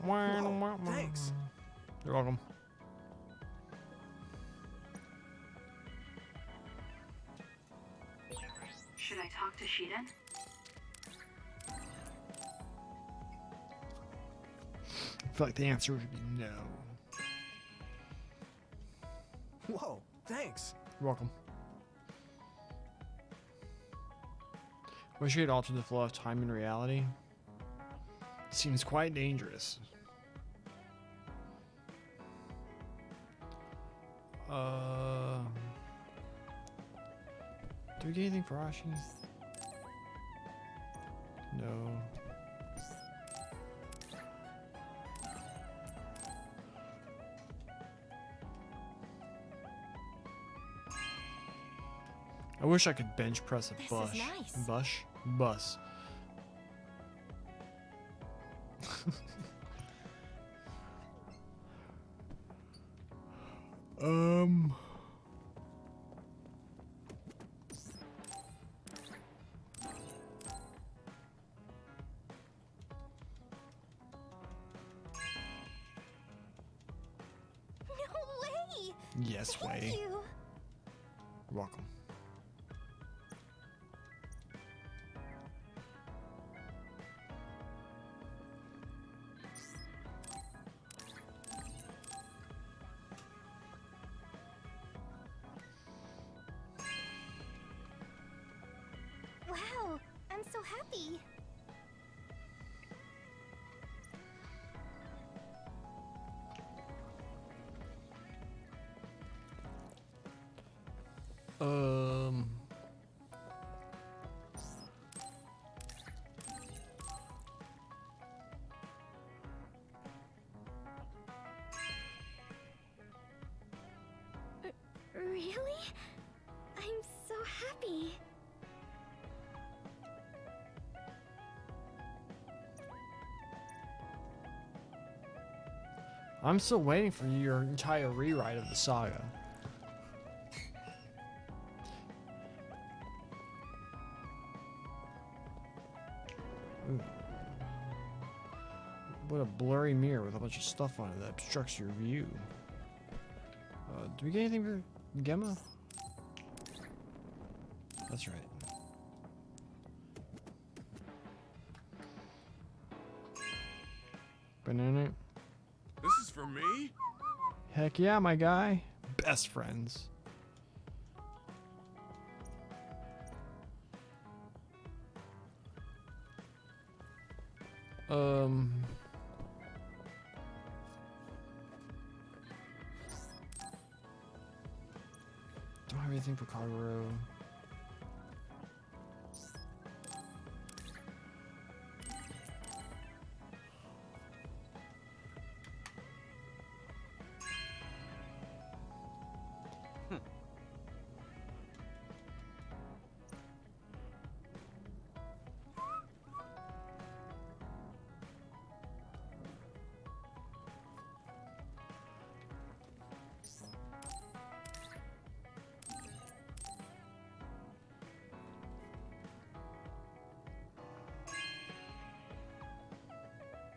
Whoa, thanks. You're welcome. Should I talk to Shiden? I feel like the answer would be no. Whoa, thanks. You're welcome. Wish you could alter the flow of time and reality. Seems quite dangerous. Do we get anything for Ashi? No. I wish I could bench press a This is bus. nice. Bus. me. Yes, Thank Wei. you. You're welcome. Wow, I'm so happy. Um. Really? I'm so happy. I'm still waiting for your entire rewrite of the saga. Ooh. What a blurry mirror with a bunch of stuff on it that obstructs your view. Do we get anything for Gemma? That's right. Banana. This is for me? Heck yeah, my guy. Best friends. Don't have anything for Kagero.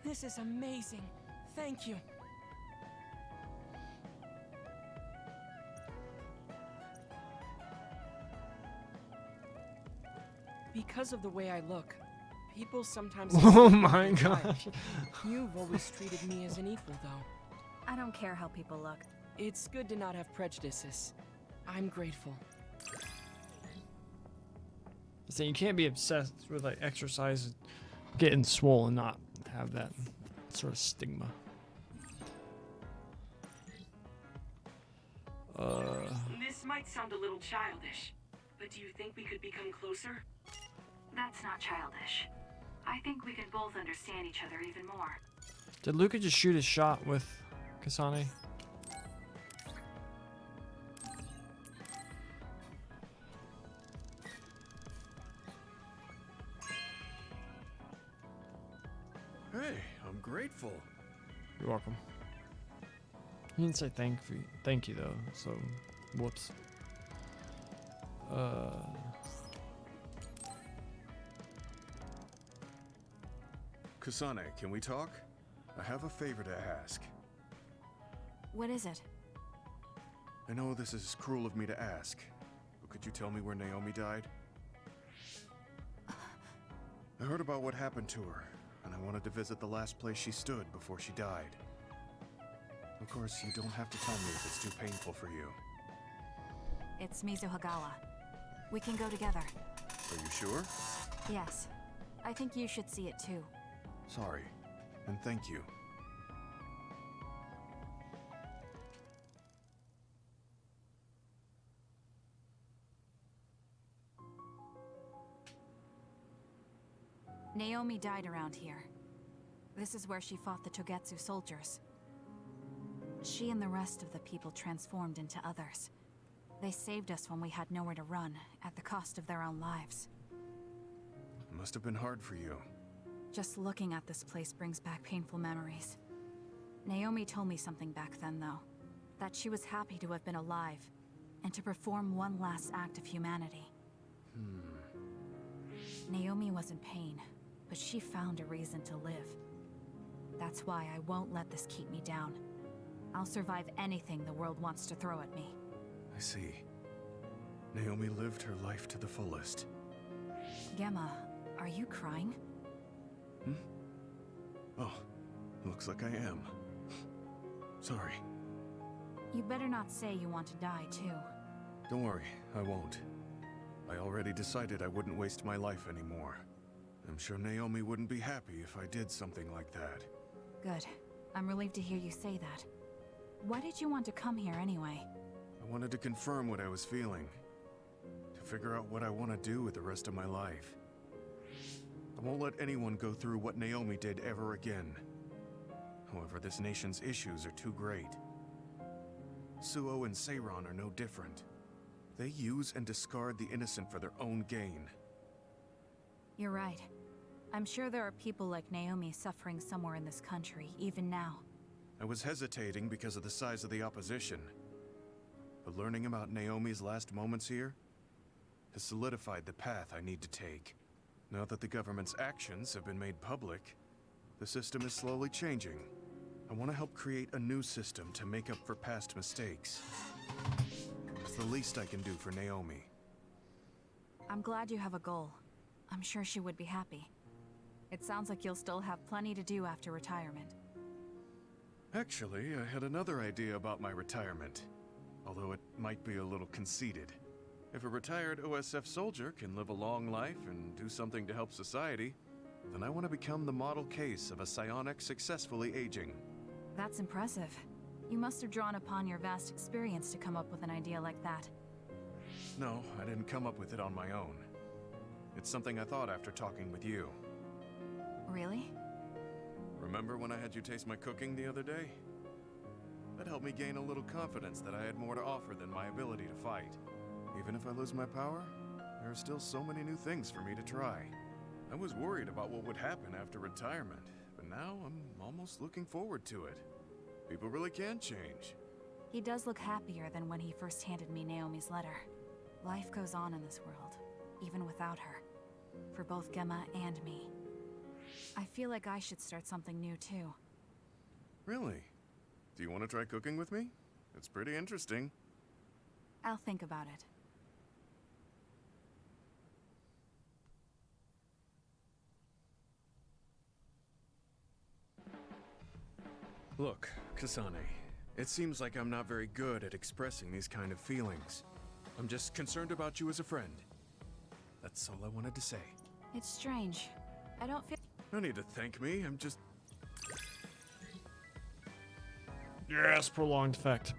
This is amazing. Thank you. Because of the way I look, people sometimes... Oh my gosh. You've always treated me as an equal, though. I don't care how people look. It's good to not have prejudices. I'm grateful. So you can't be obsessed with like exercise, getting swole, and not have that sort of stigma. This might sound a little childish, but do you think we could become closer? That's not childish. I think we can both understand each other even more. Did Luca just shoot his shot with Kasane? Hey, I'm grateful. You're welcome. He didn't say thank you though, so whoops. Kasane, can we talk? I have a favor to ask. What is it? I know this is cruel of me to ask, but could you tell me where Naomi died? I heard about what happened to her, and I wanted to visit the last place she stood before she died. Of course, you don't have to tell me if it's too painful for you. It's Mizuhagawa. We can go together. Are you sure? Yes. I think you should see it too. Sorry, and thank you. Naomi died around here. This is where she fought the Togetsu soldiers. She and the rest of the people transformed into others. They saved us when we had nowhere to run, at the cost of their own lives. It must have been hard for you. Just looking at this place brings back painful memories. Naomi told me something back then, though. That she was happy to have been alive, and to perform one last act of humanity. Naomi was in pain, but she found a reason to live. That's why I won't let this keep me down. I'll survive anything the world wants to throw at me. I see. Naomi lived her life to the fullest. Gemma, are you crying? Oh, looks like I am. Sorry. You better not say you want to die, too. Don't worry, I won't. I already decided I wouldn't waste my life anymore. I'm sure Naomi wouldn't be happy if I did something like that. Good. I'm relieved to hear you say that. Why did you want to come here anyway? I wanted to confirm what I was feeling. To figure out what I want to do with the rest of my life. I won't let anyone go through what Naomi did ever again. However, this nation's issues are too great. Suo and Seiron are no different. They use and discard the innocent for their own gain. You're right. I'm sure there are people like Naomi suffering somewhere in this country, even now. I was hesitating because of the size of the opposition. But learning about Naomi's last moments here has solidified the path I need to take. Now that the government's actions have been made public, the system is slowly changing. I want to help create a new system to make up for past mistakes. It's the least I can do for Naomi. I'm glad you have a goal. I'm sure she would be happy. It sounds like you'll still have plenty to do after retirement. Actually, I had another idea about my retirement, although it might be a little conceited. If a retired OSF soldier can live a long life and do something to help society, then I want to become the model case of a psionic successfully aging. That's impressive. You must have drawn upon your vast experience to come up with an idea like that. No, I didn't come up with it on my own. It's something I thought after talking with you. Really? Remember when I had you taste my cooking the other day? That helped me gain a little confidence that I had more to offer than my ability to fight. Even if I lose my power, there are still so many new things for me to try. I was worried about what would happen after retirement, but now I'm almost looking forward to it. People really can change. He does look happier than when he first handed me Naomi's letter. Life goes on in this world, even without her. For both Gemma and me. I feel like I should start something new too. Really? Do you want to try cooking with me? It's pretty interesting. I'll think about it. Look, Kasane, it seems like I'm not very good at expressing these kind of feelings. I'm just concerned about you as a friend. That's all I wanted to say. It's strange. I don't feel... No need to thank me, I'm just... Yes, prolonged effect.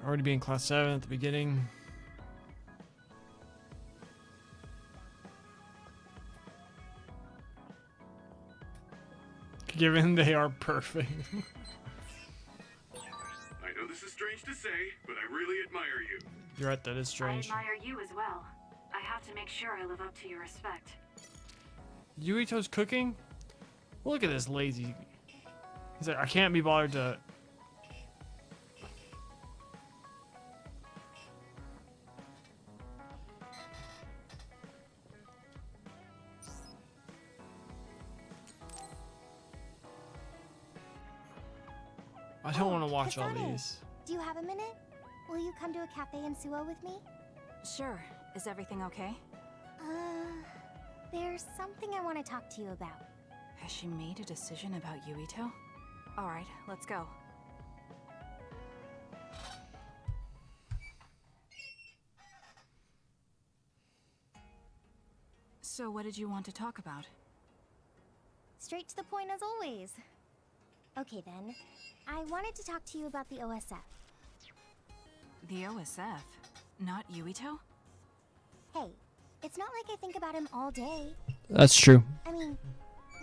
Already being class 7 at the beginning. Given they are perfect. I know this is strange to say, but I really admire you. You're right, that is strange. I admire you as well. I have to make sure I live up to your respect. Yuito's cooking? Look at this lazy. He's like, I can't be bothered to... I don't want to watch all Kasane, these. Do you have a minute? Will you come to a cafe in Suo with me? Sure. Is everything okay? There's something I want to talk to you about. Has she made a decision about Yuito? Alright, let's go. So what did you want to talk about? Straight to the point as always. Okay then, I wanted to talk to you about the OSF. The OSF? Not Yuito? Hey, it's not like I think about him all day. That's true. I mean,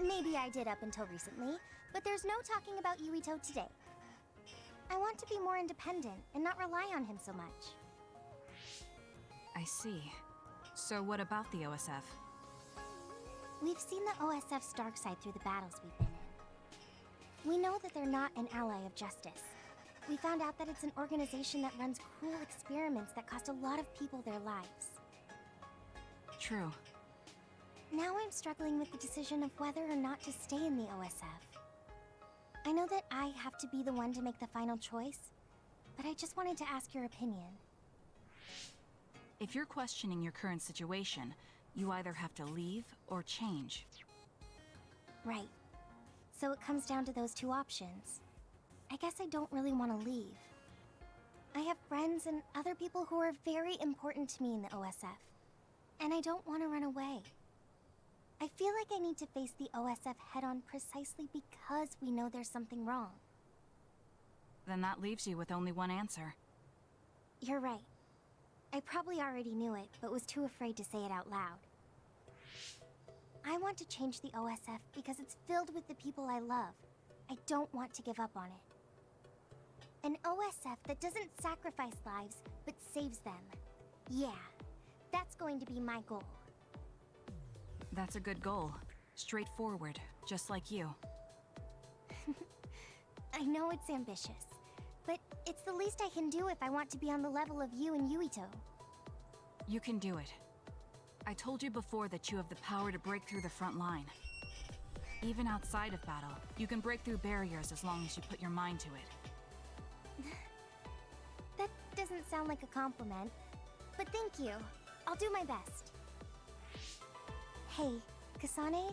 maybe I did up until recently, but there's no talking about Yuito today. I want to be more independent and not rely on him so much. I see. So what about the OSF? We've seen the OSF's dark side through the battles we've been in. We know that they're not an ally of justice. We found out that it's an organization that runs cruel experiments that cost a lot of people their lives. True. Now I'm struggling with the decision of whether or not to stay in the OSF. I know that I have to be the one to make the final choice, but I just wanted to ask your opinion. If you're questioning your current situation, you either have to leave or change. Right. So it comes down to those two options. I guess I don't really want to leave. I have friends and other people who are very important to me in the OSF, and I don't want to run away. I feel like I need to face the OSF head-on precisely because we know there's something wrong. Then that leaves you with only one answer. You're right. I probably already knew it, but was too afraid to say it out loud. I want to change the OSF because it's filled with the people I love. I don't want to give up on it. An OSF that doesn't sacrifice lives, but saves them. Yeah, that's going to be my goal. That's a good goal. Straightforward, just like you. I know it's ambitious, but it's the least I can do if I want to be on the level of you and Yuito. You can do it. I told you before that you have the power to break through the front line. Even outside of battle, you can break through barriers as long as you put your mind to it. That doesn't sound like a compliment, but thank you. I'll do my best. Hey, Kasane,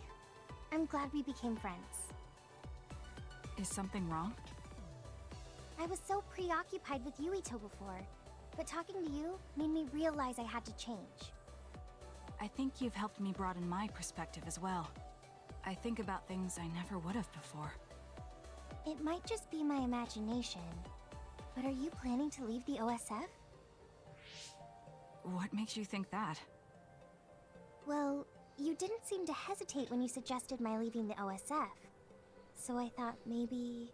I'm glad we became friends. Is something wrong? I was so preoccupied with Yuito before, but talking to you made me realize I had to change. I think you've helped me broaden my perspective as well. I think about things I never would have before. It might just be my imagination, but are you planning to leave the OSF? What makes you think that? Well, you didn't seem to hesitate when you suggested my leaving the OSF, so I thought maybe...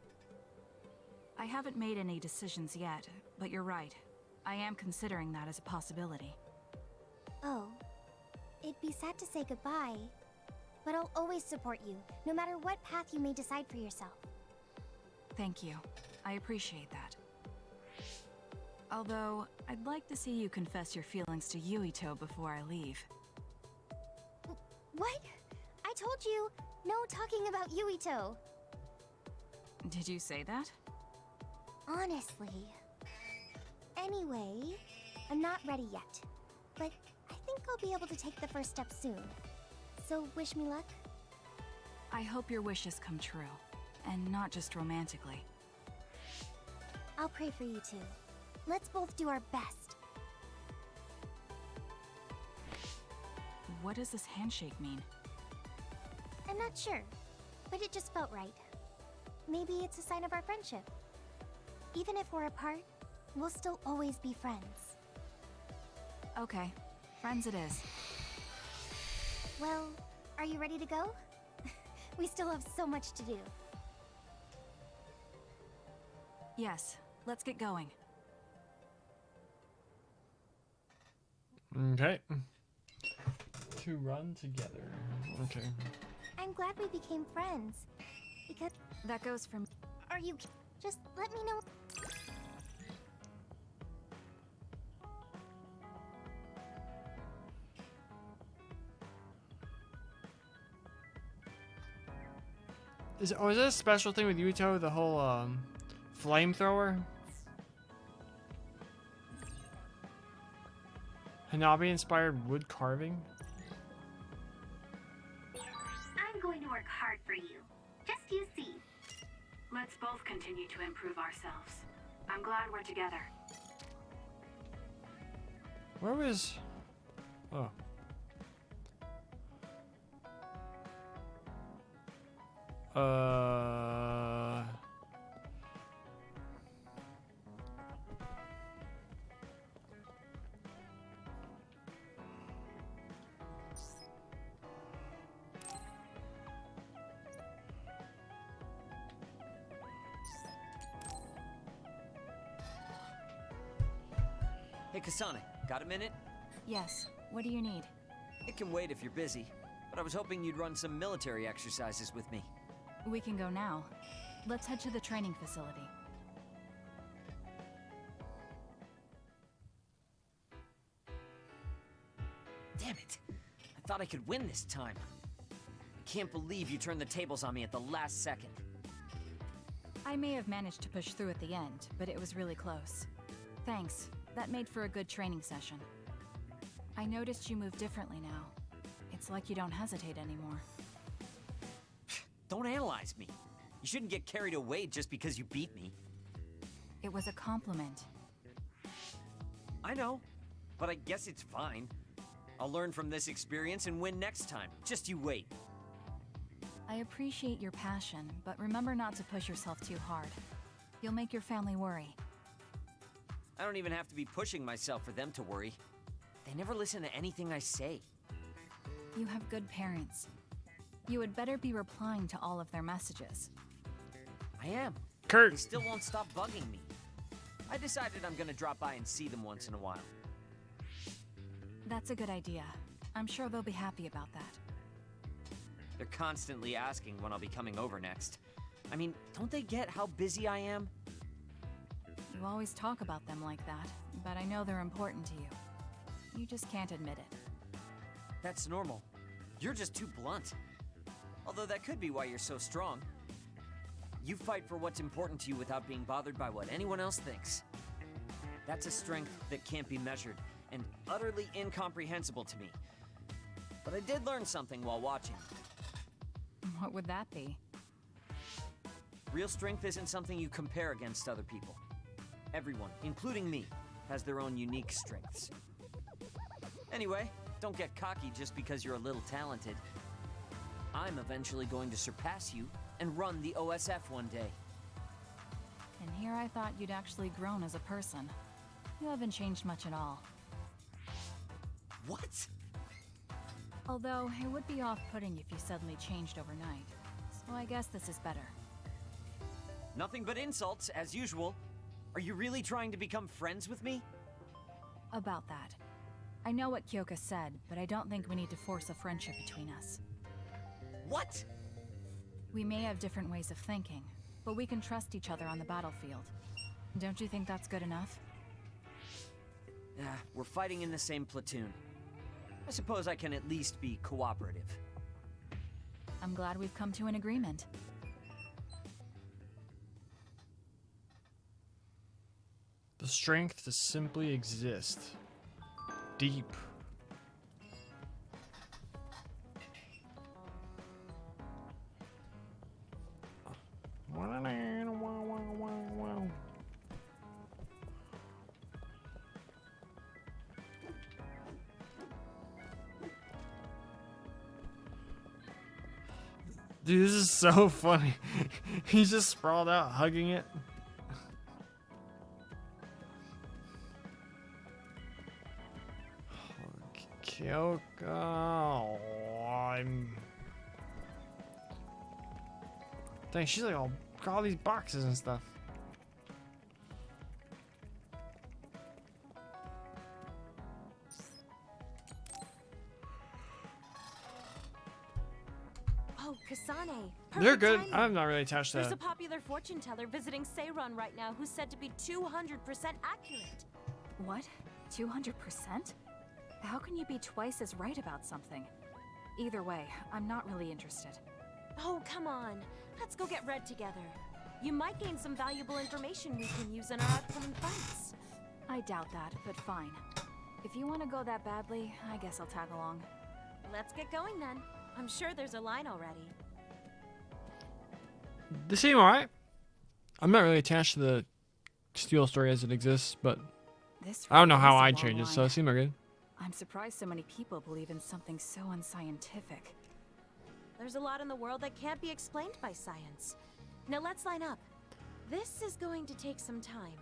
I haven't made any decisions yet, but you're right. I am considering that as a possibility. Oh. It'd be sad to say goodbye, but I'll always support you, no matter what path you may decide for yourself. Thank you. I appreciate that. Although, I'd like to see you confess your feelings to Yuito before I leave. What? I told you, no talking about Yuito. Did you say that? Honestly. Anyway, I'm not ready yet, but I think I'll be able to take the first step soon. So wish me luck. I hope your wishes come true, and not just romantically. I'll pray for you too. Let's both do our best. What does this handshake mean? I'm not sure, but it just felt right. Maybe it's a sign of our friendship. Even if we're apart, we'll still always be friends. Okay, friends it is. Well, are you ready to go? We still have so much to do. Yes, let's get going. Okay. To run together. Okay. I'm glad we became friends. Because... That goes from... Are you... Just let me know... Is it a special thing with Yuito, the whole flamethrower? Hanabi inspired wood carving? I'm going to work hard for you. Just you see. Let's both continue to improve ourselves. I'm glad we're together. Where was... Oh. Hey, Kasane, got a minute? Yes, what do you need? It can wait if you're busy, but I was hoping you'd run some military exercises with me. We can go now. Let's head to the training facility. Damn it! I thought I could win this time. I can't believe you turned the tables on me at the last second. I may have managed to push through at the end, but it was really close. Thanks. That made for a good training session. I noticed you move differently now. It's like you don't hesitate anymore. Don't analyze me. You shouldn't get carried away just because you beat me. It was a compliment. I know, but I guess it's fine. I'll learn from this experience and win next time. Just you wait. I appreciate your passion, but remember not to push yourself too hard. You'll make your family worry. I don't even have to be pushing myself for them to worry. They never listen to anything I say. You have good parents. You had better be replying to all of their messages. I am. Kurt! They still won't stop bugging me. I decided I'm gonna drop by and see them once in a while. That's a good idea. I'm sure they'll be happy about that. They're constantly asking when I'll be coming over next. I mean, don't they get how busy I am? You always talk about them like that, but I know they're important to you. You just can't admit it. That's normal. You're just too blunt. Although that could be why you're so strong. You fight for what's important to you without being bothered by what anyone else thinks. That's a strength that can't be measured, and utterly incomprehensible to me. But I did learn something while watching. What would that be? Real strength isn't something you compare against other people. Everyone, including me, has their own unique strengths. Anyway, don't get cocky just because you're a little talented. I'm eventually going to surpass you and run the OSF one day. And here I thought you'd actually grown as a person. You haven't changed much at all. What? Although, it would be off-putting if you suddenly changed overnight. So I guess this is better. Nothing but insults, as usual. Are you really trying to become friends with me? About that. I know what Kyoka said, but I don't think we need to force a friendship between us. What? We may have different ways of thinking, but we can trust each other on the battlefield. Don't you think that's good enough? We're fighting in the same platoon. I suppose I can at least be cooperative. I'm glad we've come to an agreement. The strength to simply exist. Deep. Dude, this is so funny. He's just sprawled out, hugging it. Kyoko, dang, she's like got all these boxes and stuff. Oh, Kasane. They're Perfect good. timing. I'm not really attached to There's that. a popular fortune teller visiting Seiron right now who's said to be 200% accurate. What? 200%? How can you be twice as right about something? Either way, I'm not really interested. Oh, come on. Let's go get Red together. You might gain some valuable information we can use in our upcoming fights. I doubt that, but fine. If you want to go that badly, I guess I'll tag along. Let's get going then. I'm sure there's a line already. They seem alright. I'm not really attached to the Steel story as it exists, but This I don't know really how is a I'd long change it, so line. it seemed good. I'm surprised so many people believe in something so unscientific. There's a lot in the world that can't be explained by science. Now let's line up. This is going to take some time.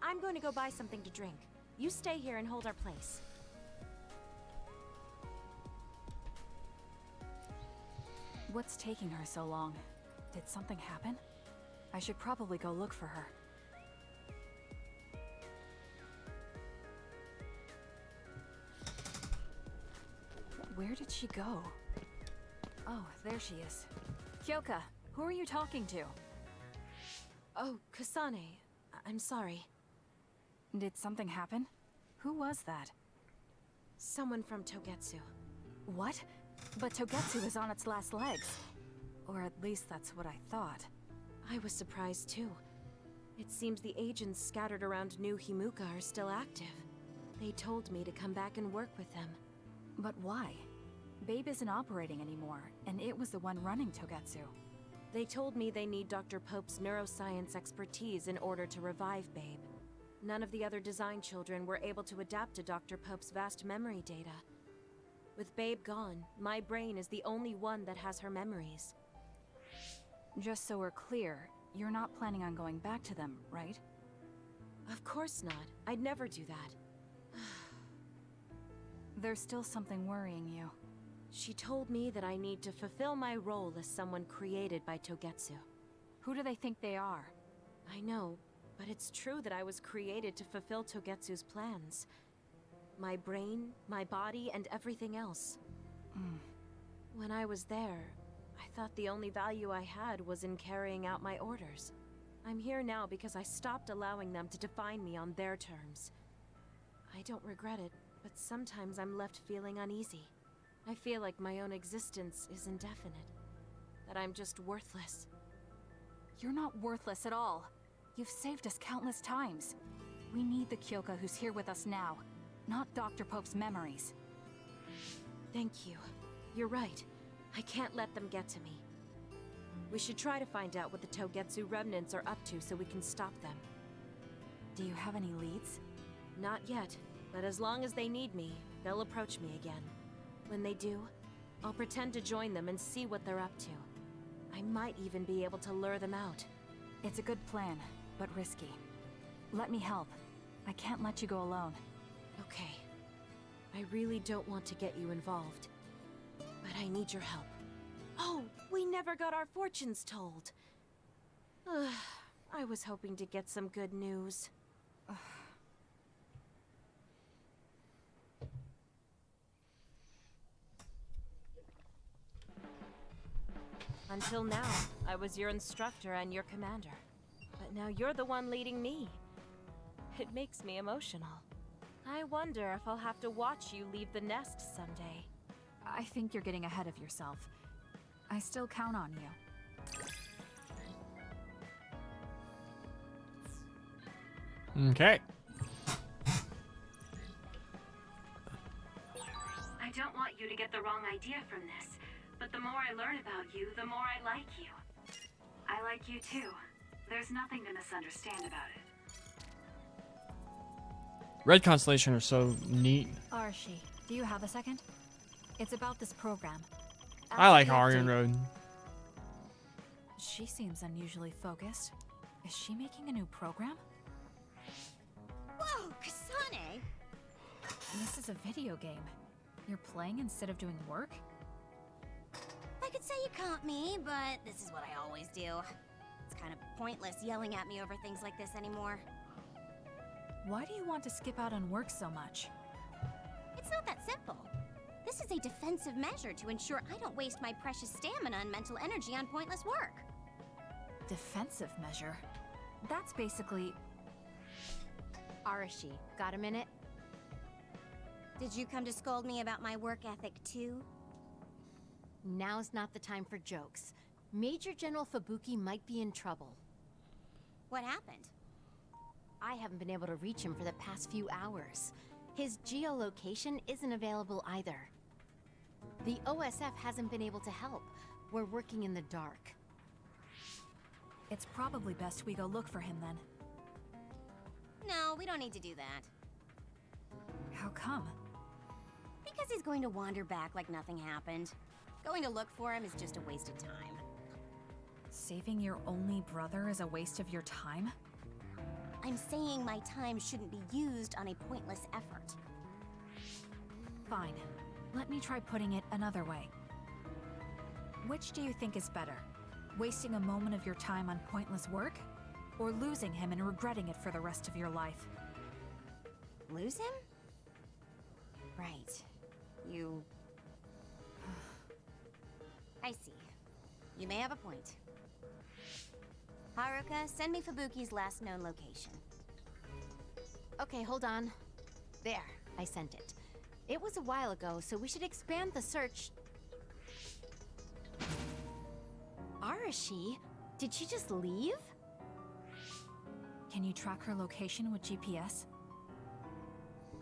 I'm going to go buy something to drink. You stay here and hold our place. What's taking her so long? Did something happen? I should probably go look for her. Where did she go? Oh, there she is. Kyoka, who are you talking to? Oh, Kasane. I'm sorry. Did something happen? Who was that? Someone from Togetsu. What? But Togetsu is on its last legs. Or at least that's what I thought. I was surprised too. It seems the agents scattered around New Himuka are still active. They told me to come back and work with them. But why? Babe isn't operating anymore, and it was the one running Togetsu. They told me they need Dr. Pope's neuroscience expertise in order to revive Babe. None of the other design children were able to adapt to Dr. Pope's vast memory data. With Babe gone, my brain is the only one that has her memories. Just so we're clear, you're not planning on going back to them, right? Of course not. I'd never do that. There's still something worrying you. She told me that I need to fulfill my role as someone created by Togetsu. Who do they think they are? I know, but it's true that I was created to fulfill Togetsu's plans. My brain, my body, and everything else. When I was there, I thought the only value I had was in carrying out my orders. I'm here now because I stopped allowing them to define me on their terms. I don't regret it, but sometimes I'm left feeling uneasy. I feel like my own existence is indefinite. That I'm just worthless. You're not worthless at all. You've saved us countless times. We need the Kyoka who's here with us now, not Dr. Pope's memories. Thank you. You're right. I can't let them get to me. We should try to find out what the Togetsu remnants are up to so we can stop them. Do you have any leads? Not yet, but as long as they need me, they'll approach me again. When they do, I'll pretend to join them and see what they're up to. I might even be able to lure them out. It's a good plan, but risky. Let me help. I can't let you go alone. Okay. I really don't want to get you involved, but I need your help. Oh, we never got our fortunes told. I was hoping to get some good news. Until now, I was your instructor and your commander. But now you're the one leading me. It makes me emotional. I wonder if I'll have to watch you leave the nest someday. I think you're getting ahead of yourself. I still count on you. Okay. I don't want you to get the wrong idea from this, but the more I learn about you, the more I like you. I like you too. There's nothing to misunderstand about it. Red Constellation are so neat. Archie, do you have a second? It's about this program. I like After the Arian update- Road. She seems unusually focused. Is she making a new program? Whoa, Kasane! This is a video game. You're playing instead of doing work? I could say you caught me, but this is what I always do. It's kind of pointless yelling at me over things like this anymore. Why do you want to skip out on work so much? It's not that simple. This is a defensive measure to ensure I don't waste my precious stamina and mental energy on pointless work. Defensive measure? That's basically... Arashi, got a minute? Did you come to scold me about my work ethic too? Now's not the time for jokes. Major General Fubuki might be in trouble. What happened? I haven't been able to reach him for the past few hours. His geolocation isn't available either. The OSF hasn't been able to help. We're working in the dark. It's probably best we go look for him then. No, we don't need to do that. How come? Because he's going to wander back like nothing happened. Going to look for him is just a waste of time. Saving your only brother is a waste of your time? I'm saying my time shouldn't be used on a pointless effort. Fine. Let me try putting it another way. Which do you think is better? Wasting a moment of your time on pointless work? Or losing him and regretting it for the rest of your life? Lose him? Right. You... I see. You may have a point. Haruka, send me Fubuki's last known location. Okay, hold on. There, I sent it. It was a while ago, so we should expand the search. Arashi, Did she just leave? Can you track her location with GPS?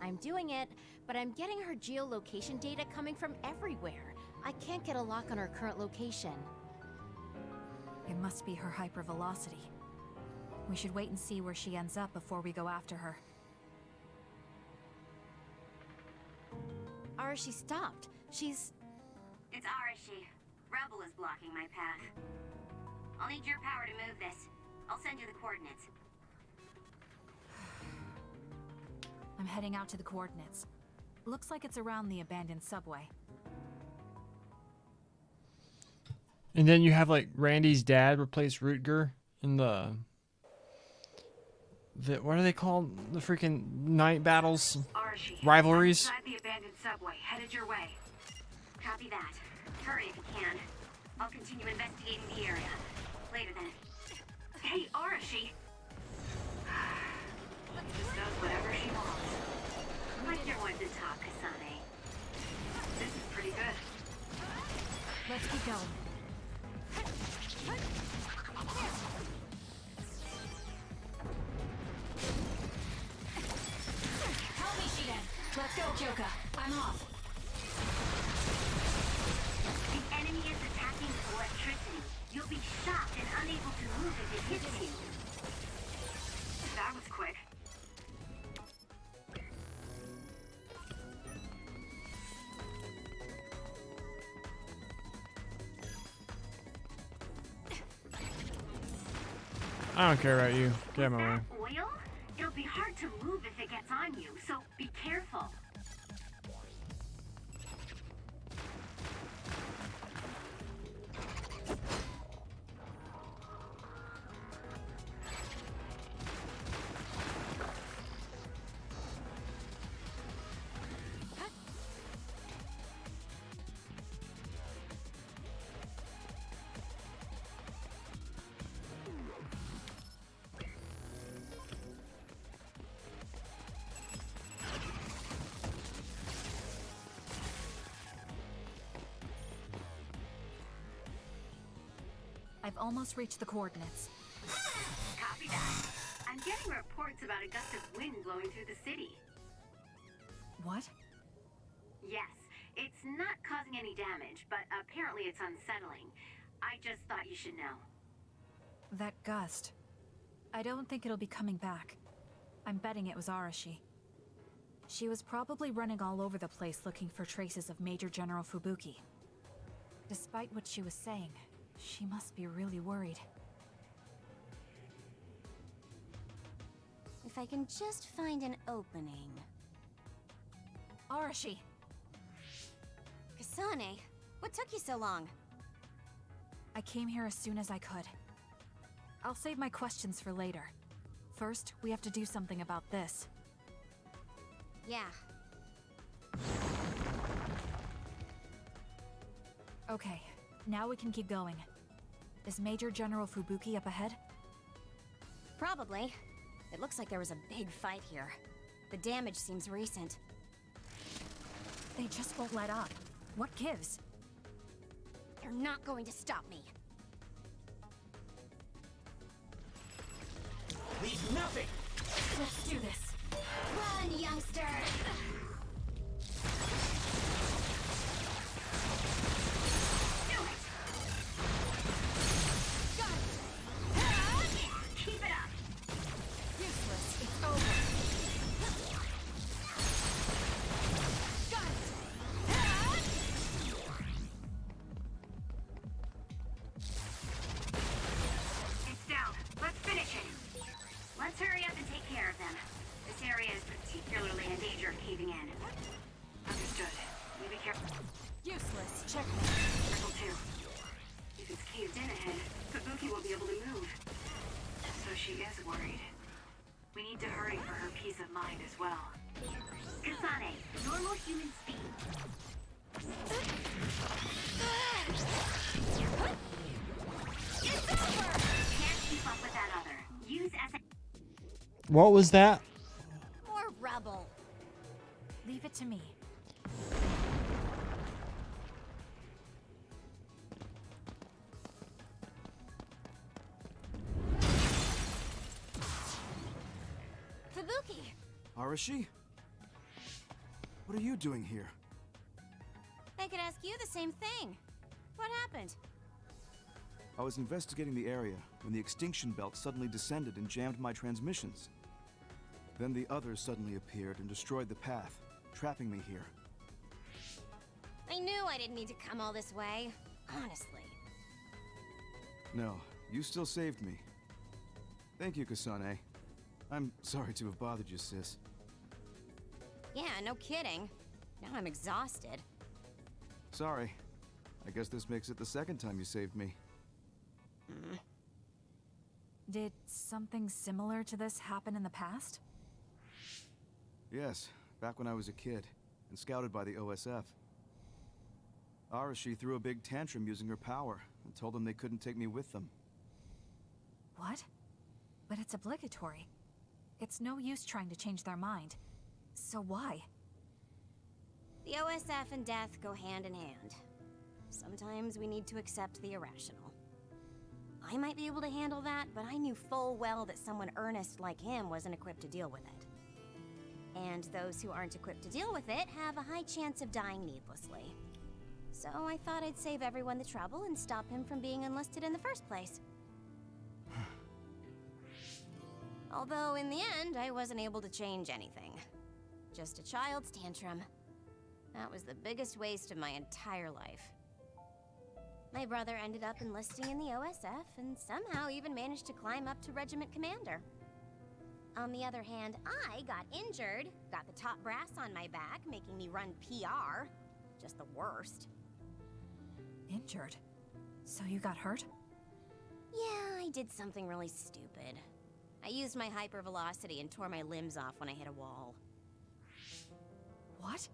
I'm doing it, but I'm getting her geolocation data coming from everywhere. I can't get a lock on her current location. It must be her hypervelocity. We should wait and see where she ends up before we go after her. Arashi stopped. She's... It's Arashi. Rebel is blocking my path. I'll need your power to move this. I'll send you the coordinates. I'm heading out to the coordinates. Looks like it's around the abandoned subway. And then you have like Randy's dad replace Rutger in the what are they called? The freaking night battles, Arashi, rivalries. inside the abandoned subway, headed your way. Copy that. Hurry if you can. I'll continue investigating the area. Later then. Hey, Arashi! Just does whatever she wants. Like your one to talk, Kasane. This is pretty good. Let's keep going. Help me, Shiden. Let's go, Kyoka. I'm off. The enemy is attacking with electricity. You'll be shocked and unable to move if it hits you. That was quick. I don't care about you. Get out of my way. Oil? It'll be hard to move if it gets on you, so be careful. I've almost reached the coordinates. Copy that. I'm getting reports about a gust of wind blowing through the city. What? Yes, it's not causing any damage, but apparently it's unsettling. I just thought you should know. That gust. I don't think it'll be coming back. I'm betting it was Arashi. She was probably running all over the place looking for traces of Major General Fubuki. Despite what she was saying, she must be really worried. If I can just find an opening. Arashi! Kasane, what took you so long? I came here as soon as I could. I'll save my questions for later. First, we have to do something about this. Yeah. Okay, now we can keep going. Is Major General Fubuki up ahead? Probably. It looks like there was a big fight here. The damage seems recent. They just won't let up. What gives? You're not going to stop me. Leave nothing! Let's do this. Run, youngster! Do it! Got it! Keep it up! Useless. It's over. Got It's down. Let's finish it. Let's hurry up and take care of them. This area is particularly in danger of caving in. Understood. You be careful. Useless. Checkmate. Careful too. If it's caved in ahead, Fubuki will be able to move. So she is worried. We need to hurry for her peace of mind as well. Kasane, normal human speed. It's over! Can't keep up with that other. Use as a... What was that? More rebel. Leave it to me. Arashi? What are you doing here? I could ask you the same thing. What happened? I was investigating the area when the extinction belt suddenly descended and jammed my transmissions. Then the others suddenly appeared and destroyed the path, trapping me here. I knew I didn't need to come all this way, honestly. No, you still saved me. Thank you, Kasane. I'm sorry to have bothered you, sis. Yeah, no kidding. Now I'm exhausted. Sorry. I guess this makes it the second time you saved me. Did something similar to this happen in the past? Yes, back when I was a kid, and scouted by the OSF. Arashi threw a big tantrum using her power, and told them they couldn't take me with them. What? But it's obligatory. It's no use trying to change their mind. So why? The OSF and death go hand in hand. Sometimes we need to accept the irrational. I might be able to handle that, but I knew full well that someone earnest like him wasn't equipped to deal with it. And those who aren't equipped to deal with it have a high chance of dying needlessly. So I thought I'd save everyone the trouble and stop him from being enlisted in the first place. Although in the end, I wasn't able to change anything. Just a child's tantrum. That was the biggest waste of my entire life. My brother ended up enlisting in the OSF and somehow even managed to climb up to regiment commander. On the other hand, I got injured, got the top brass on my back, making me run PR. Just the worst. Injured? So you got hurt? Yeah, I did something really stupid. I used my hypervelocity and tore my limbs off when I hit a wall. What?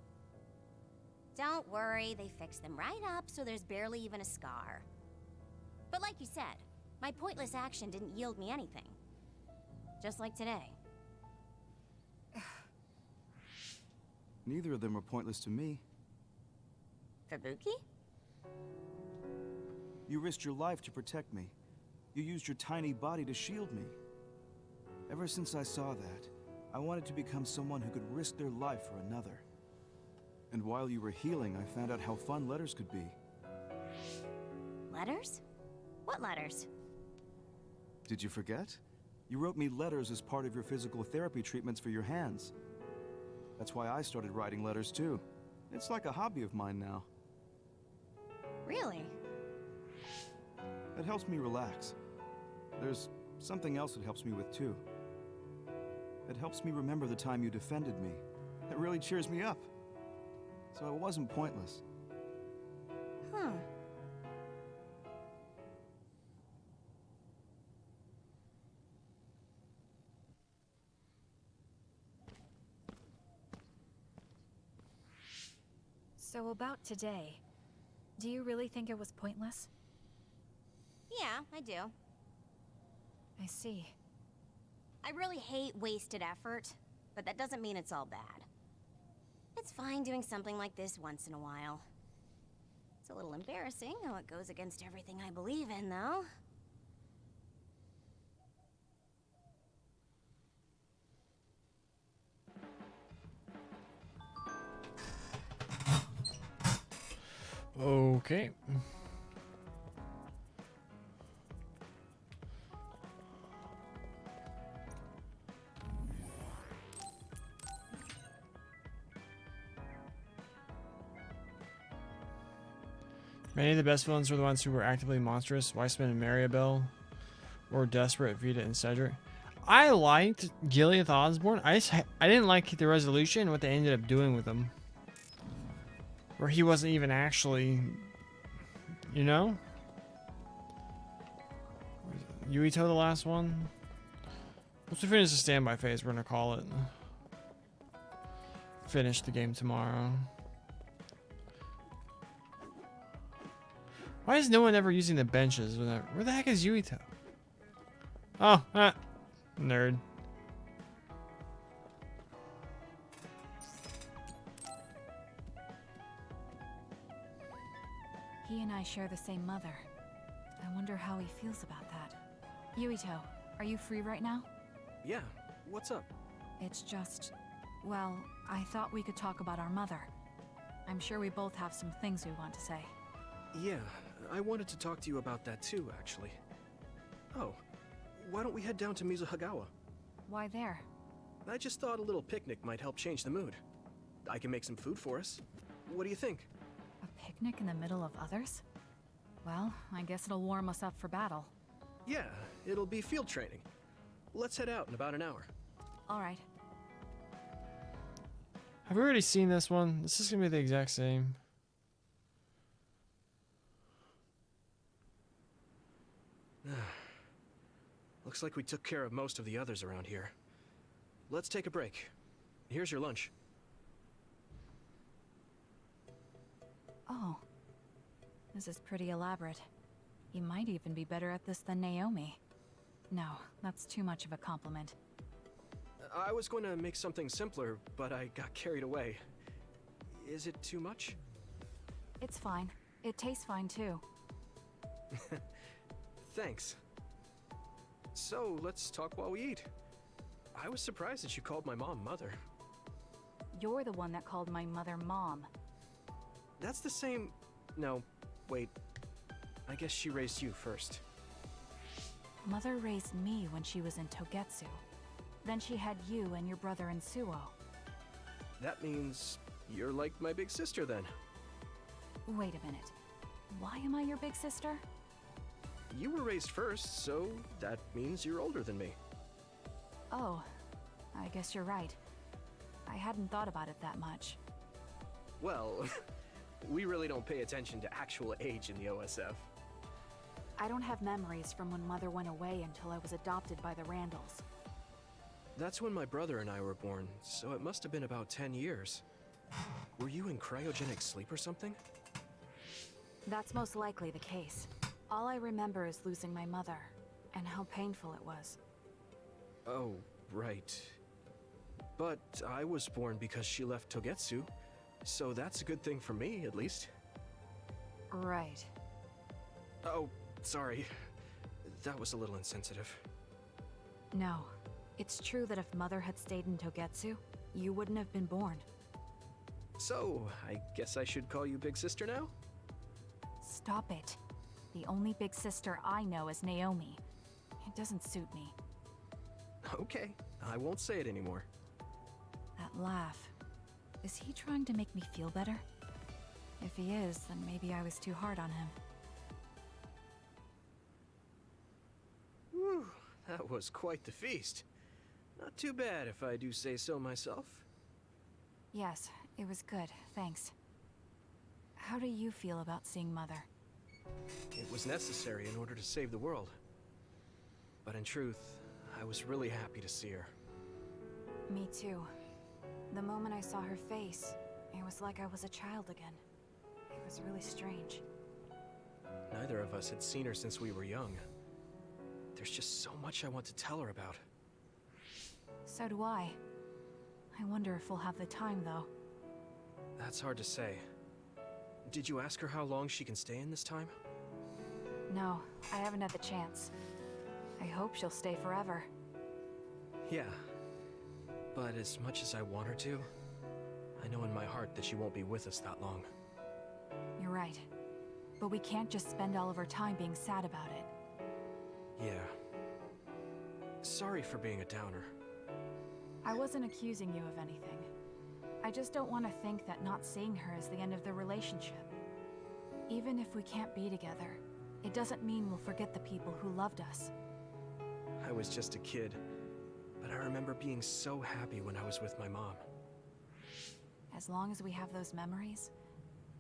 Don't worry, they fixed them right up so there's barely even a scar. But like you said, my pointless action didn't yield me anything. Just like today. Neither of them were pointless to me. Fubuki? You risked your life to protect me. You used your tiny body to shield me. Ever since I saw that, I wanted to become someone who could risk their life for another. And while you were healing, I found out how fun letters could be. Letters? What letters? Did you forget? You wrote me letters as part of your physical therapy treatments for your hands. That's why I started writing letters too. It's like a hobby of mine now. Really? It helps me relax. There's something else it helps me with too. It helps me remember the time you defended me. It really cheers me up. So it wasn't pointless. Huh. So about today, do you really think it was pointless? Yeah, I do. I see. I really hate wasted effort, but that doesn't mean it's all bad. It's fine doing something like this once in a while. It's a little embarrassing how it goes against everything I believe in, though. Okay. Many of the best villains were the ones who were actively monstrous. Weissman and Maribel were desperate. Vita and Cedric. I liked Gileath Osborne. I didn't like the resolution and what they ended up doing with him. Where he wasn't even actually, you know? Yuito the last one? Once we finish the standby phase, we're gonna call it. Finish the game tomorrow. Why is no one ever using the benches? Where the heck is Yuito? Oh, nerd. He and I share the same mother. I wonder how he feels about that. Yuito, are you free right now? Yeah, what's up? It's just... Well, I thought we could talk about our mother. I'm sure we both have some things we want to say. Yeah, I wanted to talk to you about that too, actually. Oh, why don't we head down to Mizuhagawa? Why there? I just thought a little picnic might help change the mood. I can make some food for us. What do you think? A picnic in the middle of others? Well, I guess it'll warm us up for battle. Yeah, it'll be field training. Let's head out in about an hour. All right. Have we already seen this one? This is gonna be the exact same. Looks like we took care of most of the others around here. Let's take a break. Here's your lunch. Oh. This is pretty elaborate. You might even be better at this than Naomi. No, that's too much of a compliment. I was going to make something simpler, but I got carried away. Is it too much? It's fine. It tastes fine too. Thanks. So, let's talk while we eat. I was surprised that you called my mom Mother. You're the one that called my mother Mom. That's the same... No, wait. I guess she raised you first. Mother raised me when she was in Togetsu. Then she had you and your brother in Suo. That means you're like my big sister then. Wait a minute. Why am I your big sister? You were raised first, so that means you're older than me. Oh, I guess you're right. I hadn't thought about it that much. Well, we really don't pay attention to actual age in the OSF. I don't have memories from when Mother went away until I was adopted by the Randalls. That's when my brother and I were born, so it must have been about 10 years. Were you in cryogenic sleep or something? That's most likely the case. All I remember is losing my mother, and how painful it was. Oh, right. But I was born because she left Togetsu, so that's a good thing for me, at least. Right. Oh, sorry. That was a little insensitive. No. It's true that if Mother had stayed in Togetsu, you wouldn't have been born. So, I guess I should call you Big Sister now? Stop it. The only big sister I know is Naomi. It doesn't suit me. Okay, I won't say it anymore. That laugh. Is he trying to make me feel better? If he is, then maybe I was too hard on him. Whew, that was quite the feast. Not too bad if I do say so myself. Yes, it was good, thanks. How do you feel about seeing Mother? It was necessary in order to save the world. But in truth, I was really happy to see her. Me too. The moment I saw her face, it was like I was a child again. It was really strange. Neither of us had seen her since we were young. There's just so much I want to tell her about. So do I. I wonder if we'll have the time, though. That's hard to say. Did you ask her how long she can stay in this time? No, I haven't had the chance. I hope she'll stay forever. Yeah. But as much as I want her to, I know in my heart that she won't be with us that long. You're right. But we can't just spend all of our time being sad about it. Yeah. Sorry for being a downer. I wasn't accusing you of anything. I just don't want to think that not seeing her is the end of the relationship. Even if we can't be together, it doesn't mean we'll forget the people who loved us. I was just a kid, but I remember being so happy when I was with my mom. As long as we have those memories,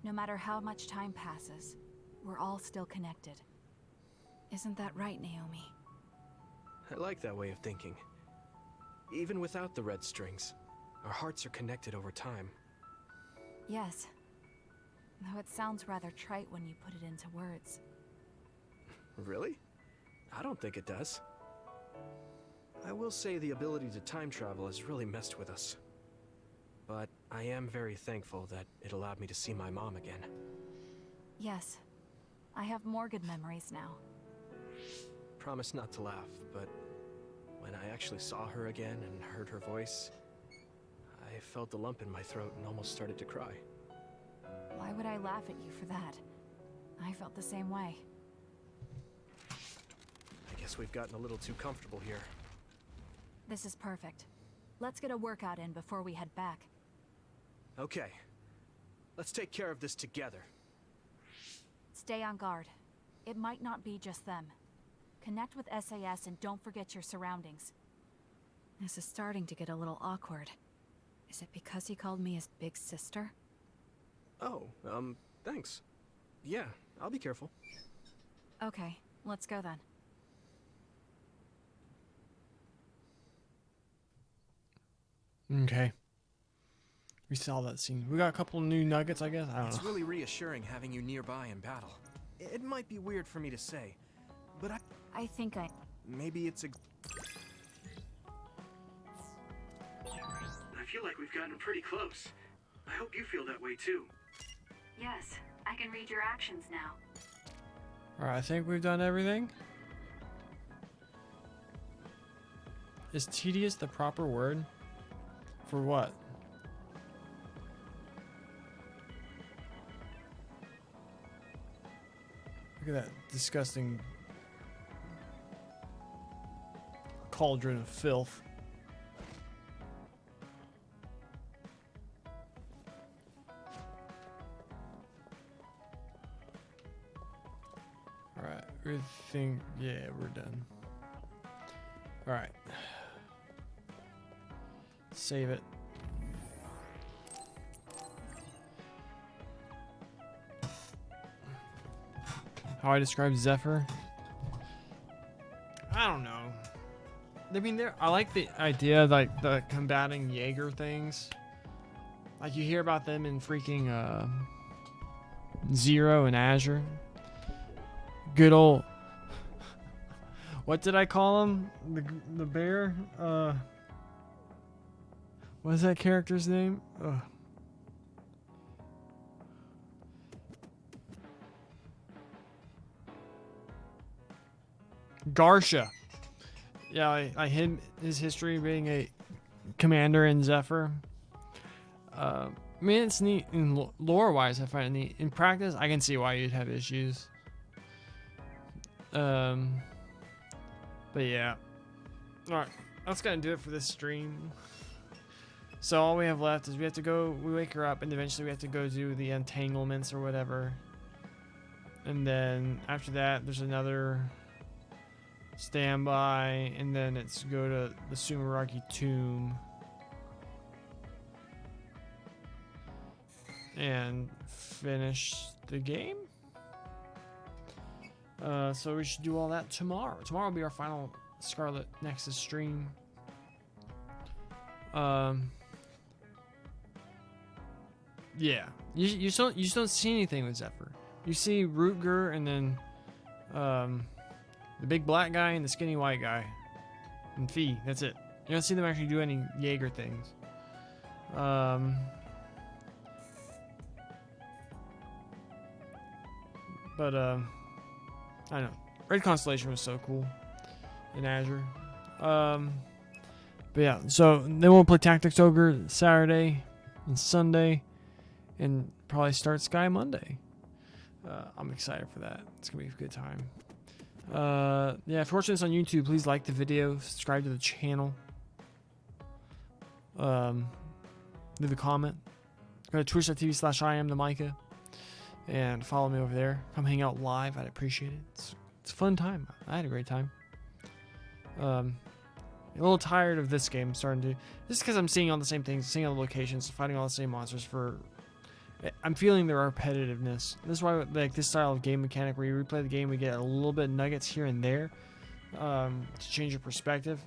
no matter how much time passes, we're all still connected. Isn't that right, Naomi? I like that way of thinking. Even without the red strings, our hearts are connected over time. Yes. Though it sounds rather trite when you put it into words. Really? I don't think it does. I will say the ability to time travel has really messed with us. But I am very thankful that it allowed me to see my mom again. Yes. I have more good memories now. Promise not to laugh, but when I actually saw her again and heard her voice, I felt a lump in my throat and almost started to cry. Why would I laugh at you for that? I felt the same way. I guess we've gotten a little too comfortable here. This is perfect. Let's get a workout in before we head back. Okay. Let's take care of this together. Stay on guard. It might not be just them. Connect with SAS and don't forget your surroundings. This is starting to get a little awkward. Is it because he called me his big sister? Oh, thanks. Yeah, I'll be careful. Okay, let's go then. Okay. We saw that scene. We got a couple new nuggets, I guess. I don't know. It's really reassuring having you nearby in battle. It might be weird for me to say, but I think maybe it's a... I feel like we've gotten pretty close. I hope you feel that way too. Yes, I can read your actions now. Alright, I think we've done everything. Is tedious the proper word? For what? Look at that disgusting cauldron of filth. Alright, we think, yeah, we're done. Alright. Save it. How I describe Zephyr? I don't know. I mean, I like the idea of like the combating Jaeger things. Like you hear about them in freaking Zero and Azure. Good old. What did I call him? The bear? What is that character's name? Ugh. Garsha. Yeah, I hid his history being a commander in Zephyr. I mean, it's neat in lore-wise. I find it neat. In practice, I can see why you'd have issues. But yeah. Alright, that's gonna do it for this stream. So all we have left is we wake her up, and eventually we have to go do the entanglements or whatever. And then after that, there's another standby, and then it's go to the Sumeragi tomb and finish the game. So we should do all that tomorrow. Tomorrow will be our final Scarlet Nexus stream. Yeah, you just don't see anything with Zephyr. You see Rutger and then the big black guy and the skinny white guy and Fee. That's it. You don't see them actually do any Jaeger things. But I don't know. Red Constellation was so cool in Azure. But yeah, so then we'll play Tactics Ogre Saturday and Sunday, and probably start Sky Monday. I'm excited for that. It's gonna be a good time. Yeah, if you're watching this on YouTube, please like the video, subscribe to the channel, leave a comment. Go to twitch.tv/IamTheMicah and follow me over there. Come hang out live. I'd appreciate it. It's a fun time. I had a great time. A little tired of this game starting to, just because I'm seeing all the same things, seeing all the locations, fighting all the same monsters I'm feeling the repetitiveness. This is why like this style of game mechanic where you replay the game, we get a little bit of nuggets here and there to change your perspective.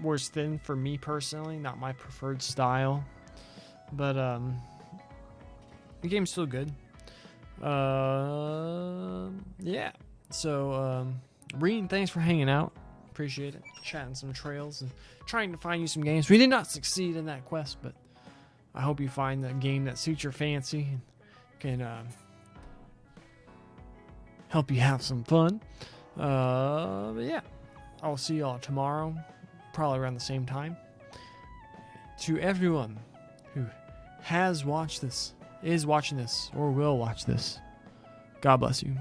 Wears thin for me personally, not my preferred style. But the game's still good. Yeah. So Reen, thanks for hanging out. Appreciate it. Chatting some trails and trying to find you some games. We did not succeed in that quest, but I hope you find a game that suits your fancy and can help you have some fun. But yeah, I'll see y'all tomorrow, probably around the same time. To everyone has watched this, is watching this, or will watch this, God bless you.